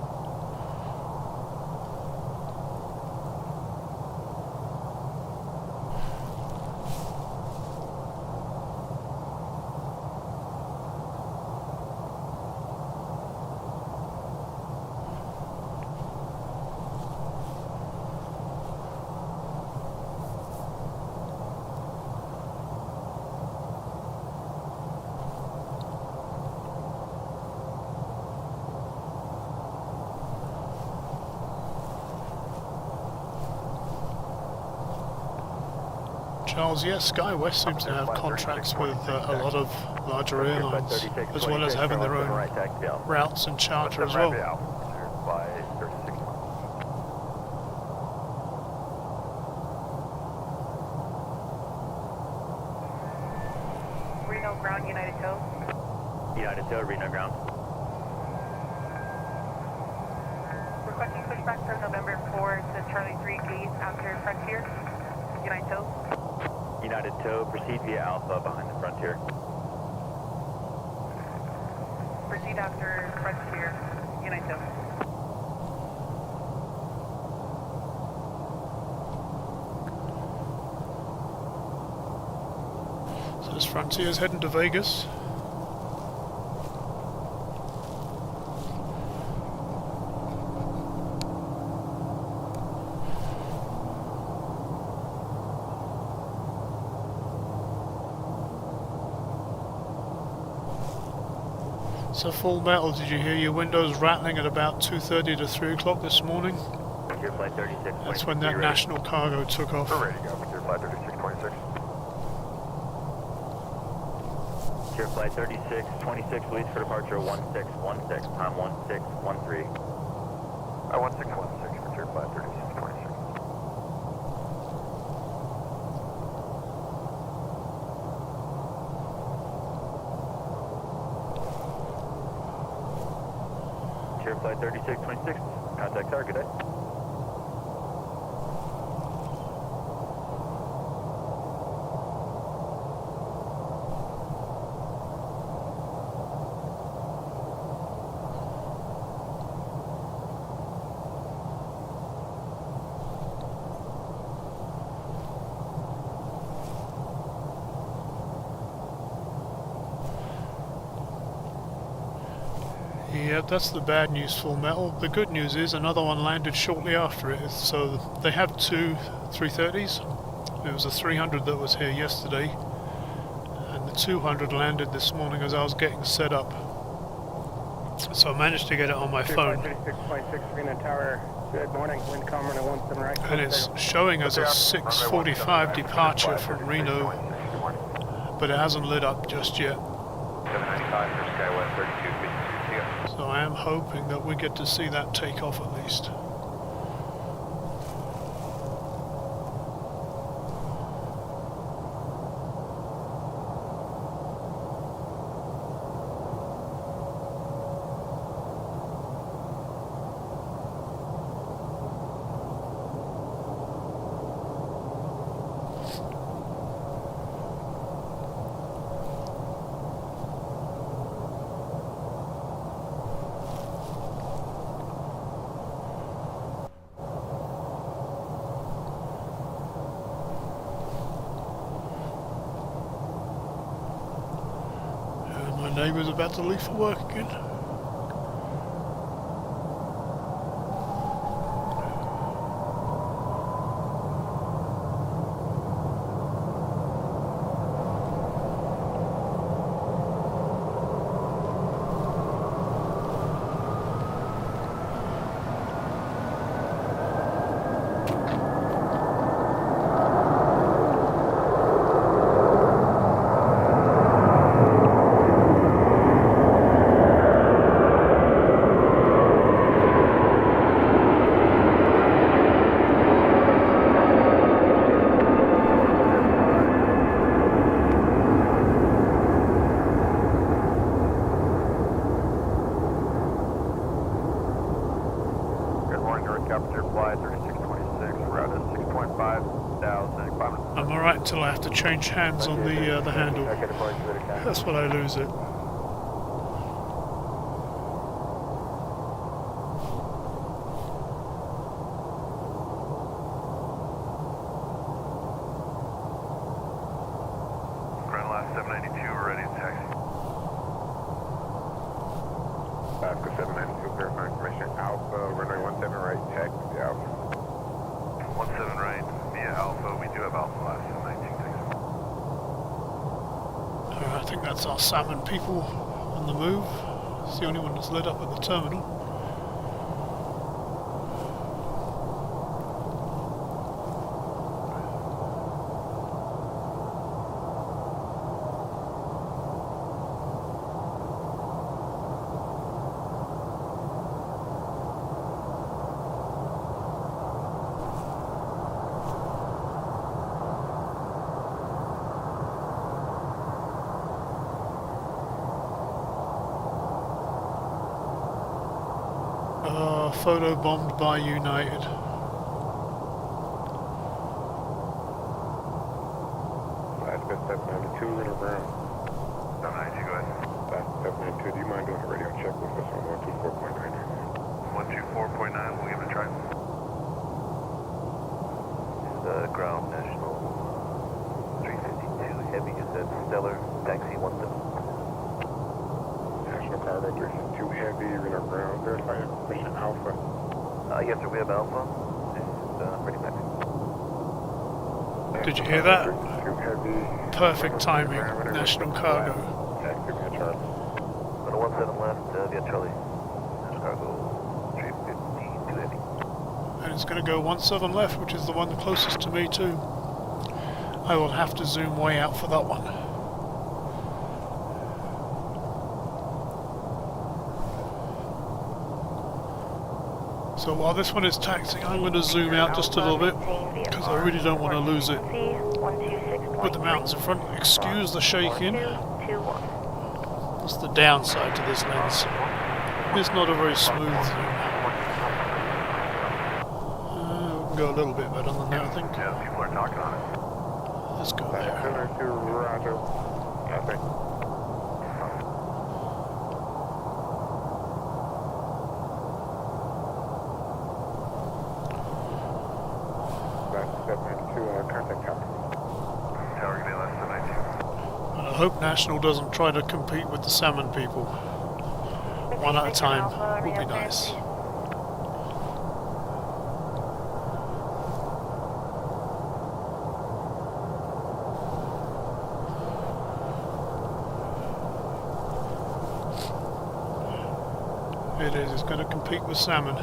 Charles, yes, SkyWest seems to have contracts with a lot of larger airlines, as well as having their own routes and charter as well. Reno ground, United Tow. United Tow, Reno ground. Requesting pushback from November 4 to Charlie 3 gate after Frontier. United Tow. United Tow, proceed via Alpha behind the Frontier. Proceed after Frontier. United Tow. So this Frontier's heading to Vegas. So Full Metal, did you hear your windows rattling at about 2:30 to 3 o'clock this morning? Frontier Flight 36. That's when that national cargo took off. We're ready to go. Frontier Flight 3626. Frontier Flight 3626, leads for departure 1616, time 1613. 1616, Frontier Flight 3626. Flight 3626, contact target. Yep, that's the bad news, Full Metal. The good news is another one landed shortly after it. So they have two 330s. There was a 300 that was here yesterday, and the 200 landed this morning as I was getting set up. So I managed to get it on my phone. 3626 Reno Tower. Good morning. Wind calm running 17 right. And it's showing as a 6:45 departure from Reno, but it hasn't lit up just yet. 795 for SkyWest 32. So I am hoping that we get to see that take off at least. My neighbour's about to leave for work again. Aperture fly 3626, route is 6.5 thousand. I'm alright until I have to change hands on the handle. That's when I lose it. Ground last 792, we're ready to taxi. Alaska 792, verify information. Alpha, runway 17 right, taxi Alpha. 17 right, via Alpha. We do have Alpha last 792, thanks. I think that's our Salmon People on the move. It's the only one that's lit up at the terminal. Photo bombed by United. Alaska 792, in a ground. 792, go ahead. Alaska 792, do you mind doing a radio check with us on 124.9? 124.9, we'll give it a try. The ground national 352 heavy is at Stellar, taxi 17. National Cargo 352 heavy, Reno ground, verify information Alpha. Yes, sir, we have Alpha. This is ready back. Did you hear that? 352 heavy. Perfect timing. National Cargo. Taxi via Charlie. On the 17 left, via Charlie. National Cargo 352 heavy. And it's going to go 17 left, which is the one closest to me too. I will have to zoom way out for that one. So while this one is taxiing, I'm going to zoom out just a little bit, because I really don't want to lose it with the mountains in front. Excuse the shaking. That's the downside to this lens. It's not a very smooth zoom. We can go a little bit better than that, I think. Yeah, people are talking on it. Let's go there. 792, roger. Nothing. Contact tower. Tower, give me last 792. And I hope National doesn't try to compete with the Salmon People. One at a time would be nice. It is. It's going to compete with salmon.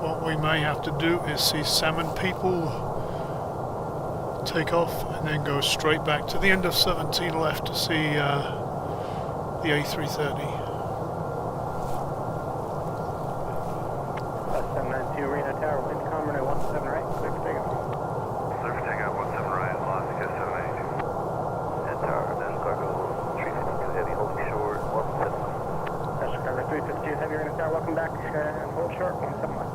What we may have to do is see Salmon People take off and then go straight back to the end of 17 left to see the A330. 792 Reno Tower, wind calm, runway 17 right, clear for takeoff. Clear for takeoff, 17 right, Alaska 792. And Tower, National Cargo 352 heavy, holding short, 17 left. National Cargo 352 heavy, Reno Tower, welcome back, hold short, 17 left.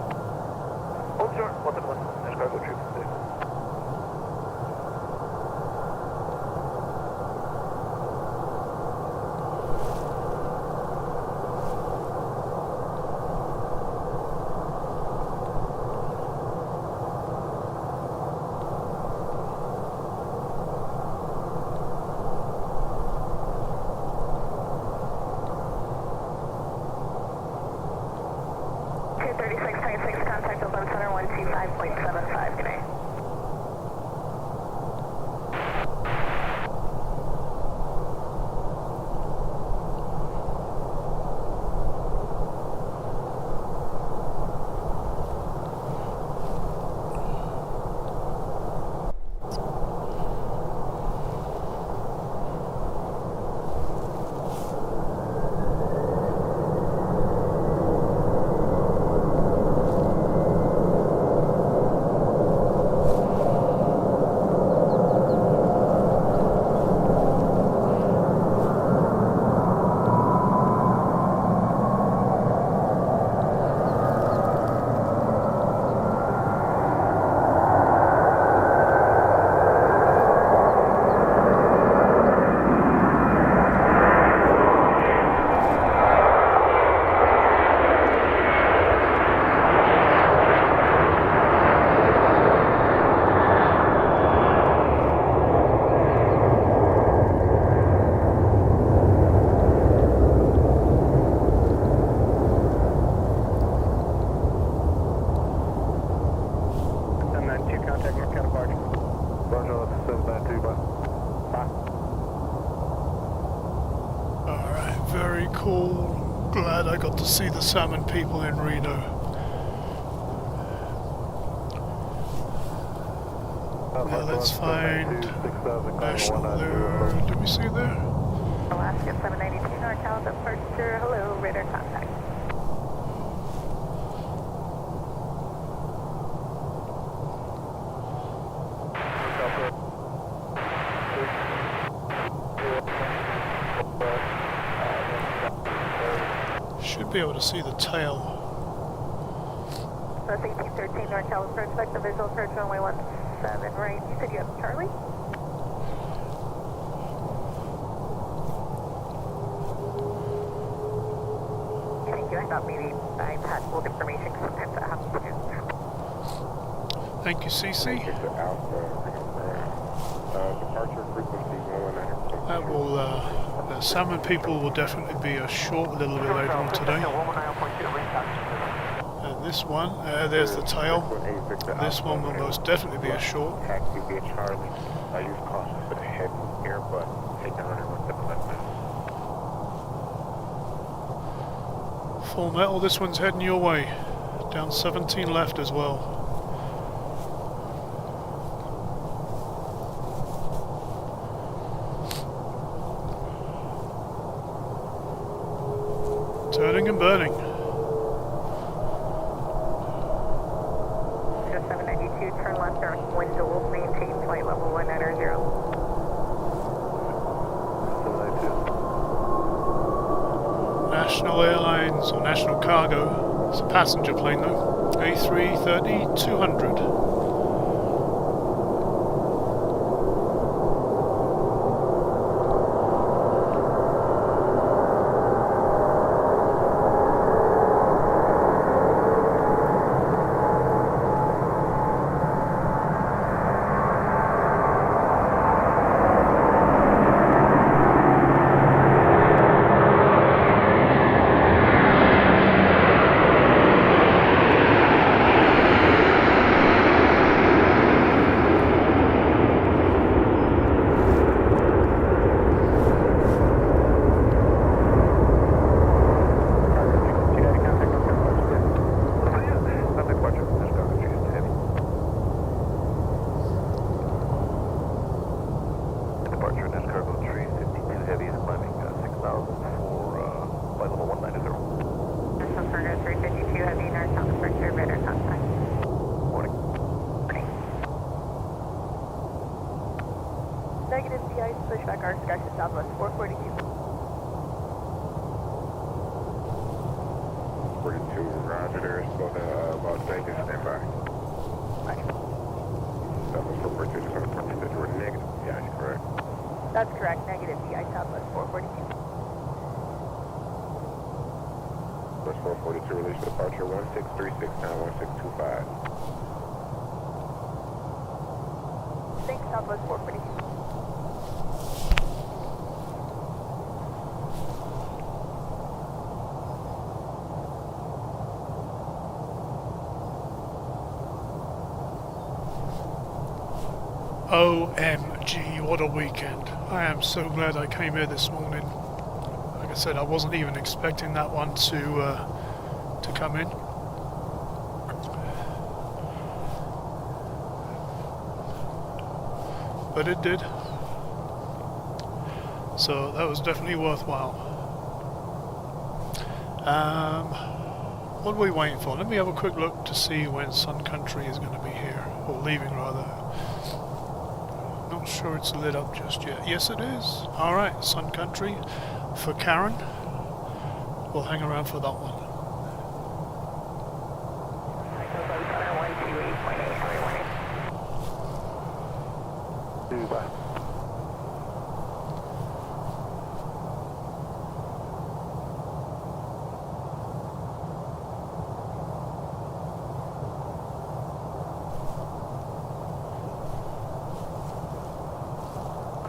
Hold short, 17 left. National Cargo 352. Contact Open Center 125.75 today. pretty cool. Glad I got to see the Salmon People in Reno. Now let's find National there. Did we see there? Alaska 792 NorCal departure. Hello, radar contact. Should be able to see the tail. That's 1813 NorCal approach, back the visual approach runway 17 right. You said you have Charlie? Thank you. I thought maybe I had old information because sometimes that happens too. Thank you, CC. Departure frequency 119. That will, the Salmon People will definitely be a short a little bit later on today. This one, there's the tail. This one will most definitely be a short. Taxi via Charlie. Use caution for the head airbus. Take the runner with the left. Full metal, this one's heading your way. Down 17 left as well. Turning and burning. 792, turn left, dark window, maintain flight level 190. National Airlines or National Cargo. It's a passenger plane though. A330-200. Negative DI, pushback arc, Skyship Southwest 442. 42, roger there. So the Las Vegas standby. Southwest 442, just want to confirm that you were negative. Yeah, that's correct. That's correct, negative DI, Southwest 442. West 442, release for departure 1636 91625. Thanks, Southwest 442. OMG, what a weekend. I am so glad I came here this morning. Like I said, I wasn't even expecting that one to come in. But it did. So that was definitely worthwhile. What are we waiting for? Let me have a quick look to see when Sun Country is going to be here, or leaving rather. Not sure it's lit up just yet. Yes it is. Alright, Sun Country for Karen. We'll hang around for that one.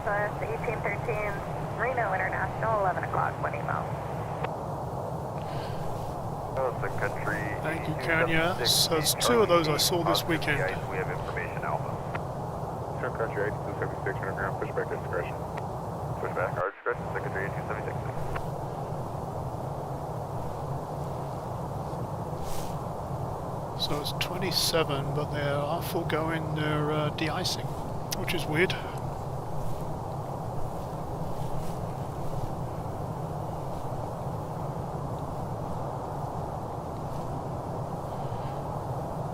It's 1813, Reno International, 11 o'clock, 1 email. Sun Country. Thank you, Kenya. So there's two of those I saw this weekend. We have information Alpha. Sun Country 8276 underground, pushback discretion. Pushback, our discretion, Secretary 276. So it's 27, but they are foregoing their de-icing, which is weird.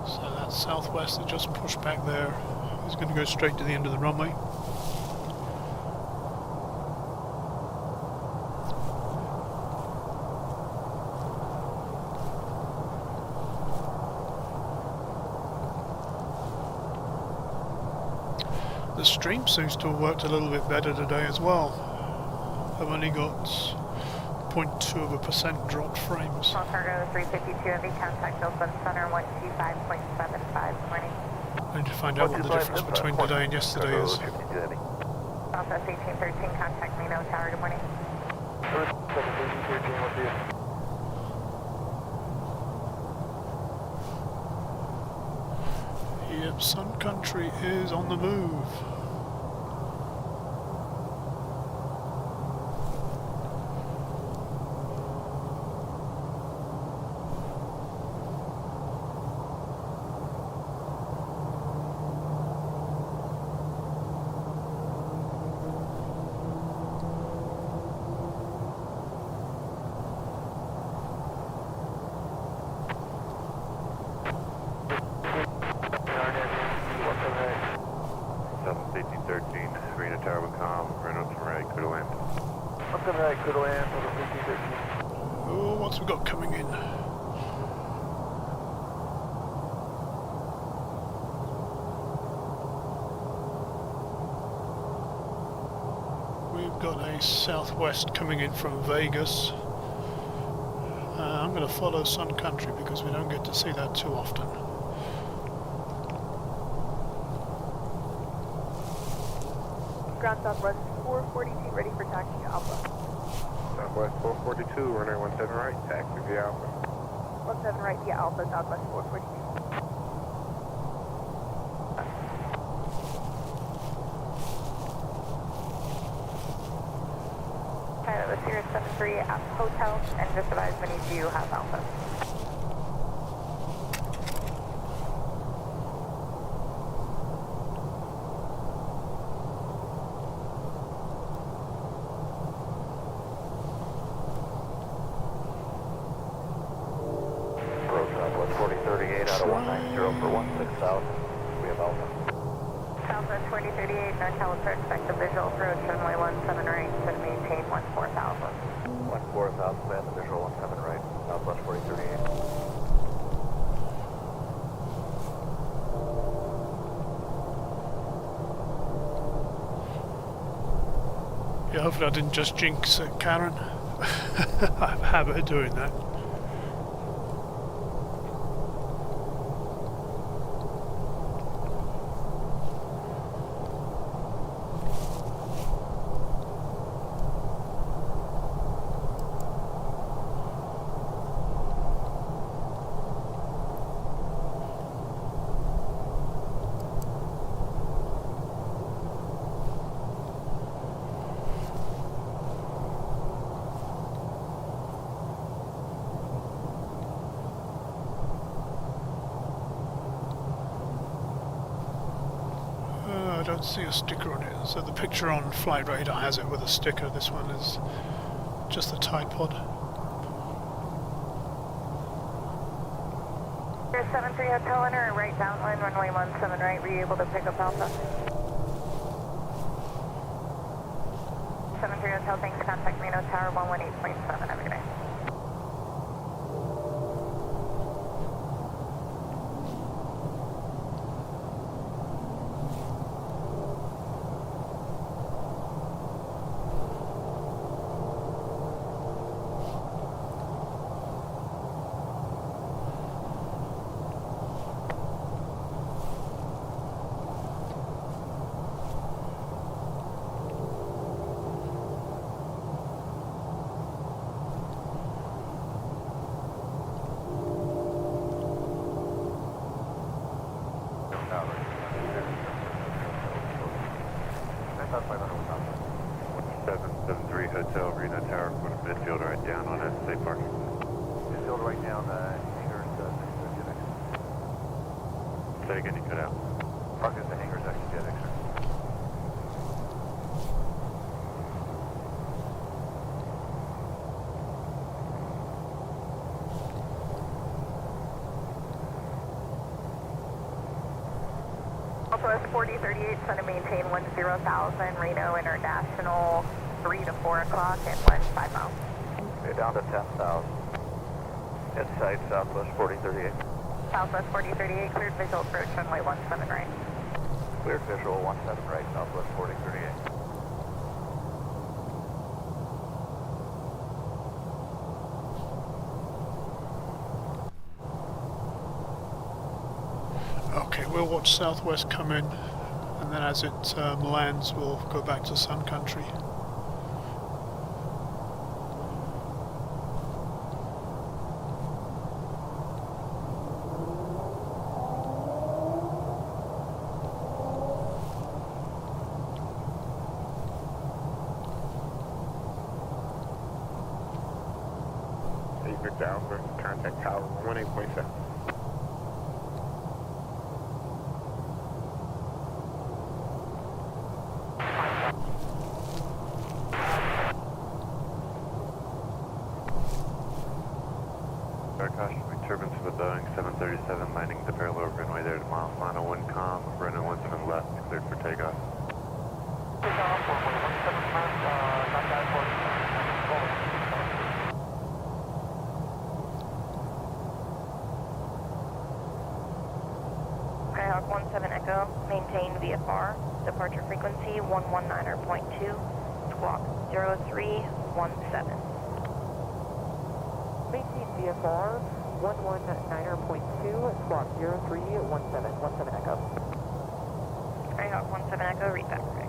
So that southwest that just pushed back there is going to go straight to the end of the runway. The stream seems to have worked a little bit better today as well. I've only got 0.2% dropped frames. Small cargo 352 heavy, contact Oakland Center 125.75, morning. I need to find out what the difference between today and yesterday is. Southwest 1813, contact Mino Tower, good morning. Yep, Sun Country is on the move. Oh, what's we got coming in? We've got a southwest coming in from Vegas. I'm going to follow Sun Country because we don't get to see that too often. Ground Southwest 442, ready for taxi to Alpha. Southwest 442, runway 17 right, taxi via Alpha. 17 right via Alpha, Southwest 442. Pilot with Sirius 73 at Hotel, and just advise when you do have Alpha. Southwest 4038, NorCal will expect a visual approach, runway 17 right, to maintain 14,000. 14,000, man, the visual 17 right, Southwest 4038. Yeah, hopefully I didn't just jinx it, Karen. I have a habit of doing that. I don't see a sticker on it. So the picture on Flight Radar has it with a sticker. This one is just the Tide Pod. Here's 73 Hotel enter, right downwind, runway 17 right. Were you able to pick up Alpha? 73 Hotel, thanks. Contact Mino Tower 118.7. Have a good day. Hotel, Reno Tower, put a midfield right down on SSA parking. Midfield right down, hangars, Say again, you cut out. Park is the hangars actually get extra. Southwest 4038, trying to maintain 10,000, Reno International, 3 to 4 o'clock, and 5 miles. Okay, down to 10,000. Inside Southwest 4038. Southwest 4038, cleared visual approach, runway 17 right. Cleared visual 17 right, Southwest 4038. Okay, we'll watch Southwest come in, and then as it lands, we'll go back to Sun Country. Livery down for contact tower 18.7. Caution, we turbines for the Boeing 737 landing the parallel runway there tomorrow. Final 1 com, runway 17 left, cleared for takeoff. Skyhawk 17 Echo, maintain VFR, departure frequency 119.2, squawk 0317. Maintain VFR 119.2, squawk 0317, Echo. Skyhawk 17 Echo, read back correct.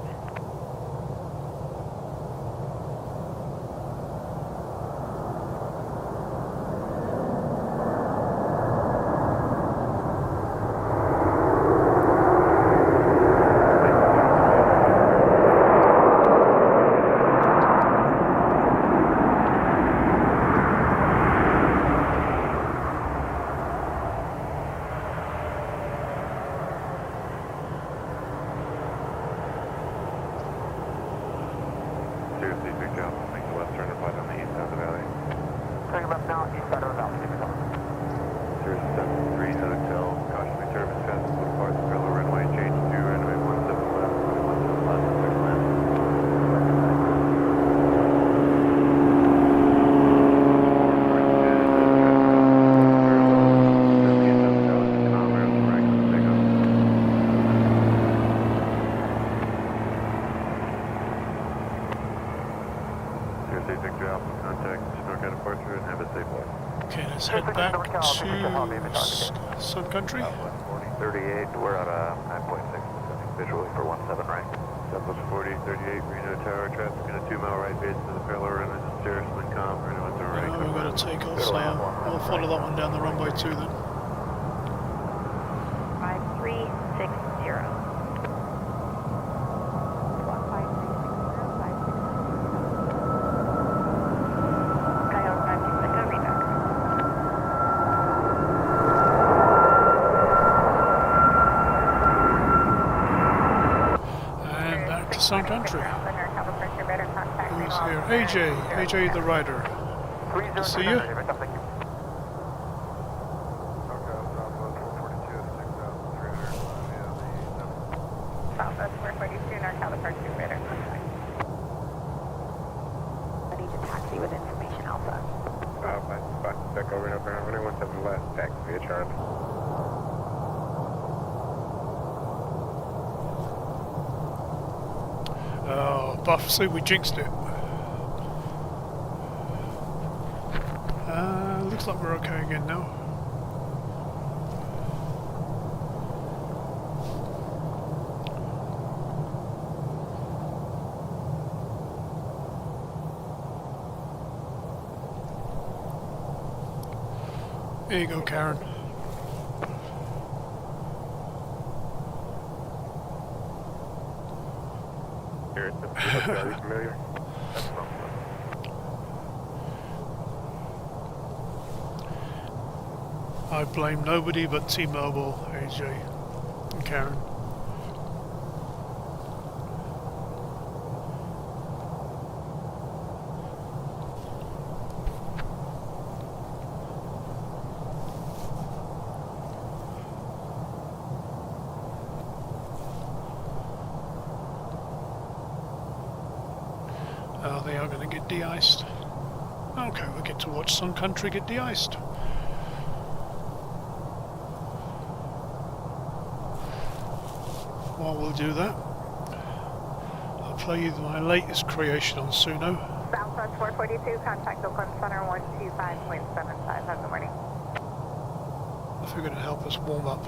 Seriously, picked up. Make the left turn applied on the east side of the valley. Turning left now, east side of the valley. Sirius 73 Hotel. Caution, we turbines fast to depart the parallel runway. Change to runway 17 left. Runway 17 left, clear to land. Okay, let's head back to Sun Country. 4038, we're at 9.6 visually for 17 right. Southwest 4038, Reno Tower, traffic in a 2-mile right base to the parallel runway, Sirius Lincoln, Reno 17 right. We've got to take off, so we'll follow that one down the runway too then. 5360. Skyhawk 56 Echo, read back. And back to Sun Country. Who's here? AJ the rider. Good to see you. Southwest 442, NorCal departure, radar contact. I need to taxi with information alpha. Back over and over. Runway 17 left, taxi via Charlie. Oh, Buff, see, we jinxed it. Looks like we're okay again now. There you go, Karen. Here, are you familiar? I blame nobody but T-Mobile, AJ. Karen. Oh, they are going to get de-iced. Okay, we'll get to watch Sun Country get de-iced. While we'll do that, I'll play you my latest creation on Suno. Southwest 442, contact Oakland Center 125.75. Have a good morning. If you're going to help us warm up.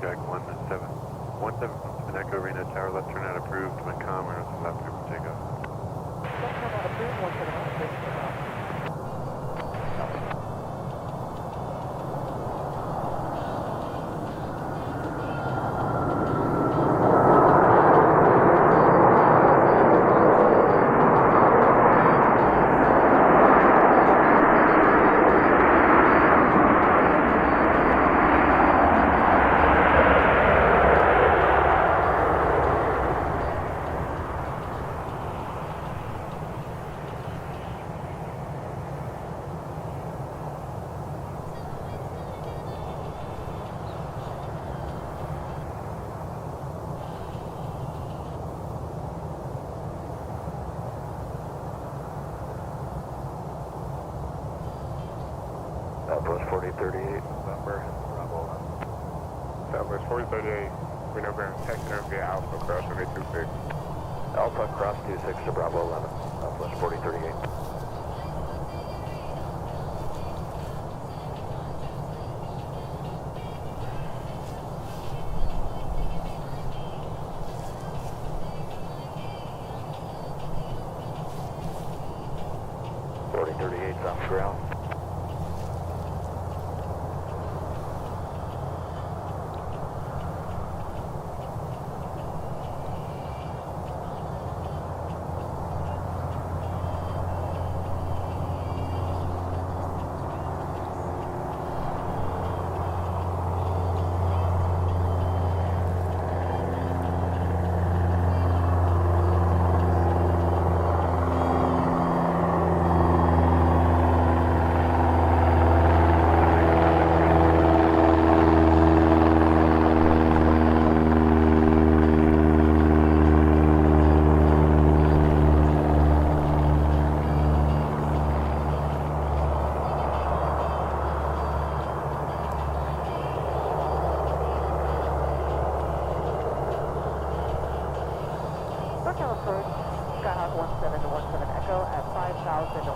Jag 17 from Echo Arena Tower, left turn out approved, Macom, or left turn for takeoff. Southwest 4038, November, Bravo 11. Southwest 4038, Reno Ground, taxi over via Alpha Cross runway 26. Alpha Cross 26 to Bravo 11, Southwest 4038. On the ground. Skyhawk 1717 Echo at 5,100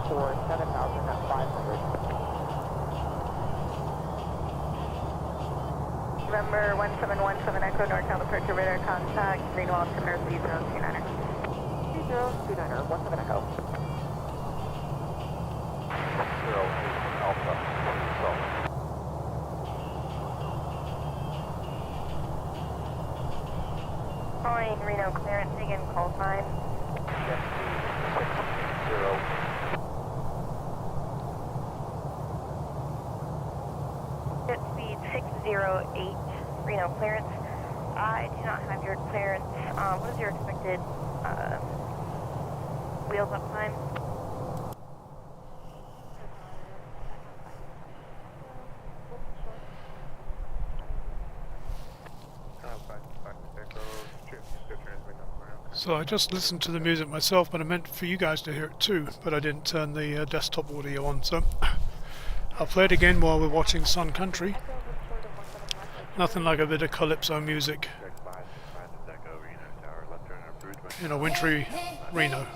for 7,500. November 1717 Echo, NorCal departure radar contact, Reno altimeter 3029er. 3029er, 17 Echo. 08 Alpha, South. Calling Reno clearance, again, call time. Jet speed 608, Reno clearance. I do not have your clearance. What is your expected wheels up time? So I just listened to the music myself, but I meant for you guys to hear it too, but I didn't turn the desktop audio on, so I'll play it again while we're watching Sun Country. Nothing like a bit of calypso music. Check 565 is Echo Arena. in a wintry Reno.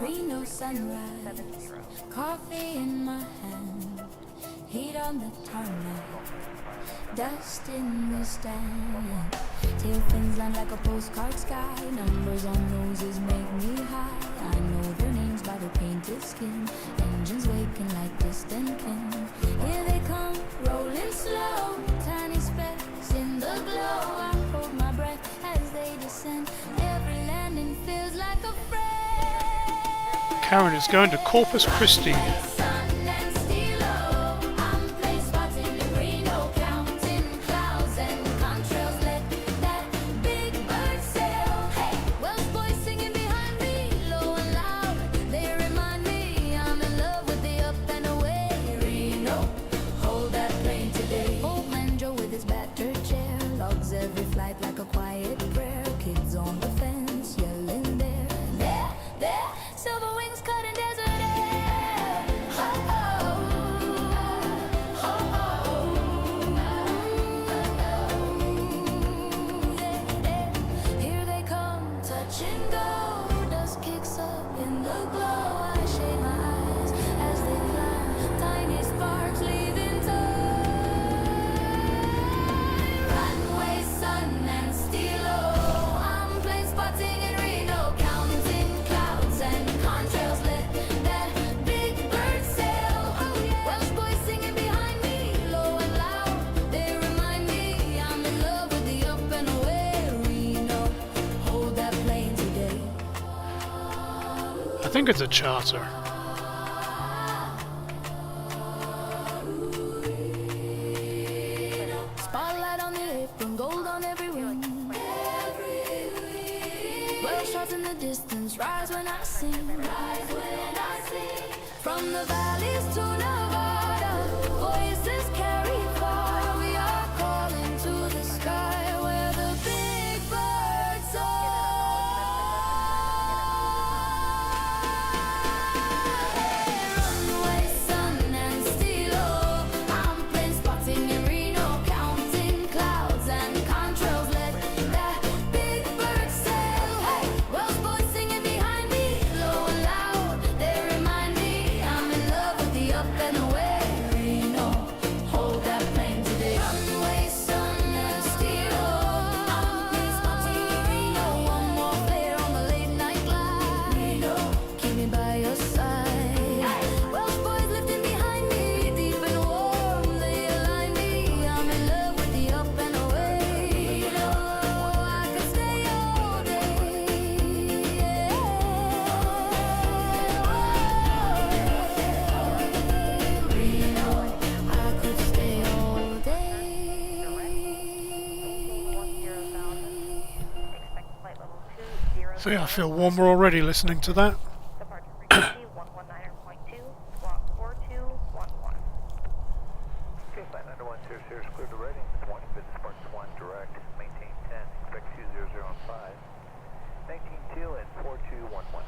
Reno sunrise, coffee in my hand, heat on the tarmac, dust in the stand. Tail fins land like a postcard sky, numbers on noses make me high. I know their names by their painted skin, engines waking like distant kin. Here they come, rolling slow, tiny specks in the glow. I hold my breath as they descend, every landing feels like a friend. Karen is going to Corpus Christi. Sun and stilo, I'm planespotting in Reno, counting clouds and contrails. Let that big bird sail. Hey, Welsh boys singing behind me, low and loud. They remind me I'm in love with the up and away. Reno, hold that plane today. Old man Joe with his battered chair logs every flight like a quiet prayer. Kids on the fence yelling there, there, there. Silver wings cutting desert air. Oh, oh, yeah. Here they come, touch and go. Dust kicks up in the glow. I shade my eyes as they fly. Tiny sparks leaving tow. Runway, sun and stilo. I'm planespotting in Reno, counting clouds and contrails. Let that big bird sail. Welsh boys singing behind me, low and loud. They remind me I'm in love with the up and away. Reno, hold that plane today. I think it's a charter. Spotlight on the apron, gold on every wing. Well shots in the distance, rise when I sing. From the valleys to Nevada, voices carry far. We are calling to the sky where the big birds are. Runway, sun and stilo. I'm planespotting in Reno, counting clouds and contrails. Let that big bird sail. Hey, Welsh boys singing behind me, low and loud. They remind me I'm in love with the up and away. Reno, hold that plane today. Runway, sun and stilo. I'm planespotting in Reno. One more flare on the late night glide. Reno, keep me by your side. Welsh boys lifting behind me, deep and warm. They align me. I'm in love with the up and away. Reno, I could stay all day. Reno, I could stay all day. Expect flight level 20. So yeah, I feel warmer already listening to that. Departure frequency 119.2, squawk 4211. Okay, flight 910 is clear to reading. 20, business park 1 direct, maintain 10, expect 2005, 19.2 and 4211.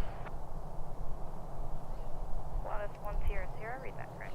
Lotus 100, read that correct.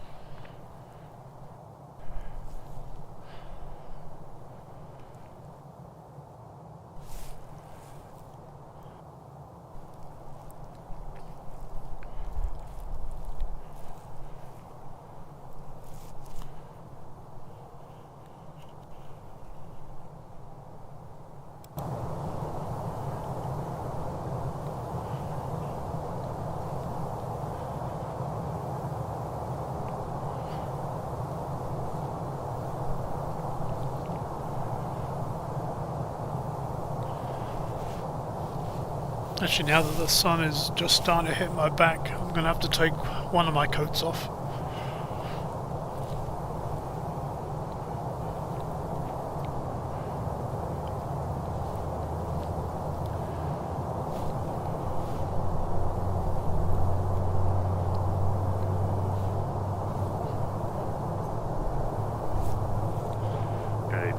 Actually, now that the sun is just starting to hit my back, I'm going to have to take one of my coats off.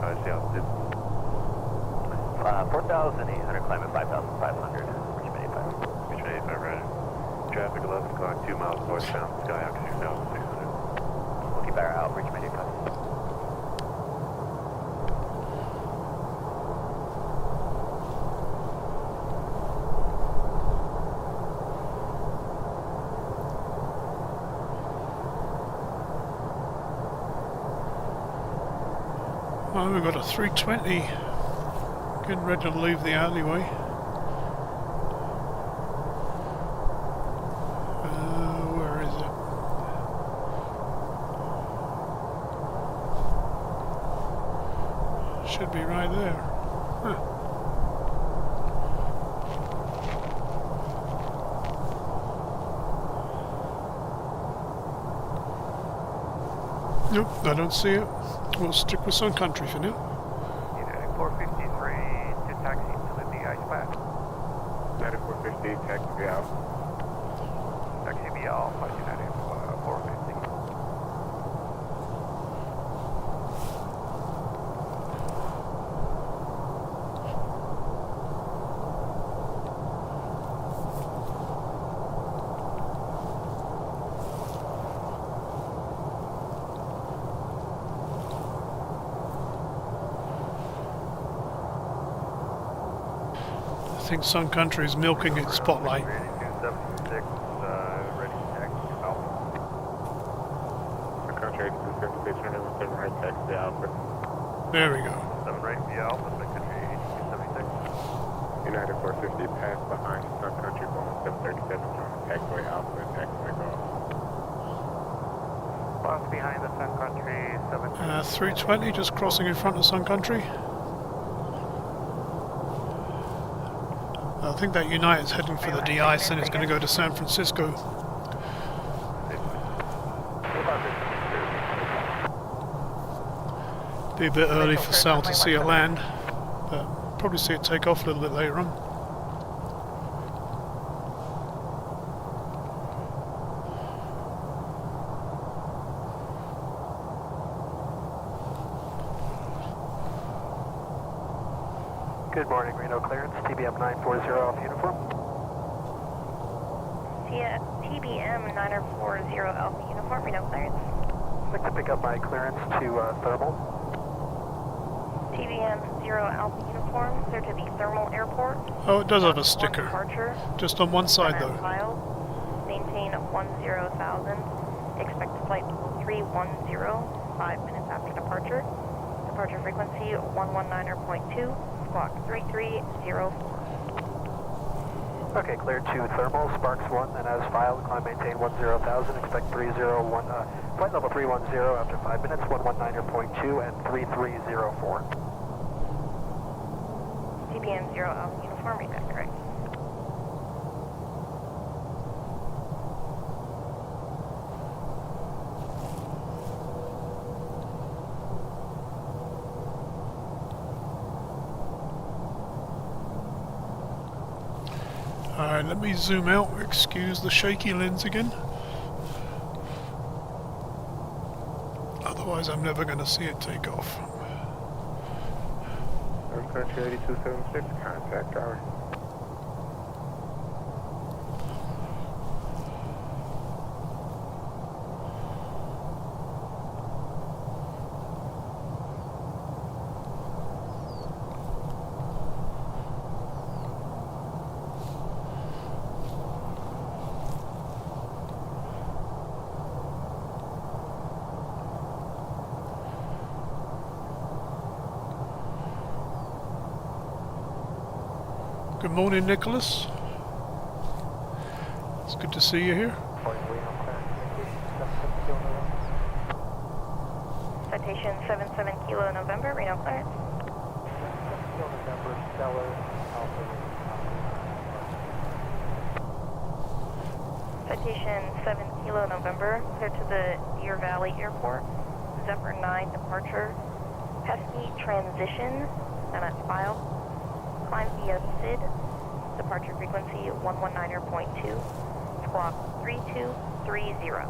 What's the altitude? 4,800, climb at 5,500. Richmond 85. Richmond 85, roger. Traffic 11 o'clock, 2 miles northbound, Skyhawk 6,600. We'll keep our out, Richmond 85. Well, we've got a 320 getting ready to leave the alleyway. Where is it? Should be right there. Huh. Nope, I don't see it. We'll stick with Sun Country for now. United 453 to taxi to the ice path. United 450, taxi be out. Taxi be out, United 450. I think Sun Country is milking its spotlight. Ready 276, ready to taxi to Alpha. Sun Country 276, United 7 right, taxi Alpha. There we go. 7 right via Alpha, Sun Country 8276. United 450, pass behind Sun Country, going 737, join taxiway Alpha and taxiway Golf. Pass behind the Sun Country 7. 320 just crossing in front of Sun Country. I think that United's heading for the de-ice and it's going to go to San Francisco. Be a bit early for Sal to see it land, but probably see it take off a little bit later on. Good morning, Reno clearance, TBM 940 off uniform. TBM 940 Alpha Uniform, Reno clearance. I'd like to pick up my clearance to thermal. TBM 0 Alpha Uniform, clear to the thermal airport. Oh, it does have a sticker. Departure. Just on one side though. Filed. Maintain 10,000. Expect flight 310, 5 minutes after departure. Departure frequency 119.2. Squawk 3304. Okay, cleared to thermal, Sparks 1, and as filed, climb maintain 10,000, expect 301, flight level 310 after 5 minutes, 119.2 and 3304. TBM 0 Alpha Uniform, read that correct. Alright, let me zoom out, excuse the shaky lens again. Otherwise I'm never going to see it take off. Sun Country 8276, contact our. Good morning, Nicholas. It's good to see you here. Citation 77 Kilo November, Reno clearance. Citation 7 Kilo November, clear to the Deer Valley Airport. Zephyr 9 departure. Pesky transition, and that's filed. Climb via SID. Departure frequency 119.2. Squawk 3230.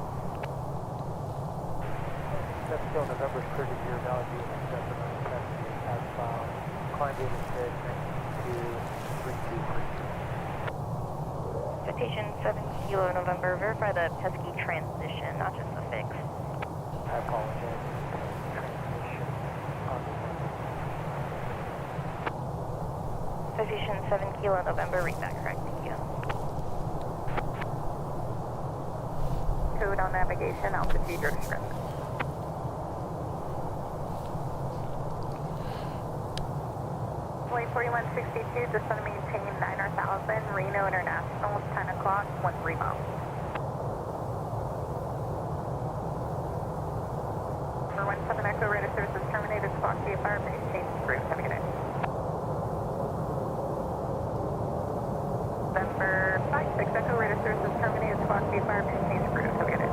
That's still November, clear to Deer Valley, Zephyr 9, climb via Sid next to 3232. Citation 7 Kilo November, verify the pesky transition, not just the fix. I apologize. Transmission on the Citation 7 Kilo November, read that correct, thank you. Code on navigation, altitude restrict. Flight 4162, just want to maintain 9,000, Reno International, 10 o'clock, 13 miles. For 17 Echo, radar services terminated, squawk VFR, base change route, have a good day. November 56 Echo, radar services terminated, squawk VFR, base change route, have a good day.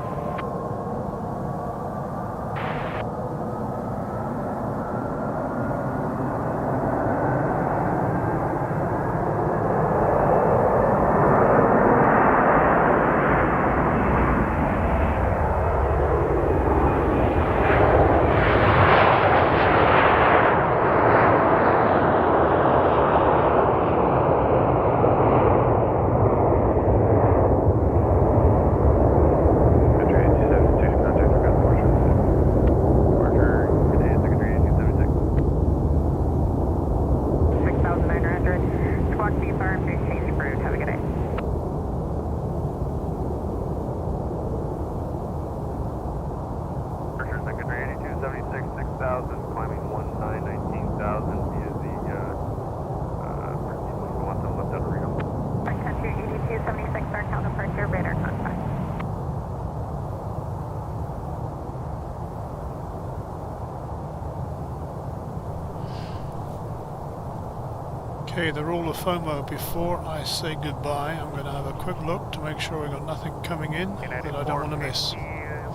Okay, the rule of FOMO, before I say goodbye, I'm going to have a quick look to make sure we've got nothing coming in that I don't want to miss.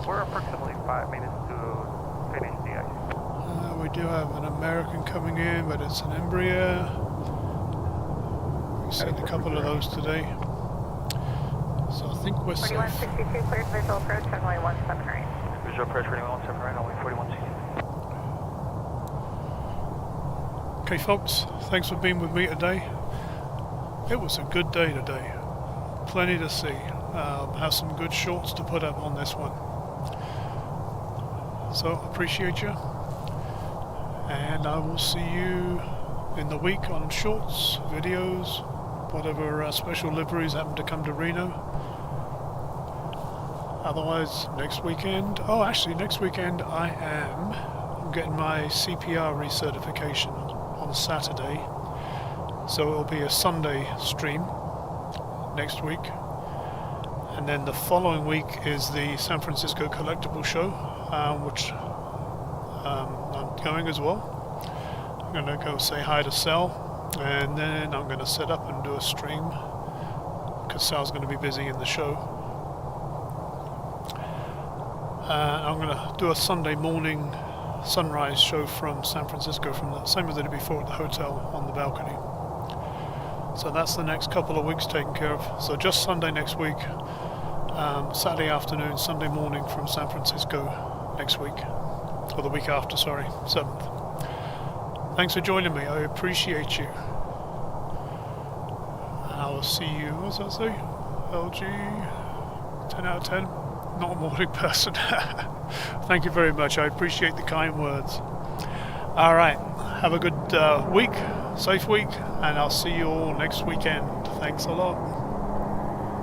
We're approximately 5 minutes to finish the ice. We do have an American coming in, but it's an Embraer. We've seen a couple of those today. So I think we're safe. 4162, cleared visual approach, runway 17 right. Visual approach, runway 17 right, only 4162. Okay folks, thanks for being with me today. It was a good day today. Plenty to see. Have some good shorts to put up on this one. So appreciate you. And I will see you in the week on shorts, videos, whatever special liveries happen to come to Reno. Otherwise, next weekend, next weekend I'm getting my CPR recertification on Saturday, so it'll be a Sunday stream next week, and then the following week is the San Francisco Collectible Show, which I'm going as well. I'm going to go say hi to Sal, and then I'm going to set up and do a stream because Sal's going to be busy in the show. I'm going to do a Sunday morning sunrise show from San Francisco, from the same as I did before at the hotel on the balcony. So that's the next couple of weeks taken care of. So just Sunday next week, Saturday afternoon, Sunday morning from San Francisco next week, or the week after, sorry, 7th. Thanks for joining me, I appreciate you. And I will see you, what does that say? LG 10 out of 10. Not a morning person. Thank you very much. I appreciate the kind words. All right. Have a good week, safe week, and I'll see you all next weekend. Thanks a lot.